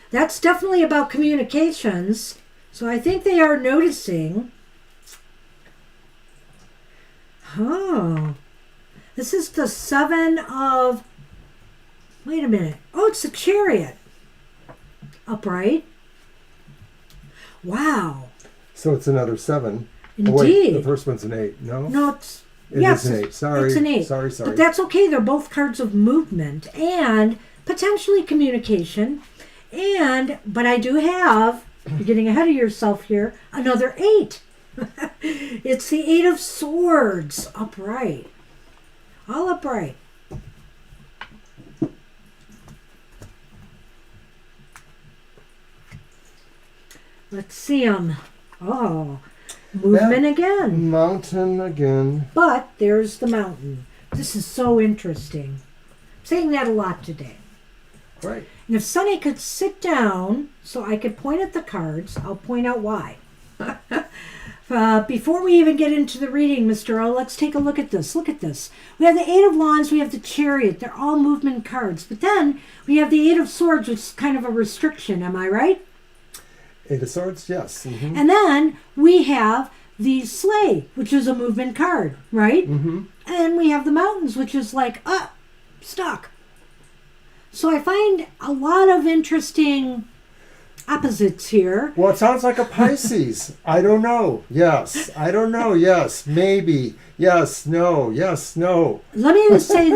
That's definitely about communications. So I think they are noticing. Oh. This is the 7 of... Wait a minute. Oh, it's the Chariot. Upright. Wow. So it's another 7. Indeed. Oh, wait, the first one's an 8. No? No, It is an 8. Sorry. It's an 8. Sorry. But that's okay. They're both cards of movement and potentially communication. But I do have, you're getting ahead of yourself here, another 8. It's the Eight of Swords, upright. All upright. Let's see them. Oh, movement again. Mountain again. But there's the mountain. This is so interesting. I'm saying that a lot today. Right. And if Sunny could sit down so I could point at the cards, I'll point out why. Before we even get into the reading, Mr. O, let's take a look at this. Look at this. We have the Eight of Wands, we have the Chariot. They're all movement cards. But then we have the Eight of Swords, which is kind of a restriction. Am I right? Eight of Swords, yes. Mm-hmm. And then we have the Sleigh, which is a movement card, right? Mm-hmm. And we have the Mountains, which is like, stuck. So I find a lot of interesting opposites here. Well, it sounds like a Pisces. I don't know. Yes. I don't know. Yes. Maybe. Yes. No. Yes. No. Let me just say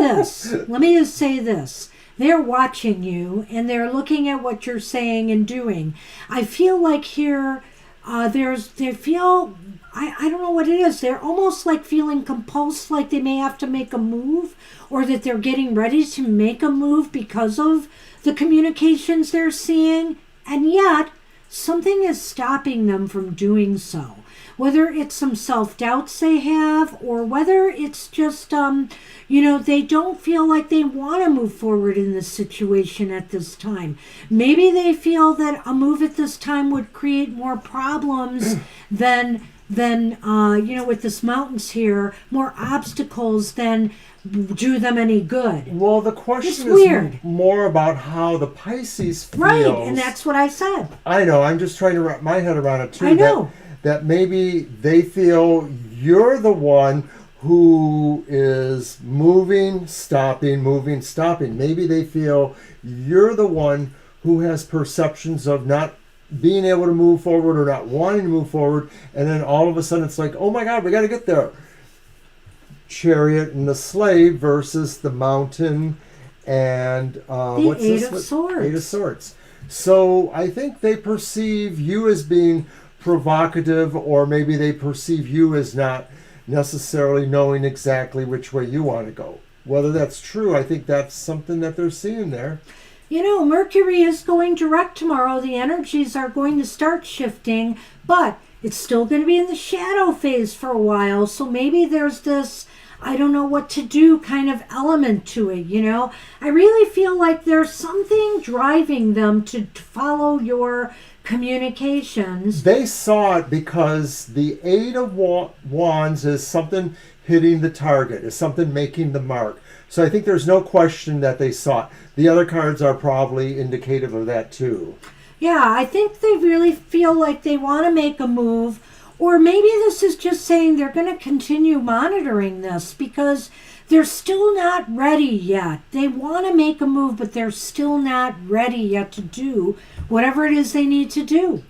this. They're watching you and they're looking at what you're saying and doing. I feel like here, I don't know what it is. They're almost like feeling compulsed, like they may have to make a move, or that they're getting ready to make a move because of the communications they're seeing. And yet, something is stopping them from doing so. Whether it's some self-doubts they have, or whether it's just, they don't feel like they want to move forward in this situation at this time. Maybe they feel that a move at this time would create more problems than with this mountains here, more obstacles than do them any good. Well, the question It's is weird. more about how the Pisces feels. Right, and that's what I said. I know. I'm just trying to wrap my head around it too. I know. That maybe they feel you're the one who is moving, stopping, moving, stopping. Maybe they feel you're the one who has perceptions of not being able to move forward or not wanting to move forward, and then all of a sudden it's like, oh my God, we got to get there. Chariot and the Sleigh versus the Mountain and the Eight of Swords. Eight of Swords. So I think they perceive you as being provocative, or maybe they perceive you as not necessarily knowing exactly which way you want to go. Whether that's true, I think that's something that they're seeing there. Mercury is going direct tomorrow. The energies are going to start shifting, but it's still going to be in the shadow phase for a while. So maybe there's this, I don't know what to do kind of element to it, I really feel like there's something driving them to follow your communications. They saw it because the Eight of Wands is something hitting the target, is something making the mark. So I think there's no question that they saw it. The other cards are probably indicative of that too. Yeah, I think they really feel like they want to make a move, or maybe this is just saying they're going to continue monitoring this because they're still not ready yet. They want to make a move, but they're still not ready yet to do whatever it is they need to do.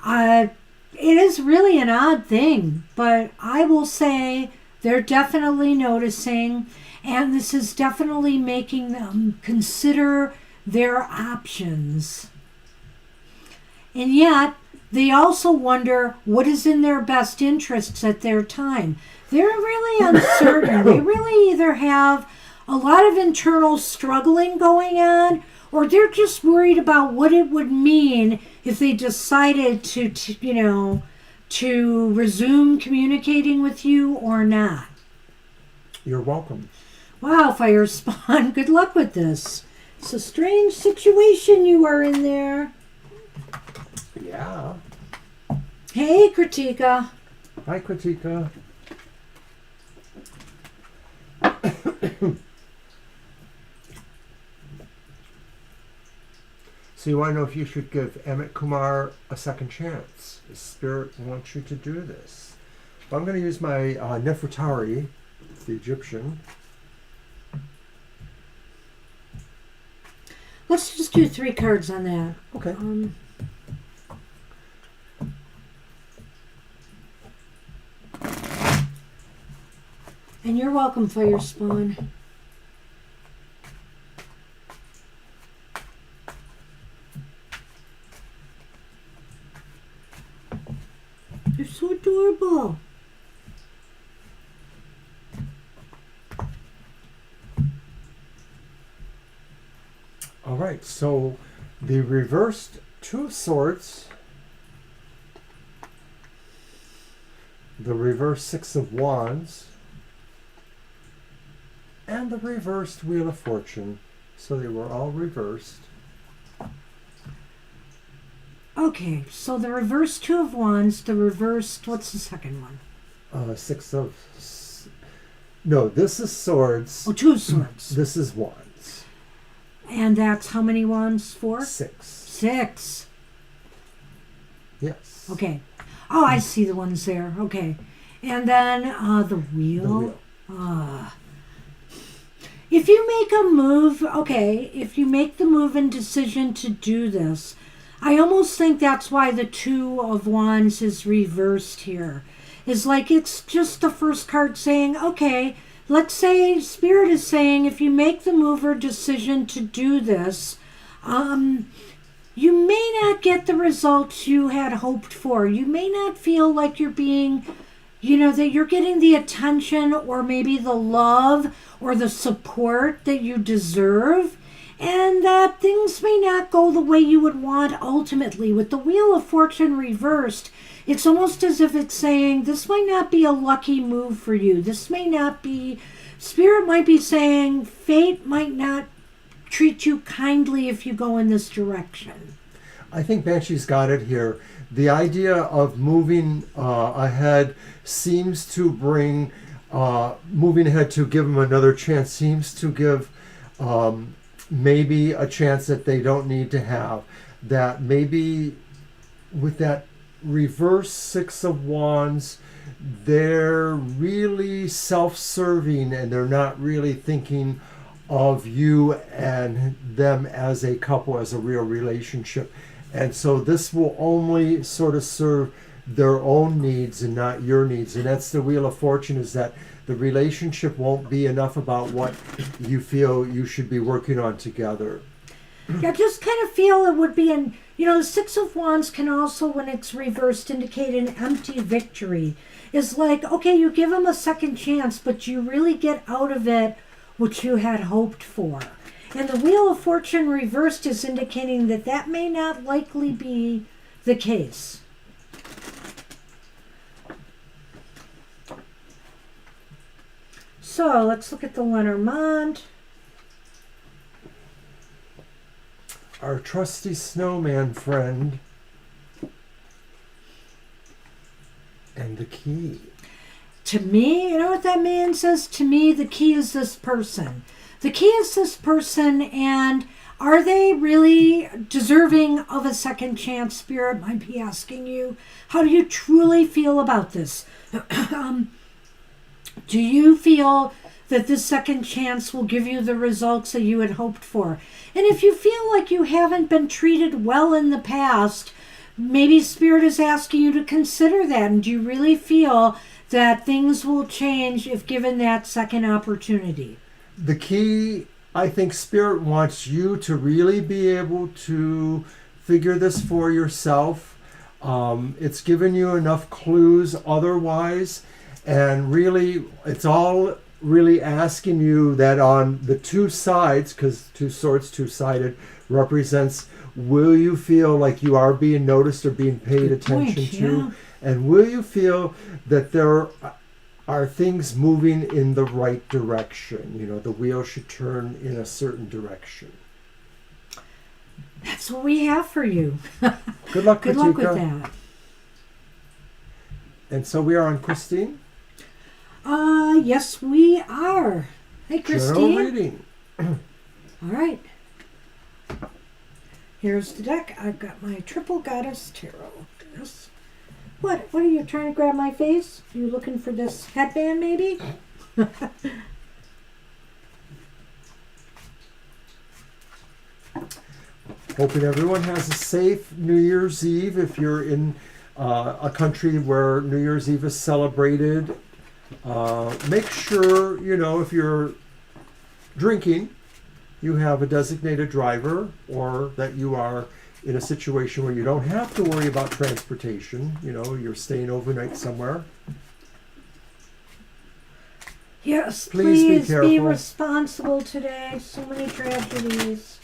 It is really an odd thing, but I will say they're definitely noticing, and this is definitely making them consider their options. And yet, they also wonder what is in their best interests at their time. They're really uncertain. They really either have a lot of internal struggling going on, or they're just worried about what it would mean if they decided to resume communicating with you or not. You're welcome. Wow, Fire Spawn, good luck with this. It's a strange situation you are in there. Yeah. Hey, Kritika. Hi, Kritika. So you want to know if you should give Amit Kumar a second chance. The Spirit wants you to do this. I'm going to use my Nefertari, the Egyptian. Let's just do 3 cards on that. Okay. And you're welcome, Fire Spawn. Oops. so adorable. All right, so the reversed Two of Swords, the reversed Six of Wands, and the reversed Wheel of Fortune. So they were all reversed. Okay, so the reversed Two of Wands, the reversed, what's the second one? No, this is Swords. Oh, Two of Swords. This is Wands. And that's how many wands for? 6. 6. Yes. Okay. Oh, I see the ones there. Okay. And then the wheel. The wheel. If you make a move, okay, if you make the move and decision to do this, I almost think that's why the Two of Wands is reversed here. Is like it's just the first card saying, okay, let's say Spirit is saying if you make the move or decision to do this, you may not get the results you had hoped for. You may not feel like you're being, that you're getting the attention or maybe the love or the support that you deserve, and that things may not go the way you would want ultimately. With the Wheel of Fortune reversed, it's almost as if it's saying this might not be a lucky move for you. This may not be, Spirit might be saying fate might not treat you kindly if you go in this direction. I think Banshee's got it here. The idea of moving ahead seems to bring, moving ahead to give them another chance, seems to give maybe a chance that they don't need to have. That maybe with that reverse Six of Wands, they're really self-serving and they're not really thinking of you and them as a couple, as a real relationship. And so this will only sort of serve their own needs and not your needs. And that's the Wheel of Fortune, is that the relationship won't be enough about what you feel you should be working on together. Yeah, just kind of feel it would be the Six of Wands can also, when it's reversed, indicate an empty victory. It's like, okay, you give them a second chance, but you really get out of it what you had hoped for. And the Wheel of Fortune reversed is indicating that that may not likely be the case. So let's look at the Lenormand. Our trusty snowman friend. And the key. To me, you know what that man says? To me, the key is this person. The key is this person, and are they really deserving of a second chance? Spirit might be asking you, how do you truly feel about this? Do you feel that this second chance will give you the results that you had hoped for? And if you feel like you haven't been treated well in the past, maybe Spirit is asking you to consider that. And do you really feel that things will change if given that second opportunity? The key, I think Spirit wants you to really be able to figure this for yourself. It's given you enough clues otherwise. And really, it's all really asking you that on the two sides, because Two Swords, two-sided, represents, will you feel like you are being noticed or being paid attention to? Yeah. And will you feel that there are things moving in the right direction? The wheel should turn in a certain direction. That's what we have for you. Good luck, Good Katika. luck with that. And so we are on Christine. Yes, we are. Hey, Christine. General reading. All right. Here's the deck. I've got my Triple Goddess Tarot. Yes. What are you trying to grab my face? You looking for this headband, maybe? Hoping everyone has a safe New Year's Eve. If you're in a country where New Year's Eve is celebrated, make sure, if you're drinking, you have a designated driver, or that you are in a situation where you don't have to worry about transportation. You know, you're staying overnight somewhere. Yes, Please be be careful. responsible today. So many tragedies.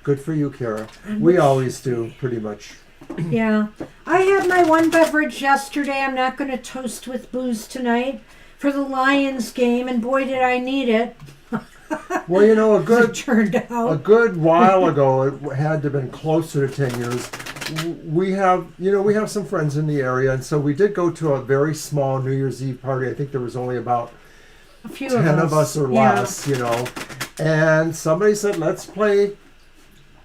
Good for you, Kara. And We which- always do, pretty much. Yeah. I had my one beverage yesterday. I'm not going to toast with booze tonight for the Lions game, and boy, did I need it. Well, you know, As it turned a out. good while ago, it had to have been closer to 10 years. We have some friends in the area, and so we did go to a very small New Year's Eve party. I think there was only about A few 10 of us or Yeah. less, you know. And somebody said, let's play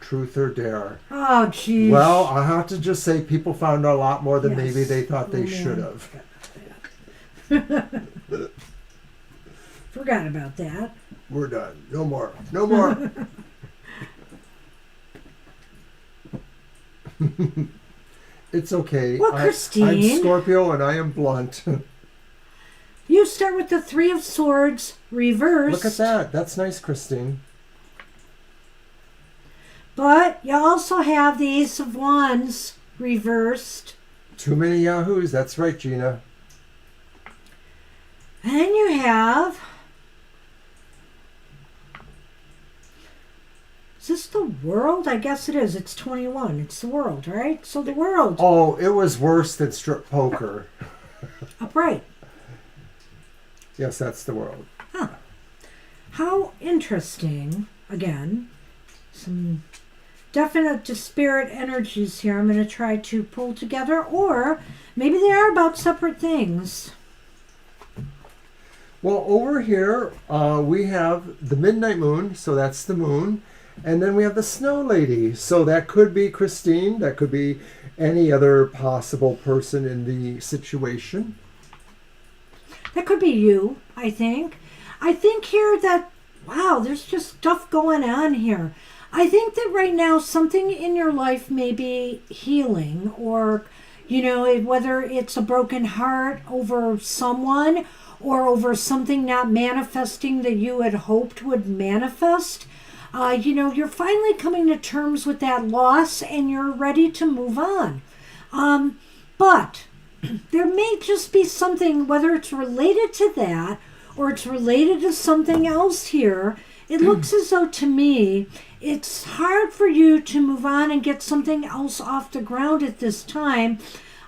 Truth or Dare. Oh, geez. Well, I have to just say, people found out a lot more than Yes. maybe they thought they Oh, should man. have. Forgot about that. We're done. No more. No more. It's okay. Well, I'm Christine. Scorpio and I am blunt. You start with the Three of Swords reversed. Look at that. That's nice, Christine. But you also have the Ace of Wands reversed. Too many yahoos. That's right, Gina. And then you have... Is this the World? I guess it is. It's 21. It's the World, right? So the World. Oh, it was worse than strip poker. Upright. Yes, that's the world. How interesting. Again, some definite disparate energies here I'm going to try to pull together. Or maybe they are about separate things. Well, over here, we have the midnight moon, so that's the moon. And then we have the snow lady. So that could be Christine. That could be any other possible person in the situation. That could be you, I think. I think here that, wow, there's just stuff going on here. I think that right now something in your life may be healing, or, you know, whether it's a broken heart over someone or over something not manifesting that you had hoped would manifest. You know, you're finally coming to terms with that loss and you're ready to move on. But there may just be something, whether it's related to that or it's related to something else here. It looks as though, to me, it's hard for you to move on and get something else off the ground at this time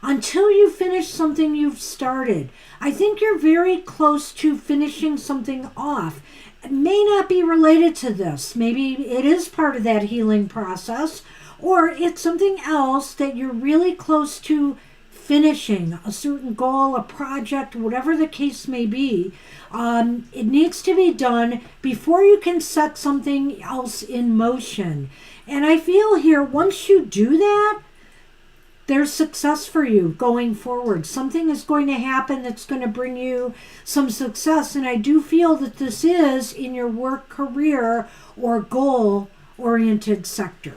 until you finish something you've started. I think you're very close to finishing something off. It may not be related to this. Maybe it is part of that healing process, or it's something else that you're really close to finishing, a certain goal, a project, whatever the case may be. It needs to be done before you can set something else in motion. And I feel here, once you do that, there's success for you going forward. Something is going to happen that's going to bring you some success. And I do feel that this is in your work, career, or goal-oriented sector.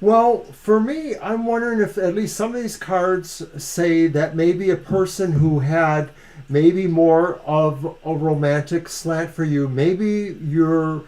Well, for me, I'm wondering if at least some of these cards say that maybe a person who had maybe more of a romantic slant for you, maybe you're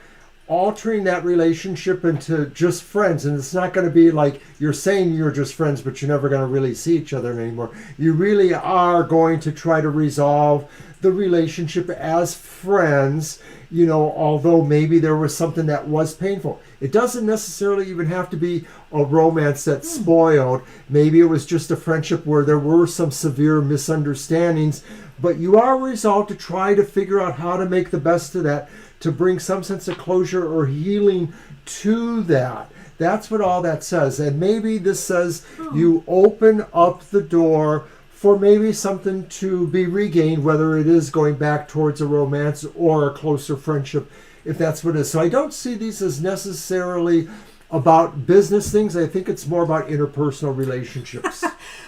altering that relationship into just friends. And it's not going to be like you're saying you're just friends, but you're never going to really see each other anymore. You really are going to try to resolve the relationship as friends, you know, although maybe there was something that was painful. It doesn't necessarily even have to be a romance that's spoiled. Maybe it was just a friendship where there were some severe misunderstandings, but you are resolved to try to figure out how to make the best of that, to bring some sense of closure or healing to that. That's what all that says. And maybe this says you open up the door for maybe something to be regained, whether it is going back towards a romance or a closer friendship, if that's what it is. So I don't see these as necessarily about business things. I think it's more about interpersonal relationships.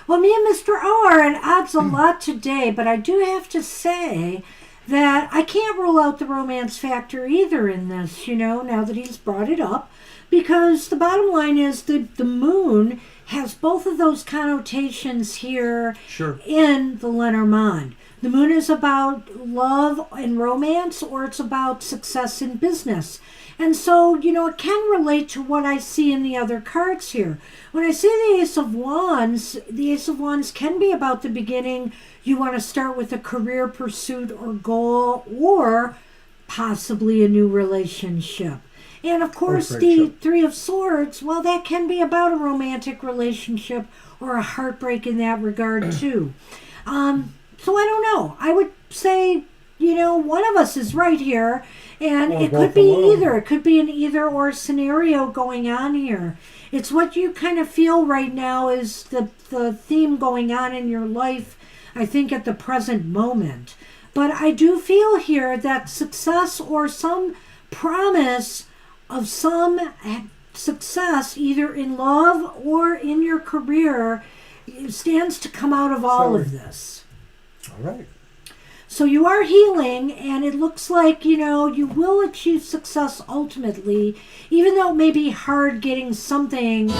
Well, me and Mr. O are at odds a lot today, but I do have to say that I can't rule out the romance factor either in this, you know, now that he's brought it up, because the bottom line is that the moon has both of those connotations here Sure. in the Lenormand. The moon is about love and romance, or it's about success in business. And so, it can relate to what I see in the other cards here. When I see the Ace of Wands can be about the beginning. You want to start with a career pursuit or goal, or possibly a new relationship. And of course, the Three of Swords, well, that can be about a romantic relationship or a heartbreak in that regard too. So I don't know. I would say, one of us is right here, and it could be either. It could be an either or scenario going on here. It's what you kind of feel right now is the theme going on in your life, I think, at the present moment. But I do feel here that success or some promise of some success, either in love or in your career, stands to come out of all of this. All right. So you are healing, and it looks like, you will achieve success ultimately, even though it may be hard getting something.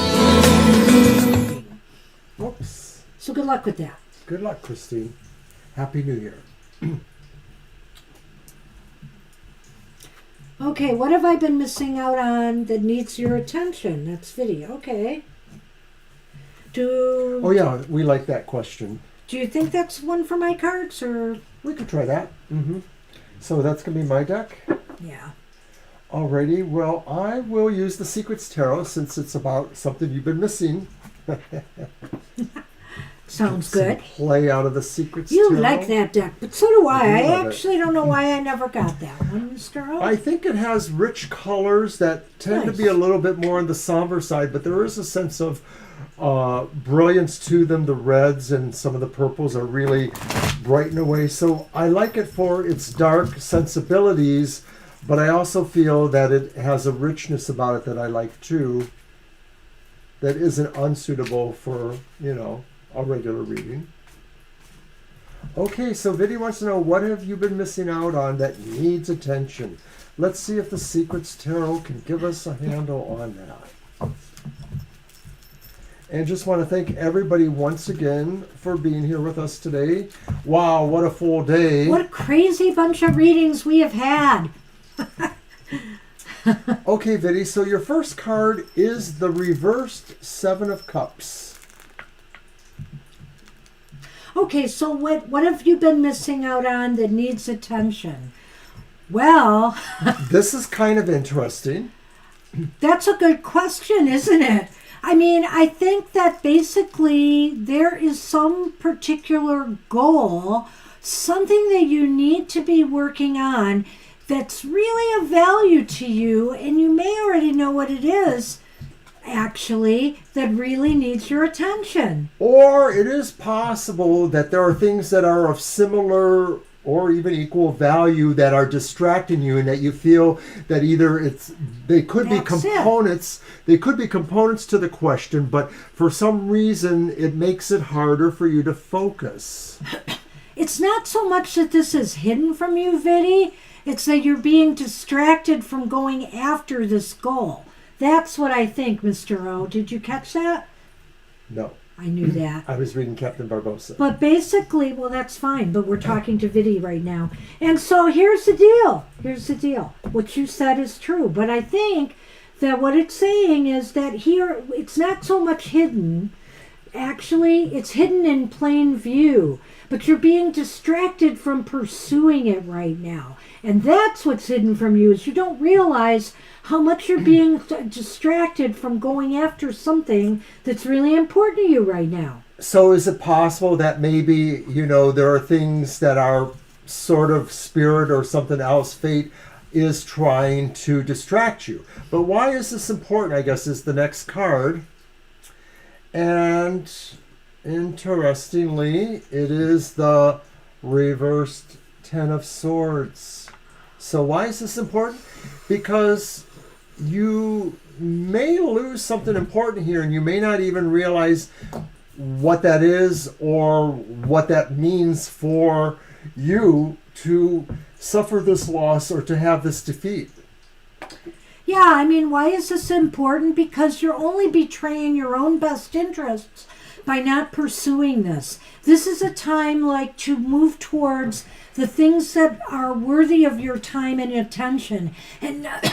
Oops. So good luck with that. Good luck, Christine. Happy New Year. Okay, what have I been missing out on that needs your attention? That's video. Okay. Oh, yeah, we like that question. Do you think that's one for my cards, or? We could try that. So that's going to be my deck? Yeah. Alrighty, well, I will use the Secrets Tarot since it's about something you've been missing. Sounds good. Play out of the Secrets You Tarot. like that deck, but so do I. I I actually don't know why I never got that one, Mr. O. I think it has rich colors that tend to be a little bit more on the somber side, but there is a sense of brilliance to them. The reds and some of the purples are really bright in a way. So I like it for its dark sensibilities, but I also feel that it has a richness about it that I like too, that isn't unsuitable for, a regular reading. Okay, so Vinny wants to know, what have you been missing out on that needs attention? Let's see if the Secrets Tarot can give us a handle on that. And just want to thank everybody once again for being here with us today. Wow, what a full day. What a crazy bunch of readings we have had. Okay, Vinny, so your first card is the reversed Seven of Cups. Okay, so what have you been missing out on that needs attention? Well... This is kind of interesting. That's a good question, isn't it? I mean, I think that basically there is some particular goal, something that you need to be working on that's really of value to you, and you may already know what it is, actually, that really needs your attention. Or it is possible that there are things that are of similar or even equal value that are distracting you, and that you feel that either they could be components to the question, but for some reason it makes it harder for you to focus. It's not so much that this is hidden from you, Vinny. It's that you're being distracted from going after this goal. That's what I think, Mr. O. Did you catch that? No. I knew that. I was reading Captain Barbosa. But basically, well, that's fine, but we're talking to Vinny right now. And so here's the deal. What you said is true. But I think that what it's saying is that here, it's not so much hidden. Actually, it's hidden in plain view. But you're being distracted from pursuing it right now. And that's what's hidden from you, is you don't realize how much you're being distracted from going after something that's really important to you right now. So is it possible that maybe, there are things that are sort of spirit or something else, fate is trying to distract you? But why is this important, I guess, is the next card. And interestingly, it is the reversed Ten of Swords. So why is this important? Because you may lose something important here, and you may not even realize what that is or what that means for you to suffer this loss or to have this defeat. Yeah, I mean, why is this important? Because you're only betraying your own best interests by not pursuing this. This is a time like to move towards the things that are worthy of your time and attention, and not,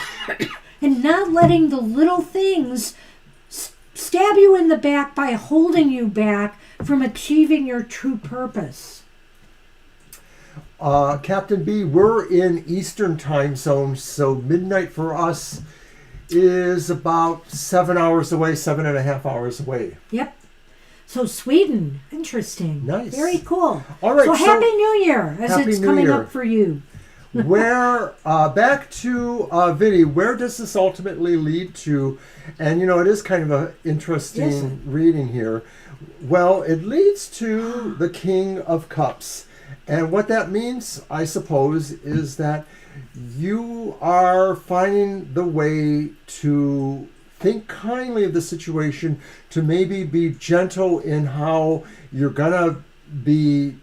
and not letting the little things stab you in the back by holding you back from achieving your true purpose. Captain B, we're in Eastern time zone, so midnight for us is about 7 hours away, 7.5 hours away. Yep. So Sweden, interesting. Nice. Very cool. All right. So Happy New Year as it's coming up for you. Where, back to Vinny, where does this ultimately lead to? And, it is kind of an interesting reading here. Well, it leads to the King of Cups. And what that means, I suppose, is that you are finding the way to think kindly of the situation, to maybe be gentle in how you're going to be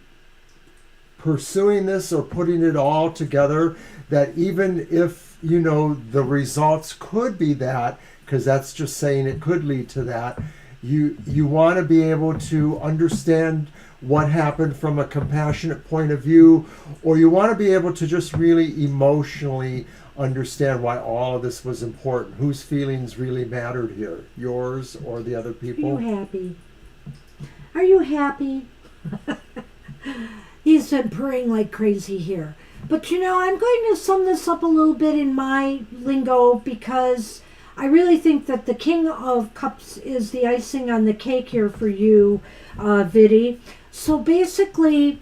pursuing this or putting it all together, that even if, the results could be that, because that's just saying it could lead to that, you want to be able to understand what happened from a compassionate point of view, or you want to be able to just really emotionally understand why all of this was important. Whose feelings really mattered here? Yours or the other people? Are you happy? Are you happy? He's been purring like crazy here. But I'm going to sum this up a little bit in my lingo, because I really think that the King of Cups is the icing on the cake here for you, Viddy. So basically,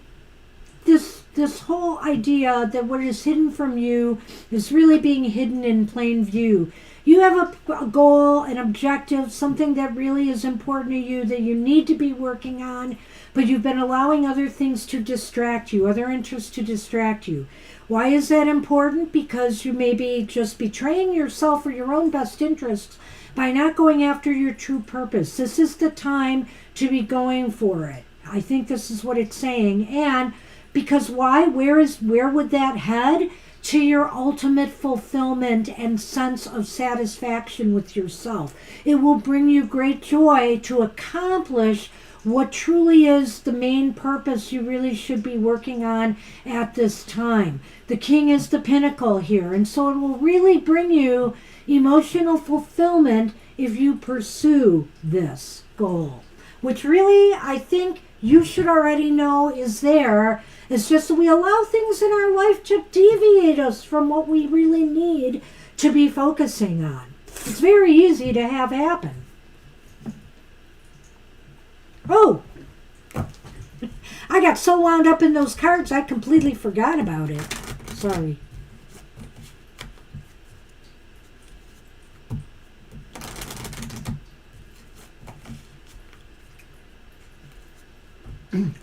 this whole idea that what is hidden from you is really being hidden in plain view. You have a goal, an objective, something that really is important to you that you need to be working on, but you've been allowing other things to distract you, other interests to distract you. Why is that important? Because you may be just betraying yourself for your own best interests by not going after your true purpose. This is the time to be going for it. I think this is what it's saying. And because why? Where would that head? To your ultimate fulfillment and sense of satisfaction with yourself. It will bring you great joy to accomplish what truly is the main purpose you really should be working on at this time. The King is the pinnacle here, and so it will really bring you emotional fulfillment if you pursue this goal, which really I think you should already know is there. It's just that we allow things in our life to deviate us from what we really need to be focusing on. It's very easy to have happen. Oh! I got so wound up in those cards I completely forgot about it. Sorry.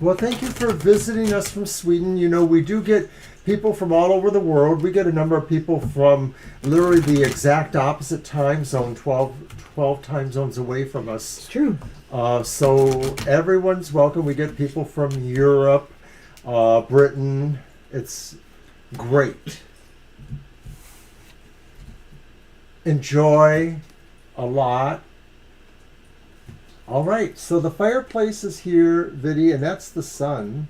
Well, thank you for visiting us from Sweden. We do get people from all over the world. We get a number of people from literally the exact opposite time zone, 12 time zones away from us. It's true. So everyone's welcome. We get people from Europe, Britain. It's great. Enjoy a lot. All right, so the fireplace is here, Viddy, and that's the sun.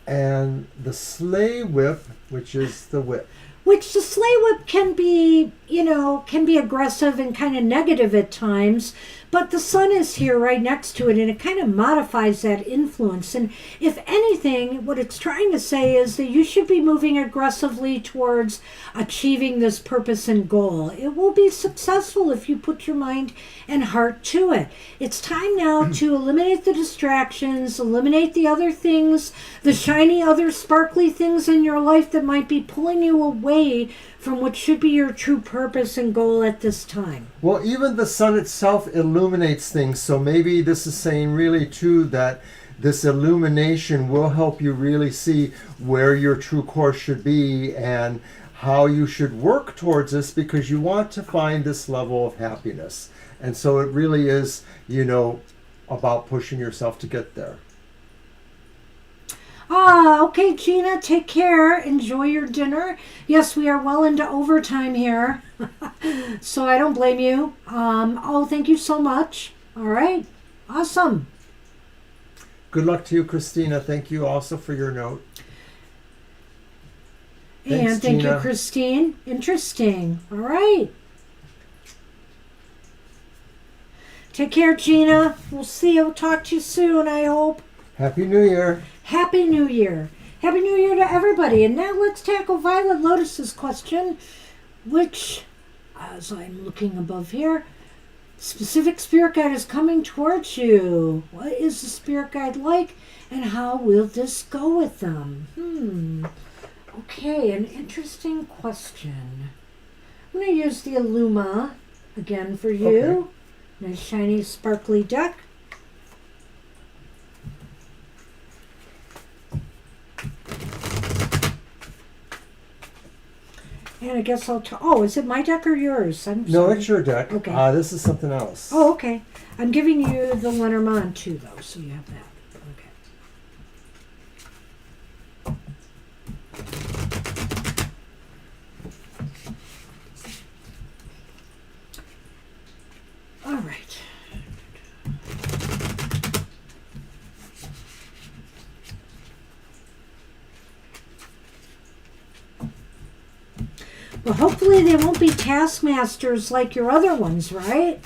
And the sleigh whip, which is the whip. Which the sleigh whip can be, can be aggressive and kind of negative at times. But the sun is here right next to it, and it kind of modifies that influence. And if anything, what it's trying to say is that you should be moving aggressively towards achieving this purpose and goal. It will be successful if you put your mind and heart to it. It's time now to eliminate the distractions, eliminate the other things, the shiny other sparkly things in your life that might be pulling you away from what should be your true purpose and goal at this time. Well, even the sun itself illuminates things, so maybe this is saying really too that this illumination will help you really see where your true course should be and how you should work towards this, because you want to find this level of happiness. And so it really is, about pushing yourself to get there. Okay, Gina, take care. Enjoy your dinner. Yes, we are well into overtime here, so I don't blame you. Thank you so much. All right. Awesome. Good luck to you, Christina. Thank you also for your note. Thanks, And thank Gina. you, Christine. Interesting. All right. Take care, Gina. We'll see you. Talk to you soon, I hope. Happy New Year. Happy New Year. Happy New Year to everybody. And now let's tackle Violet Lotus's question, which, as I'm looking above here, specific spirit guide is coming towards you. What is the spirit guide like, and how will this go with them? Okay, an interesting question. I'm going to use the Illuma again for you. Okay. Nice shiny sparkly deck. And I guess oh, is it my deck or yours? I'm No, sorry. it's your deck. Okay. This is something else. Oh, okay. I'm giving you the Lenormand too, though, so you have that. Okay. All right. Well, hopefully they won't be taskmasters like your other ones, right?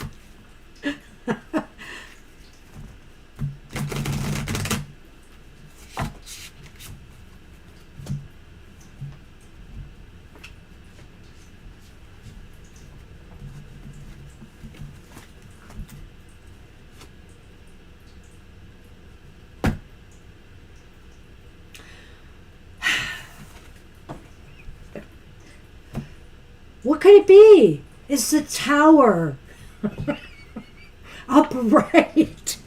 What could it be? It's the tower. Upright.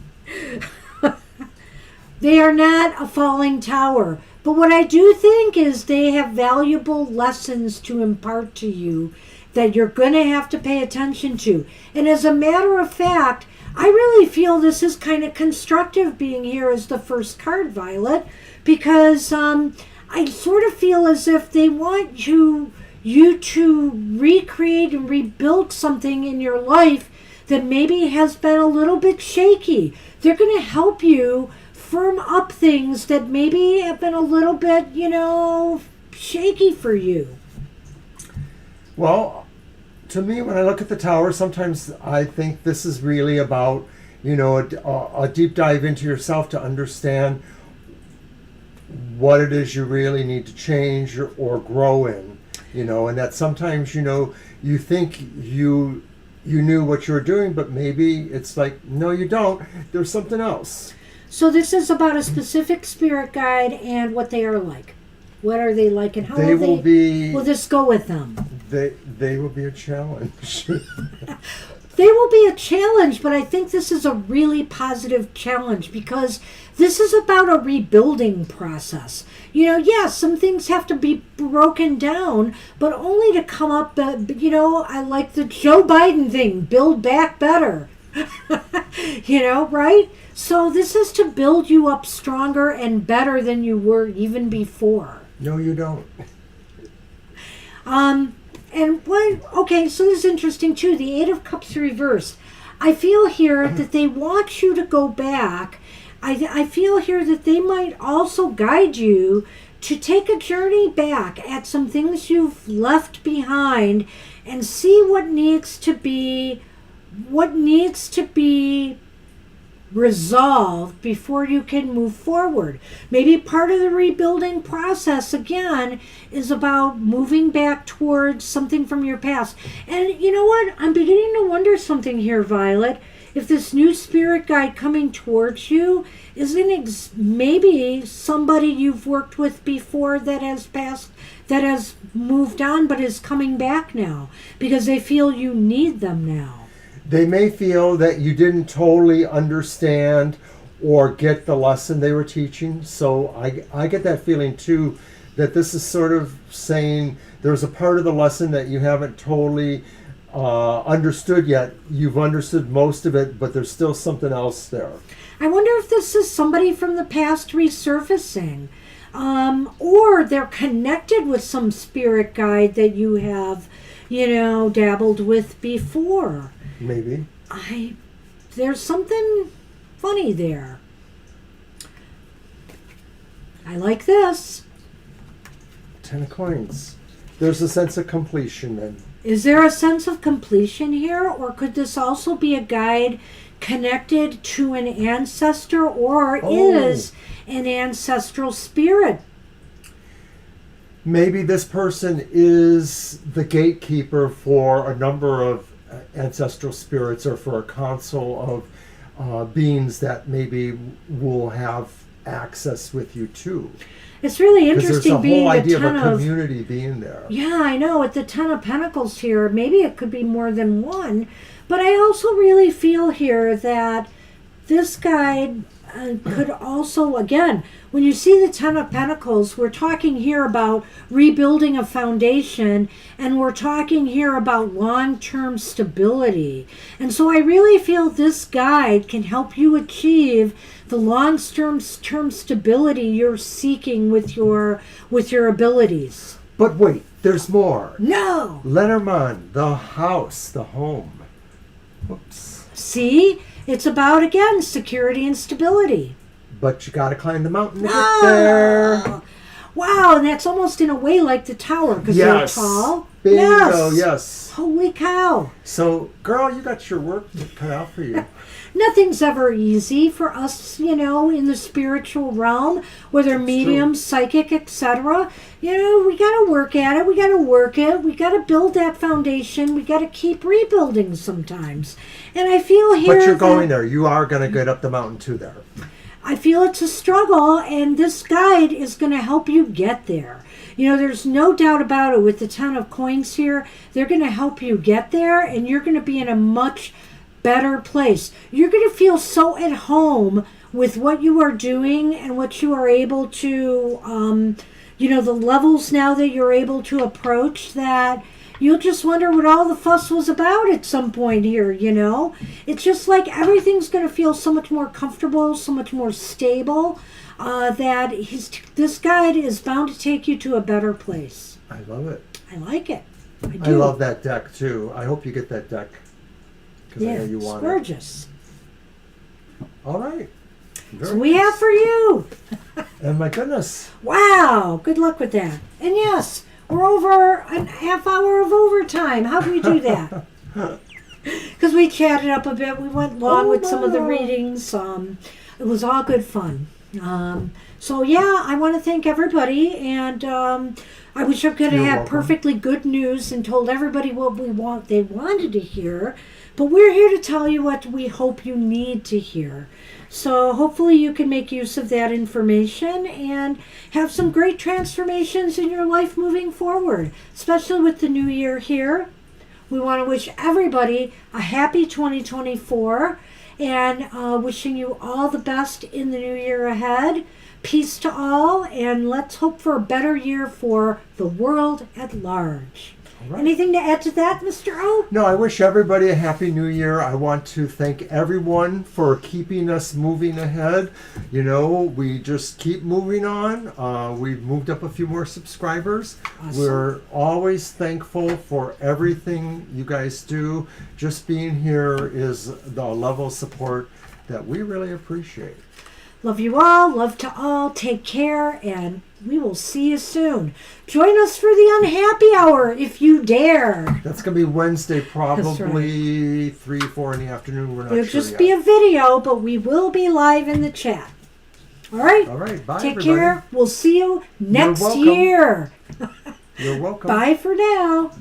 They are not a falling tower. But what I do think is they have valuable lessons to impart to you that you're going to have to pay attention to. And as a matter of fact, I really feel this is kind of constructive being here as the first card, Violet, because I sort of feel as if they want you to recreate and rebuild something in your life that maybe has been a little bit shaky. They're going to help you firm up things that maybe have been a little bit, shaky for you. Well, to me, when I look at the tower, sometimes I think this is really about, a deep dive into yourself to understand what it is you really need to change or grow in. And that sometimes, you think you knew what you were doing, but maybe it's like, no, you don't. There's something else. So this is about a specific spirit guide and what they are like. What are they like, and how will this go with them? They will be a challenge. They will be a challenge, but I think this is a really positive challenge because this is about a rebuilding process. Yes, some things have to be broken down, but only to come up, I like the Joe Biden thing, build back better. Right? So this is to build you up stronger and better than you were even before. No, you don't. Okay, so this is interesting too. The Eight of Cups reversed. I feel here that they want you to go back. I feel here that they might also guide you to take a journey back at some things you've left behind and see what needs to be resolved before you can move forward. Maybe part of the rebuilding process again is about moving back towards something from your past. And you know what? I'm beginning to wonder something here, Violet. If this new spirit guide coming towards you isn't maybe somebody you've worked with before that has passed, that has moved on, but is coming back now because they feel you need them now. They may feel that you didn't totally understand or get the lesson they were teaching. So I get that feeling too, that this is sort of saying there's a part of the lesson that you haven't totally understood yet. You've understood most of it, but there's still something else there. I wonder if this is somebody from the past resurfacing. Or they're connected with some spirit guide that you have, dabbled with before. Maybe. There's something funny there. I like this. 10 of coins. There's a sense of completion then. Is there a sense of completion here, or could this also be a guide connected to an ancestor, or is an ancestral spirit? Maybe this person is the gatekeeper for a number of ancestral spirits, or for a council of beings that maybe will have access with you too. It's really interesting being there's a whole idea ton of a community being there. Yeah, I know. With the Ten of Pentacles here, maybe it could be more than one. But I also really feel here that this guide could also, again, when you see the Ten of Pentacles, we're talking here about rebuilding a foundation, and we're talking here about long-term stability. And so I really feel this guide can help you achieve the long-term stability you're seeking with your abilities. But wait, there's more. No! Lenormand, the house, the home. Whoops. See? It's about, again, security and stability. But you gotta climb the mountain to get there. Wow, and that's almost in a way like the tower, because they're tall. Bingo, yes. Holy cow. So, girl, you got your work cut out for you. Nothing's ever easy for us, in the spiritual realm, whether medium, psychic, etc. We got to work at it. We got to work it. We got to build that foundation. We got to keep rebuilding sometimes. And I feel here. But you're going there. You are going to get up the mountain too there. I feel it's a struggle, and this guide is going to help you get there. There's no doubt about it with the Ten of Coins here. They're going to help you get there, and you're going to be in a much better place. You're going to feel so at home with what you are doing and what you are able to, the levels now that you're able to approach, that you'll just wonder what all the fuss was about at some point here, It's just like everything's going to feel so much more comfortable, so much more stable, that this guide is bound to take you to a better place. I love it. I like it. I love that deck too. I hope you get that deck. Yeah, I know you want it's gorgeous. It. All right. So we have for you. And my goodness. Wow. Good luck with that. And yes, we're over a half hour of overtime. How do we do that? Because we chatted up a bit. We went long with some of the readings. It was all good fun. So yeah, I want to thank everybody, and I wish I could have had perfectly good news and told everybody what they wanted to hear. But we're here to tell you what we hope you need to hear. So hopefully you can make use of that information and have some great transformations in your life moving forward, especially with the new year here. We want to wish everybody a happy 2024 and wishing you all the best in the new year ahead. Peace to all, and let's hope for a better year for the world at large. Right. Anything to add to that, Mr. O? No, I wish everybody a happy new year. I want to thank everyone for keeping us moving ahead. We just keep moving on. We've moved up a few more subscribers. Awesome. We're always thankful for everything you guys do. Just being here is the level of support that we really appreciate. Love you all. Love to all. Take care, and we will see you soon. Join us for the Unhappy Hour if you dare. That's going to be Wednesday, probably 3, 4 in the afternoon. We're not sure yet. It'll just be a video, but we will be live in the chat. All right? All right. Bye, Take everybody. care. We'll see you next year. You're welcome. Bye for now.